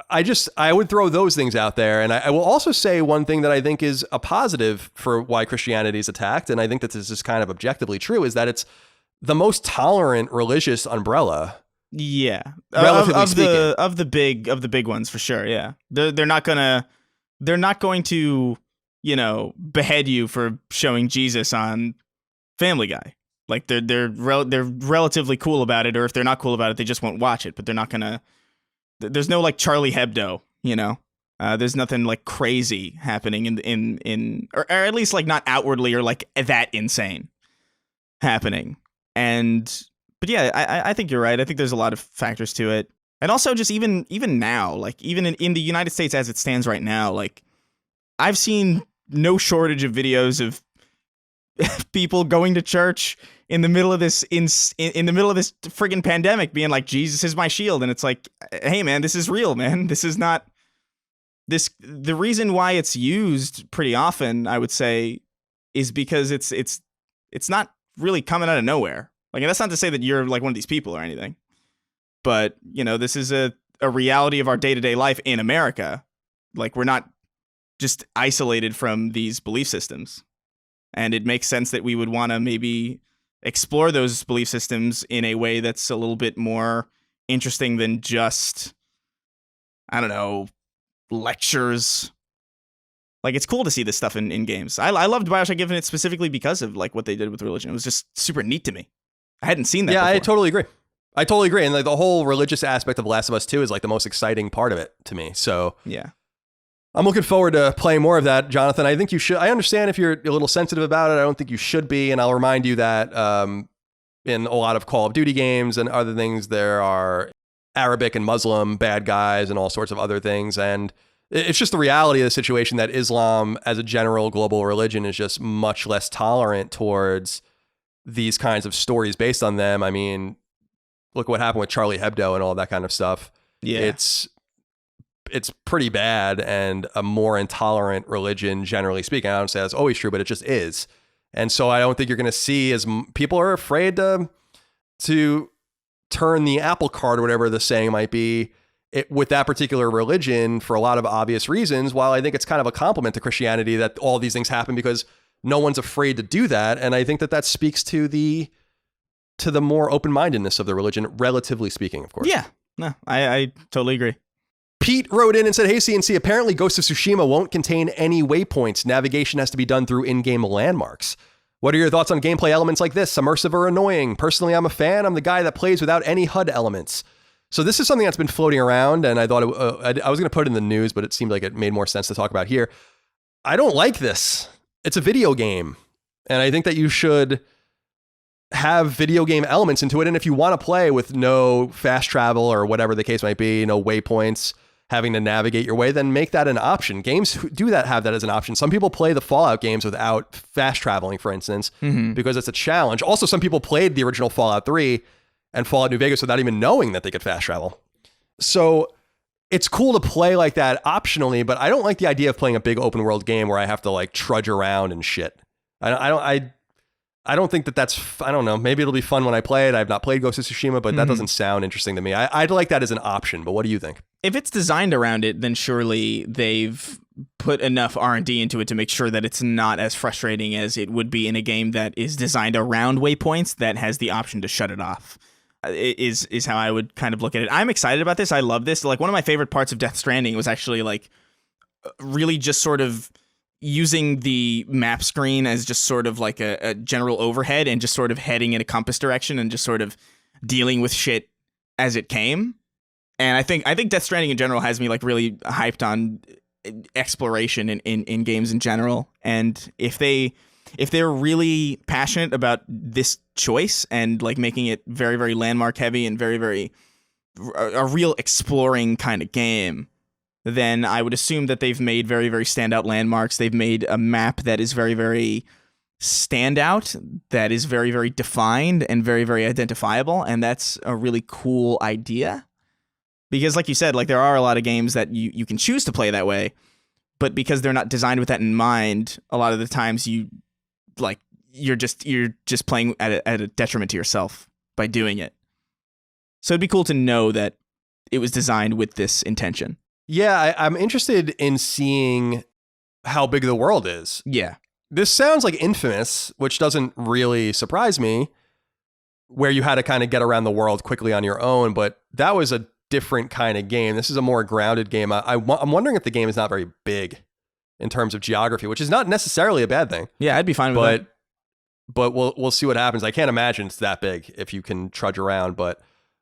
I would throw those things out there. And I will also say one thing that I think is a positive for why Christianity is attacked, and I think that this is kind of objectively true, is that it's the most tolerant religious umbrella. Yeah, relatively speaking. Of the big ones for sure. Yeah, they're not going to behead you for showing Jesus on Family Guy. Like they're relatively cool about it, or if they're not cool about it, they just won't watch it. But they're not gonna. There's no like Charlie Hebdo, There's nothing like crazy happening in or at least like not outwardly or like that insane happening. But yeah, I think you're right. I think there's a lot of factors to it. And also just even now, like even in the United States as it stands right now, like I've seen no shortage of videos of people going to church in the middle of this in the middle of this friggin' pandemic being like, Jesus is my shield. And it's like, hey man, this is real, man. This is not the reason why it's used pretty often, I would say, is because it's not really coming out of nowhere. Like, and that's not to say that you're like one of these people or anything, but this is a reality of our day-to-day life in America. Like, we're not just isolated from these belief systems, and it makes sense that we would want to maybe explore those belief systems in a way that's a little bit more interesting than just, I don't know, lectures. Like, it's cool to see this stuff in games. I loved BioShock Infinite specifically because of like what they did with religion. It was just super neat to me. I hadn't seen that before. I totally agree. And like the whole religious aspect of Last of Us 2 is like the most exciting part of it to me. So yeah. I'm looking forward to playing more of that, Jonathan. I think you should. I understand if you're a little sensitive about it. I don't think you should be. And I'll remind you that in a lot of Call of Duty games and other things, there are Arabic and Muslim bad guys and all sorts of other things. And it's just the reality of the situation that Islam as a general global religion is just much less tolerant towards these kinds of stories based on them. I mean, look what happened with Charlie Hebdo and all that kind of stuff. Yeah. It's pretty bad, and a more intolerant religion, generally speaking. I don't say that's always true, but it just is. And so I don't think you're going to see as people are afraid to turn the apple cart or whatever the saying might be with that particular religion for a lot of obvious reasons. While I think it's kind of a compliment to Christianity that all these things happen because no one's afraid to do that. And I think that speaks to the more open-mindedness of the religion, relatively speaking, of course. Yeah, no, I totally agree. Pete wrote in and said, hey, CNC, apparently Ghost of Tsushima won't contain any waypoints. Navigation has to be done through in-game landmarks. What are your thoughts on gameplay elements like this? Immersive or annoying? Personally, I'm a fan. I'm the guy that plays without any HUD elements. So this is something that's been floating around, and I thought I was going to put it in the news, but it seemed like it made more sense to talk about here. I don't like this. It's a video game, and I think that you should have video game elements into it. And if you want to play with no fast travel or whatever the case might be, no waypoints, having to navigate your way, then make that an option. Games who do that have that as an option. Some people play the Fallout games without fast traveling, for instance, because it's a challenge. Also, some people played the original Fallout 3 and Fallout New Vegas without even knowing that they could fast travel. So it's cool to play like that optionally, but I don't like the idea of playing a big open world game where I have to like trudge around and shit. I don't think that's, I don't know, maybe it'll be fun when I play it. I've not played Ghost of Tsushima, but that doesn't sound interesting to me. I'd like that as an option, but what do you think? If it's designed around it, then surely they've put enough R&D into it to make sure that it's not as frustrating as it would be in a game that is designed around waypoints that has the option to shut it off. Is how I would kind of look at it. I'm excited about this. I love this. Like, one of my favorite parts of Death Stranding was actually like really just sort of using the map screen as just sort of like a general overhead and just sort of heading in a compass direction and just sort of dealing with shit as it came. And I think Death Stranding in general has me like really hyped on exploration in games in general. And if they're really passionate about this choice and like making it very, very landmark heavy and very, very a real exploring kind of game, then I would assume that they've made very, very standout landmarks. They've made a map that is very, very standout, that is very, very defined and very, very identifiable. And that's a really cool idea. Because like you said, like there are a lot of games that you can choose to play that way, but because they're not designed with that in mind, a lot of the times you're just playing at a detriment to yourself by doing it. So it'd be cool to know that it was designed with this intention. Yeah, I'm interested in seeing how big the world is. Yeah. This sounds like Infamous, which doesn't really surprise me, where you had to kind of get around the world quickly on your own, but that was a different kind of game. This is a more grounded game. I'm wondering if the game is not very big in terms of geography, which is not necessarily a bad thing. Yeah, I'd be fine with that. But we'll see what happens. I can't imagine it's that big if you can trudge around, but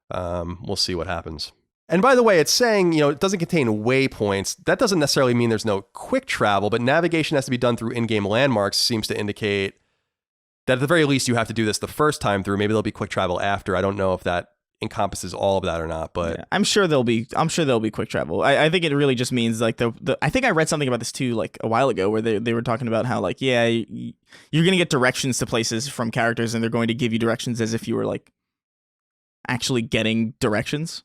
we'll see what happens. And by the way, it's saying, it doesn't contain waypoints. That doesn't necessarily mean there's no quick travel, but navigation has to be done through in-game landmarks seems to indicate that at the very least you have to do this the first time through. Maybe there'll be quick travel after. I don't know if that encompasses all of that or not, but yeah, I'm sure there'll be quick travel. I think it really just means like I think I read something about this too, like a while ago, where they were talking about how like, yeah, you're going to get directions to places from characters and they're going to give you directions as if you were like actually getting directions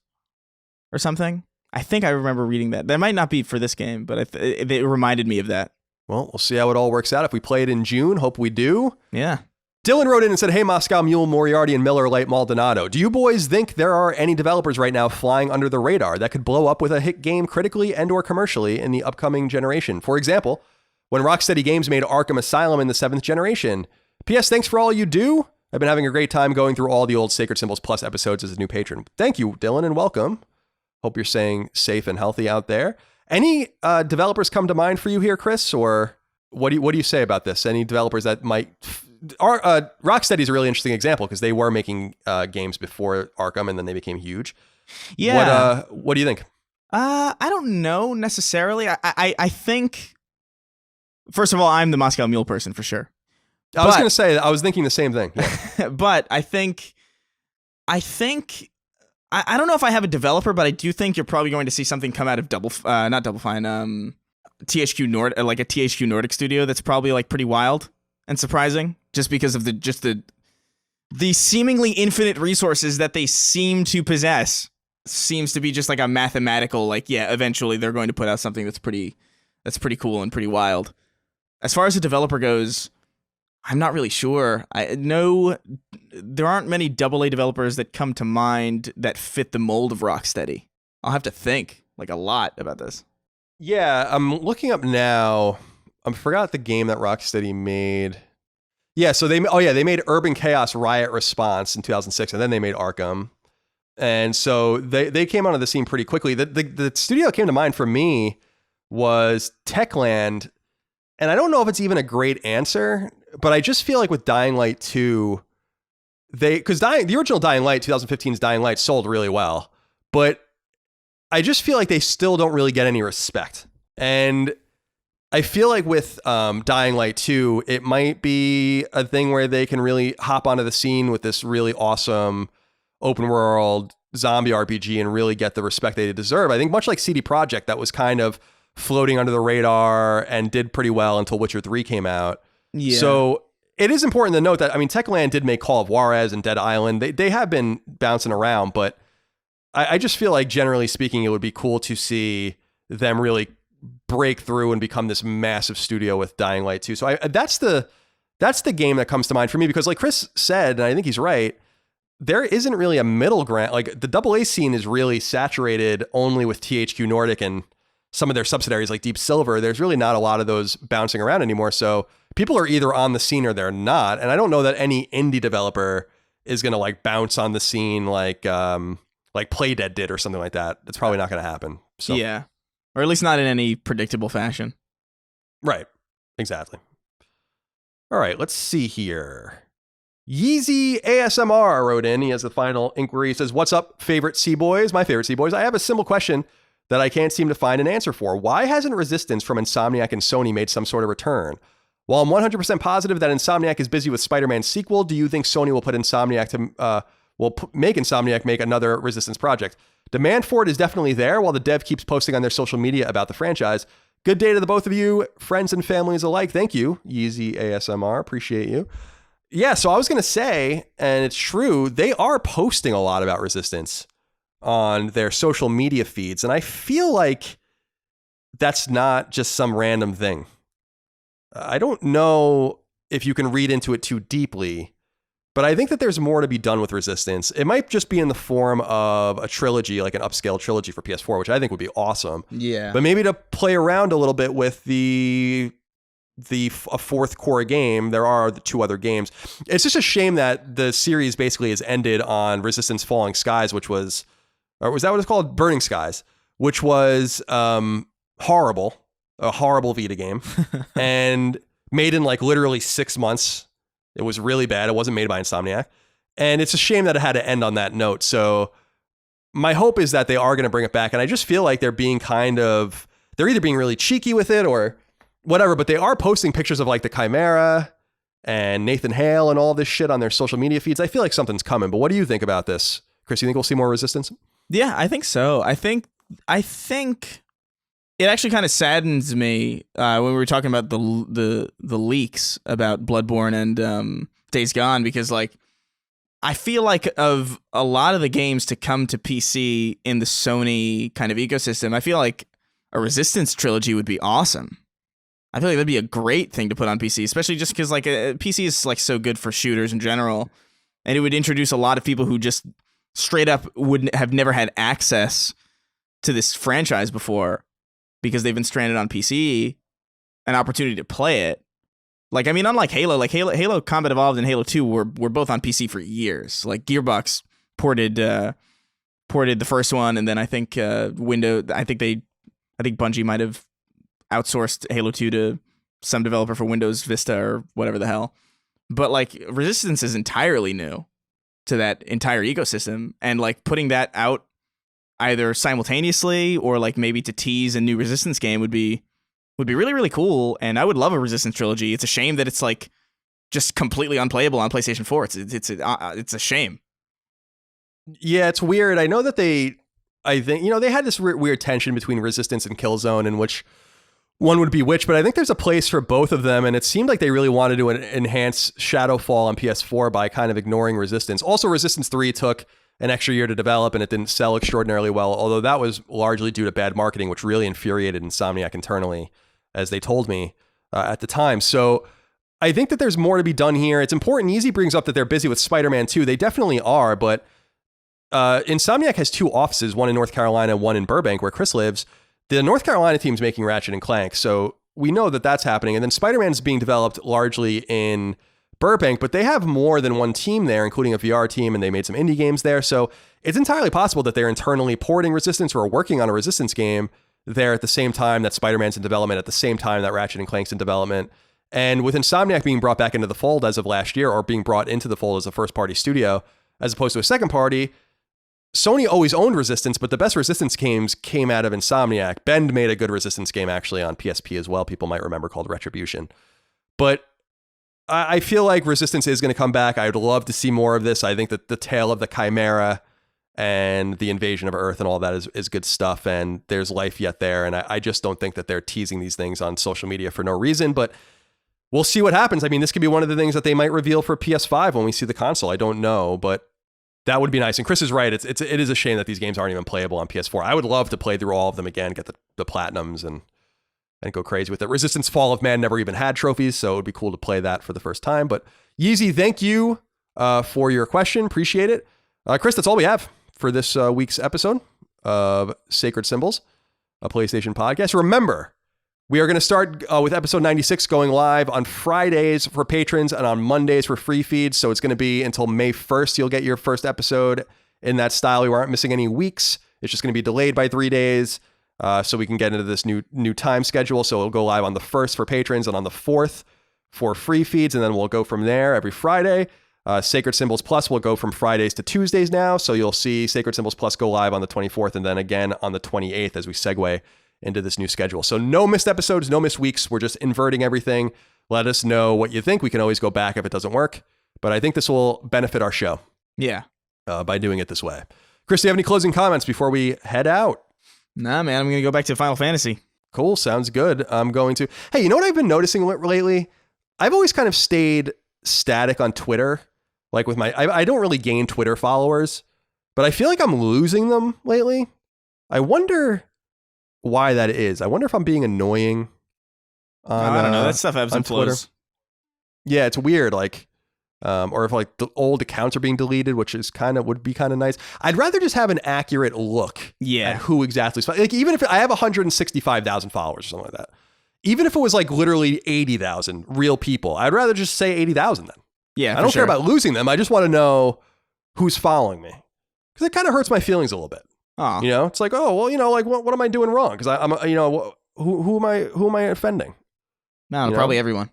or something. I think I remember reading that. That might not be for this game, but it reminded me of that. Well, we'll see how it all works out. If we play it in June, hope we do. Yeah. Dylan wrote in and said, hey, Moscow Mule, Moriarty, and Miller Lite Maldonado. Do you boys think there are any developers right now flying under the radar that could blow up with a hit game critically and or commercially in the upcoming generation? For example, when Rocksteady Games made Arkham Asylum in the 7th generation. P.S. Thanks for all you do. I've been having a great time going through all the old Sacred Symbols Plus episodes as a new patron. Thank you, Dylan, and welcome. Hope you're staying safe and healthy out there. Any developers come to mind for you here, Chris? Or what do you say about this? Any developers that might... Rocksteady is a really interesting example because they were making games before Arkham and then they became huge. Yeah. What do you think? I don't know necessarily. I think, first of all, I'm the Moscow Mule person for sure. I was going to say, I was thinking the same thing. Yeah. But I think I don't know if I have a developer, but I do think you're probably going to see something come out of not Double Fine, THQ Nordic, like a THQ Nordic studio that's probably like pretty wild and surprising, just because of the seemingly infinite resources that they seem to possess. Seems to be just like a mathematical, like, yeah, eventually they're going to put out something that's pretty cool and pretty wild. As far as the developer goes, I'm not really sure. I know there aren't many AA developers that come to mind that fit the mold of Rocksteady. I'll have to think like a lot about this. Yeah, I'm looking up now. I forgot the game that Rocksteady made. Yeah, so they made Urban Chaos Riot Response in 2006, and then they made Arkham. And so they came onto the scene pretty quickly. The studio that came to mind for me was Techland. And I don't know if it's even a great answer, but I just feel like with Dying Light 2, because the original Dying Light, 2015's Dying Light, sold really well. But I just feel like they still don't really get any respect. And I feel like with Dying Light 2, it might be a thing where they can really hop onto the scene with this really awesome open world zombie RPG and really get the respect they deserve. I think much like CD Projekt, that was kind of floating under the radar and did pretty well until Witcher 3 came out. Yeah. So it is important to note that, I mean, Techland did make Call of Juarez and Dead Island. They have been bouncing around, but I just feel like generally speaking, it would be cool to see them really break through and become this massive studio with Dying Light 2. So that's the game that comes to mind for me, because like Chris said, and I think he's right, there isn't really a middle ground. Like the AA scene is really saturated only with THQ Nordic and some of their subsidiaries like Deep Silver. There's really not a lot of those bouncing around anymore. So people are either on the scene or they're not. And I don't know that any indie developer is going to like bounce on the scene like Playdead did or something like that. It's probably not going to happen. So yeah, or at least not in any predictable fashion. Right. Exactly. All right. Let's see here. Yeezy ASMR wrote in. He has the final inquiry. He says, "What's up, favorite C-Boys? My favorite C-Boys. I have a simple question that I can't seem to find an answer for. Why hasn't Resistance from Insomniac and Sony made some sort of return? While I'm 100% positive that Insomniac is busy with Spider-Man sequel, do you think Sony will put make Insomniac make another Resistance project? Demand for it is definitely there, while the dev keeps posting on their social media about the franchise. Good day to the both of you, friends and families alike. Thank you, Yeezy ASMR. Appreciate you." Yeah, so I was going to say, and it's true, they are posting a lot about Resistance on their social media feeds, and I feel like that's not just some random thing. I don't know if you can read into it too deeply, but I think that there's more to be done with Resistance. It might just be in the form of a trilogy, like an upscale trilogy for PS4, which I think would be awesome. Yeah. But maybe to play around a little bit with a fourth core game. There are the two other games. It's just a shame that the series basically has ended on Resistance Falling Skies, which was, or was that what it's called? Burning Skies, which was horrible, a horrible Vita game, and made in like literally 6 months. It was really bad. It wasn't made by Insomniac. And it's a shame that it had to end on that note. So my hope is that they are going to bring it back. And I just feel like they're either being really cheeky with it or whatever, but they are posting pictures of like the Chimera and Nathan Hale and all this shit on their social media feeds. I feel like something's coming, but what do you think about this? Chris, you think we'll see more Resistance? Yeah, I think so. I think it actually kind of saddens me when we were talking about the leaks about Bloodborne and Days Gone, because like I feel like of a lot of the games to come to PC in the Sony kind of ecosystem, I feel like a Resistance trilogy would be awesome. I feel like that'd be a great thing to put on PC, especially just because like PC is like so good for shooters in general, and it would introduce a lot of people who just straight up wouldn't have never had access to this franchise before because they've been stranded on PC, an opportunity to play it. Like, I mean, unlike Halo Combat Evolved and Halo 2 were both on PC for years. Like Gearbox ported the first one, and then I think I think Bungie might have outsourced Halo 2 to some developer for Windows Vista or whatever the hell. But like Resistance is entirely new to that entire ecosystem, and like putting that out either simultaneously or like maybe to tease a new Resistance game would be really, really cool. And I would love a Resistance trilogy. It's a shame that it's like just completely unplayable on PlayStation 4. It's a shame. Yeah, it's weird. I know that they had this weird tension between Resistance and Killzone in which one would be which, but I think there's a place for both of them, and it seemed like they really wanted to enhance Shadowfall on PS4 by kind of ignoring Resistance. Also, Resistance 3 took an extra year to develop, and it didn't sell extraordinarily well, although that was largely due to bad marketing, which really infuriated Insomniac internally, as they told me at the time. So I think that there's more to be done here. It's important. Yeezy brings up that they're busy with Spider-Man 2. They definitely are, but Insomniac has 2 offices, one in North Carolina, one in Burbank, where Chris lives. The North Carolina team's making Ratchet and Clank, so we know that that's happening. And then Spider-Man's being developed largely in Burbank, but they have more than one team there, including a VR team, and they made some indie games there. So it's entirely possible that they're internally porting Resistance or working on a Resistance game there at the same time that Spider-Man's in development, at the same time that Ratchet and Clank's in development. And with Insomniac being brought back into the fold as of last year, or being brought into the fold as a first-party studio, as opposed to a second party, Sony always owned Resistance, but the best Resistance games came out of Insomniac. Bend made a good Resistance game actually on PSP as well, people might remember, called Retribution. But I feel like Resistance is going to come back. I would love to see more of this. I think that the tale of the Chimera and the invasion of Earth and all that is good stuff, and there's life yet there. And I just don't think that they're teasing these things on social media for no reason, but we'll see what happens. I mean, this could be one of the things that they might reveal for PS5 when we see the console. I don't know, but that would be nice. And Chris is right. It is a shame that these games aren't even playable on PS4. I would love to play through all of them again, get the platinums and go crazy with it. Resistance Fall of Man never even had trophies, so it would be cool to play that for the first time. But Yeezy, thank you for your question. Appreciate it. Chris, that's all we have for this week's episode of Sacred Symbols, a PlayStation podcast. Remember, we are going to start with episode 96 going live on Fridays for patrons and on Mondays for free feeds. So it's going to be until May 1st. You'll get your first episode in that style. We aren't missing any weeks. It's just going to be delayed by 3 days so we can get into this new time schedule. So it'll go live on the 1st for patrons and on the 4th for free feeds. And then we'll go from there every Friday. Sacred Symbols Plus will go from Fridays to Tuesdays now. So you'll see Sacred Symbols Plus go live on the 24th and then again on the 28th as we segue into this new schedule. So no missed episodes, no missed weeks. We're just inverting everything. Let us know what you think. We can always go back if it doesn't work, but I think this will benefit our show. Yeah. By doing it this way. Chris, do you have any closing comments before we head out? Nah, man, I'm going to go back to Final Fantasy. Cool. Sounds good. I'm going to. Hey, you know what I've been noticing lately? I've always kind of stayed static on Twitter. Like with I don't really gain Twitter followers, but I feel like I'm losing them lately. I wonder why that is. I wonder if I'm being annoying on, I don't know. That stuff ebbs and flows. Yeah, it's weird. Like, or if like the old accounts are being deleted, which is would be kind of nice. I'd rather just have an accurate look at who exactly. Like, even if I have 165,000 followers or something like that, even if it was like literally 80,000 real people, I'd rather just say 80,000 then. Yeah, I don't care about losing them. I just want to know who's following me, because it kind of hurts my feelings a little bit. Oh. You know, it's like, oh, well, you know, like what am I doing wrong? Because I'm, you know, who am I offending? No, probably everyone.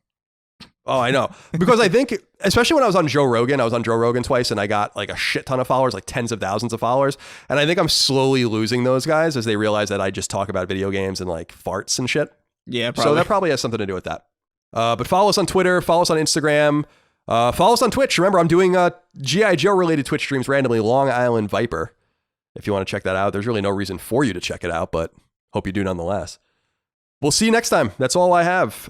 Oh, I know. Because I think, especially when I was on Joe Rogan twice and I got like a shit ton of followers, like tens of thousands of followers. And I think I'm slowly losing those guys as they realize that I just talk about video games and like farts and shit. Yeah, probably. So that probably has something to do with that. But follow us on Twitter, follow us on Instagram, follow us on Twitch. Remember, I'm doing G.I. Joe related Twitch streams randomly, Long Island Viper. If you want to check that out, there's really no reason for you to check it out, but hope you do nonetheless. We'll see you next time. That's all I have.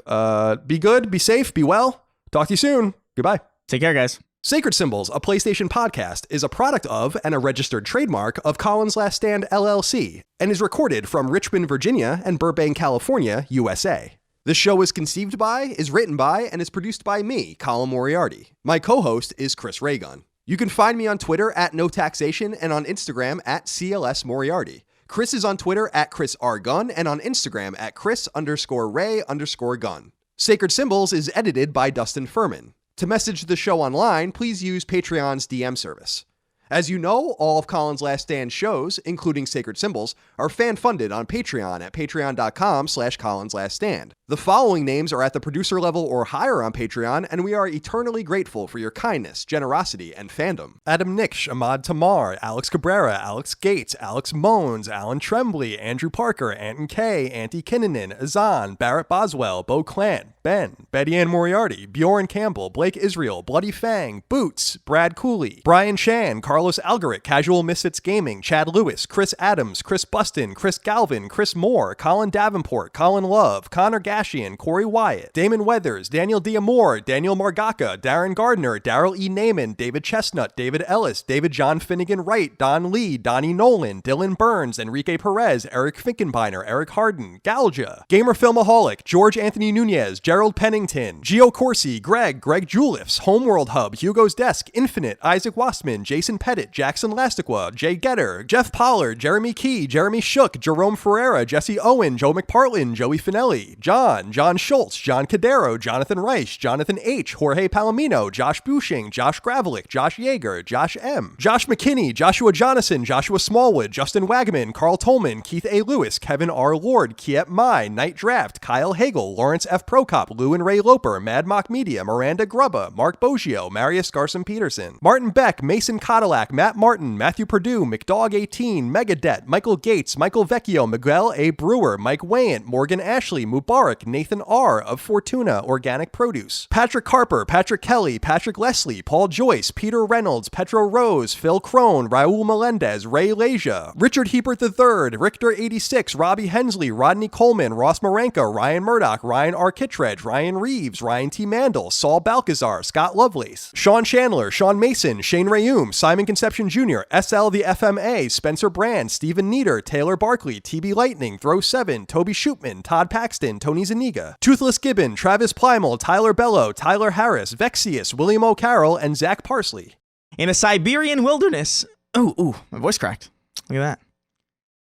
Be good, be safe, be well. Talk to you soon. Goodbye. Take care, guys. Sacred Symbols, a PlayStation podcast, is a product of and a registered trademark of Colin's Last Stand, LLC, and is recorded from Richmond, Virginia, and Burbank, California, USA. This show is conceived by, is written by, and is produced by me, Colin Moriarty. My co-host is Chris Raygun. You can find me on Twitter at NoTaxation and on Instagram at CLS Moriarty. Chris is on Twitter at Chris R. Gunn and on Instagram at Chris_Ray_Gun. Sacred Symbols is edited by Dustin Furman. To message the show online, please use Patreon's DM service. As you know, all of Colin's Last Stand shows, including Sacred Symbols, are fan-funded on Patreon at patreon.com/ColinsLastStand. The following names are at the producer level or higher on Patreon, and we are eternally grateful for your kindness, generosity, and fandom. Adam Nix, Ahmad Tamar, Alex Cabrera, Alex Gates, Alex Mones, Alan Tremblay, Andrew Parker, Anton K, Antti Kinnunen, Azan, Barrett Boswell, Bo Clant, Ben, Betty Ann Moriarty, Bjorn Campbell, Blake Israel, Bloody Fang, Boots, Brad Cooley, Brian Chan, Carlos Algarit, Casual Misfits Gaming, Chad Lewis, Chris Adams, Chris Bustin, Chris Galvin, Chris Moore, Colin Davenport, Colin Love, Connor Gashian, Corey Wyatt, Damon Weathers, Daniel Diamore, Daniel Margaka, Darren Gardner, Daryl E. Naiman, David Chestnut, David Ellis, David John Finnegan Wright, Don Lee, Donnie Nolan, Dylan Burns, Enrique Perez, Eric Finkenbeiner, Eric Harden, Galja, Gamer Filmaholic, George Anthony Nunez, Gerald Pennington, Gio Corsi, Greg Juliffs, Homeworld Hub, Hugo's Desk, Infinite, Isaac Wastman, Jason Pettit, Jackson Lastigua, Jay Getter, Jeff Pollard, Jeremy Key, Jeremy Shook, Jerome Ferreira, Jesse Owen, Joe McPartlin, Joey Finelli, John Schultz, John Cadero, Jonathan Reich, Jonathan H, Jorge Palomino, Josh Bushing, Josh Gravelick, Josh Yeager, Josh M, Josh McKinney, Joshua Jonathan, Joshua Smallwood, Justin Wagaman, Carl Tolman, Keith A. Lewis, Kevin R. Lord, Kiet Mai, Night Draft, Kyle Hagel, Lawrence F. Prokop, Lou and Ray Loper, Mad Mock Media, Miranda Grubba, Mark Boggio, Marius Garson Peterson, Martin Beck, Mason Cadillac, Matt Martin, Matthew Purdue, McDog 18, Megadet, Michael Gates, Michael Vecchio, Miguel A. Brewer, Mike Wayant, Morgan Ashley, Mubarak, Nathan R. of Fortuna Organic Produce, Patrick Harper, Patrick Kelly, Patrick Leslie, Paul Joyce, Peter Reynolds, Petro Rose, Phil Crone, Raul Melendez, Ray Leja, Richard Hebert III, Richter 86, Robbie Hensley, Rodney Coleman, Ross Marenka, Ryan Murdoch, Ryan R. Kittredge, Ryan Reeves, Ryan T. Mandel, Saul Balcazar, Scott Lovelace, Sean Chandler, Sean Mason, Shane Rayum, Simon Conception Jr., SL the FMA, Spencer Brand, Stephen Nieder, Taylor Barkley, TB Lightning, Throw 7, Toby Shootman, Todd Paxton, Tony Zaniga, Toothless Gibbon, Travis Plymel, Tyler Bello, Tyler Harris, Vexius, William O'Carroll, and Zach Parsley. In a Siberian wilderness. Ooh, my voice cracked. Look at that.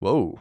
Whoa.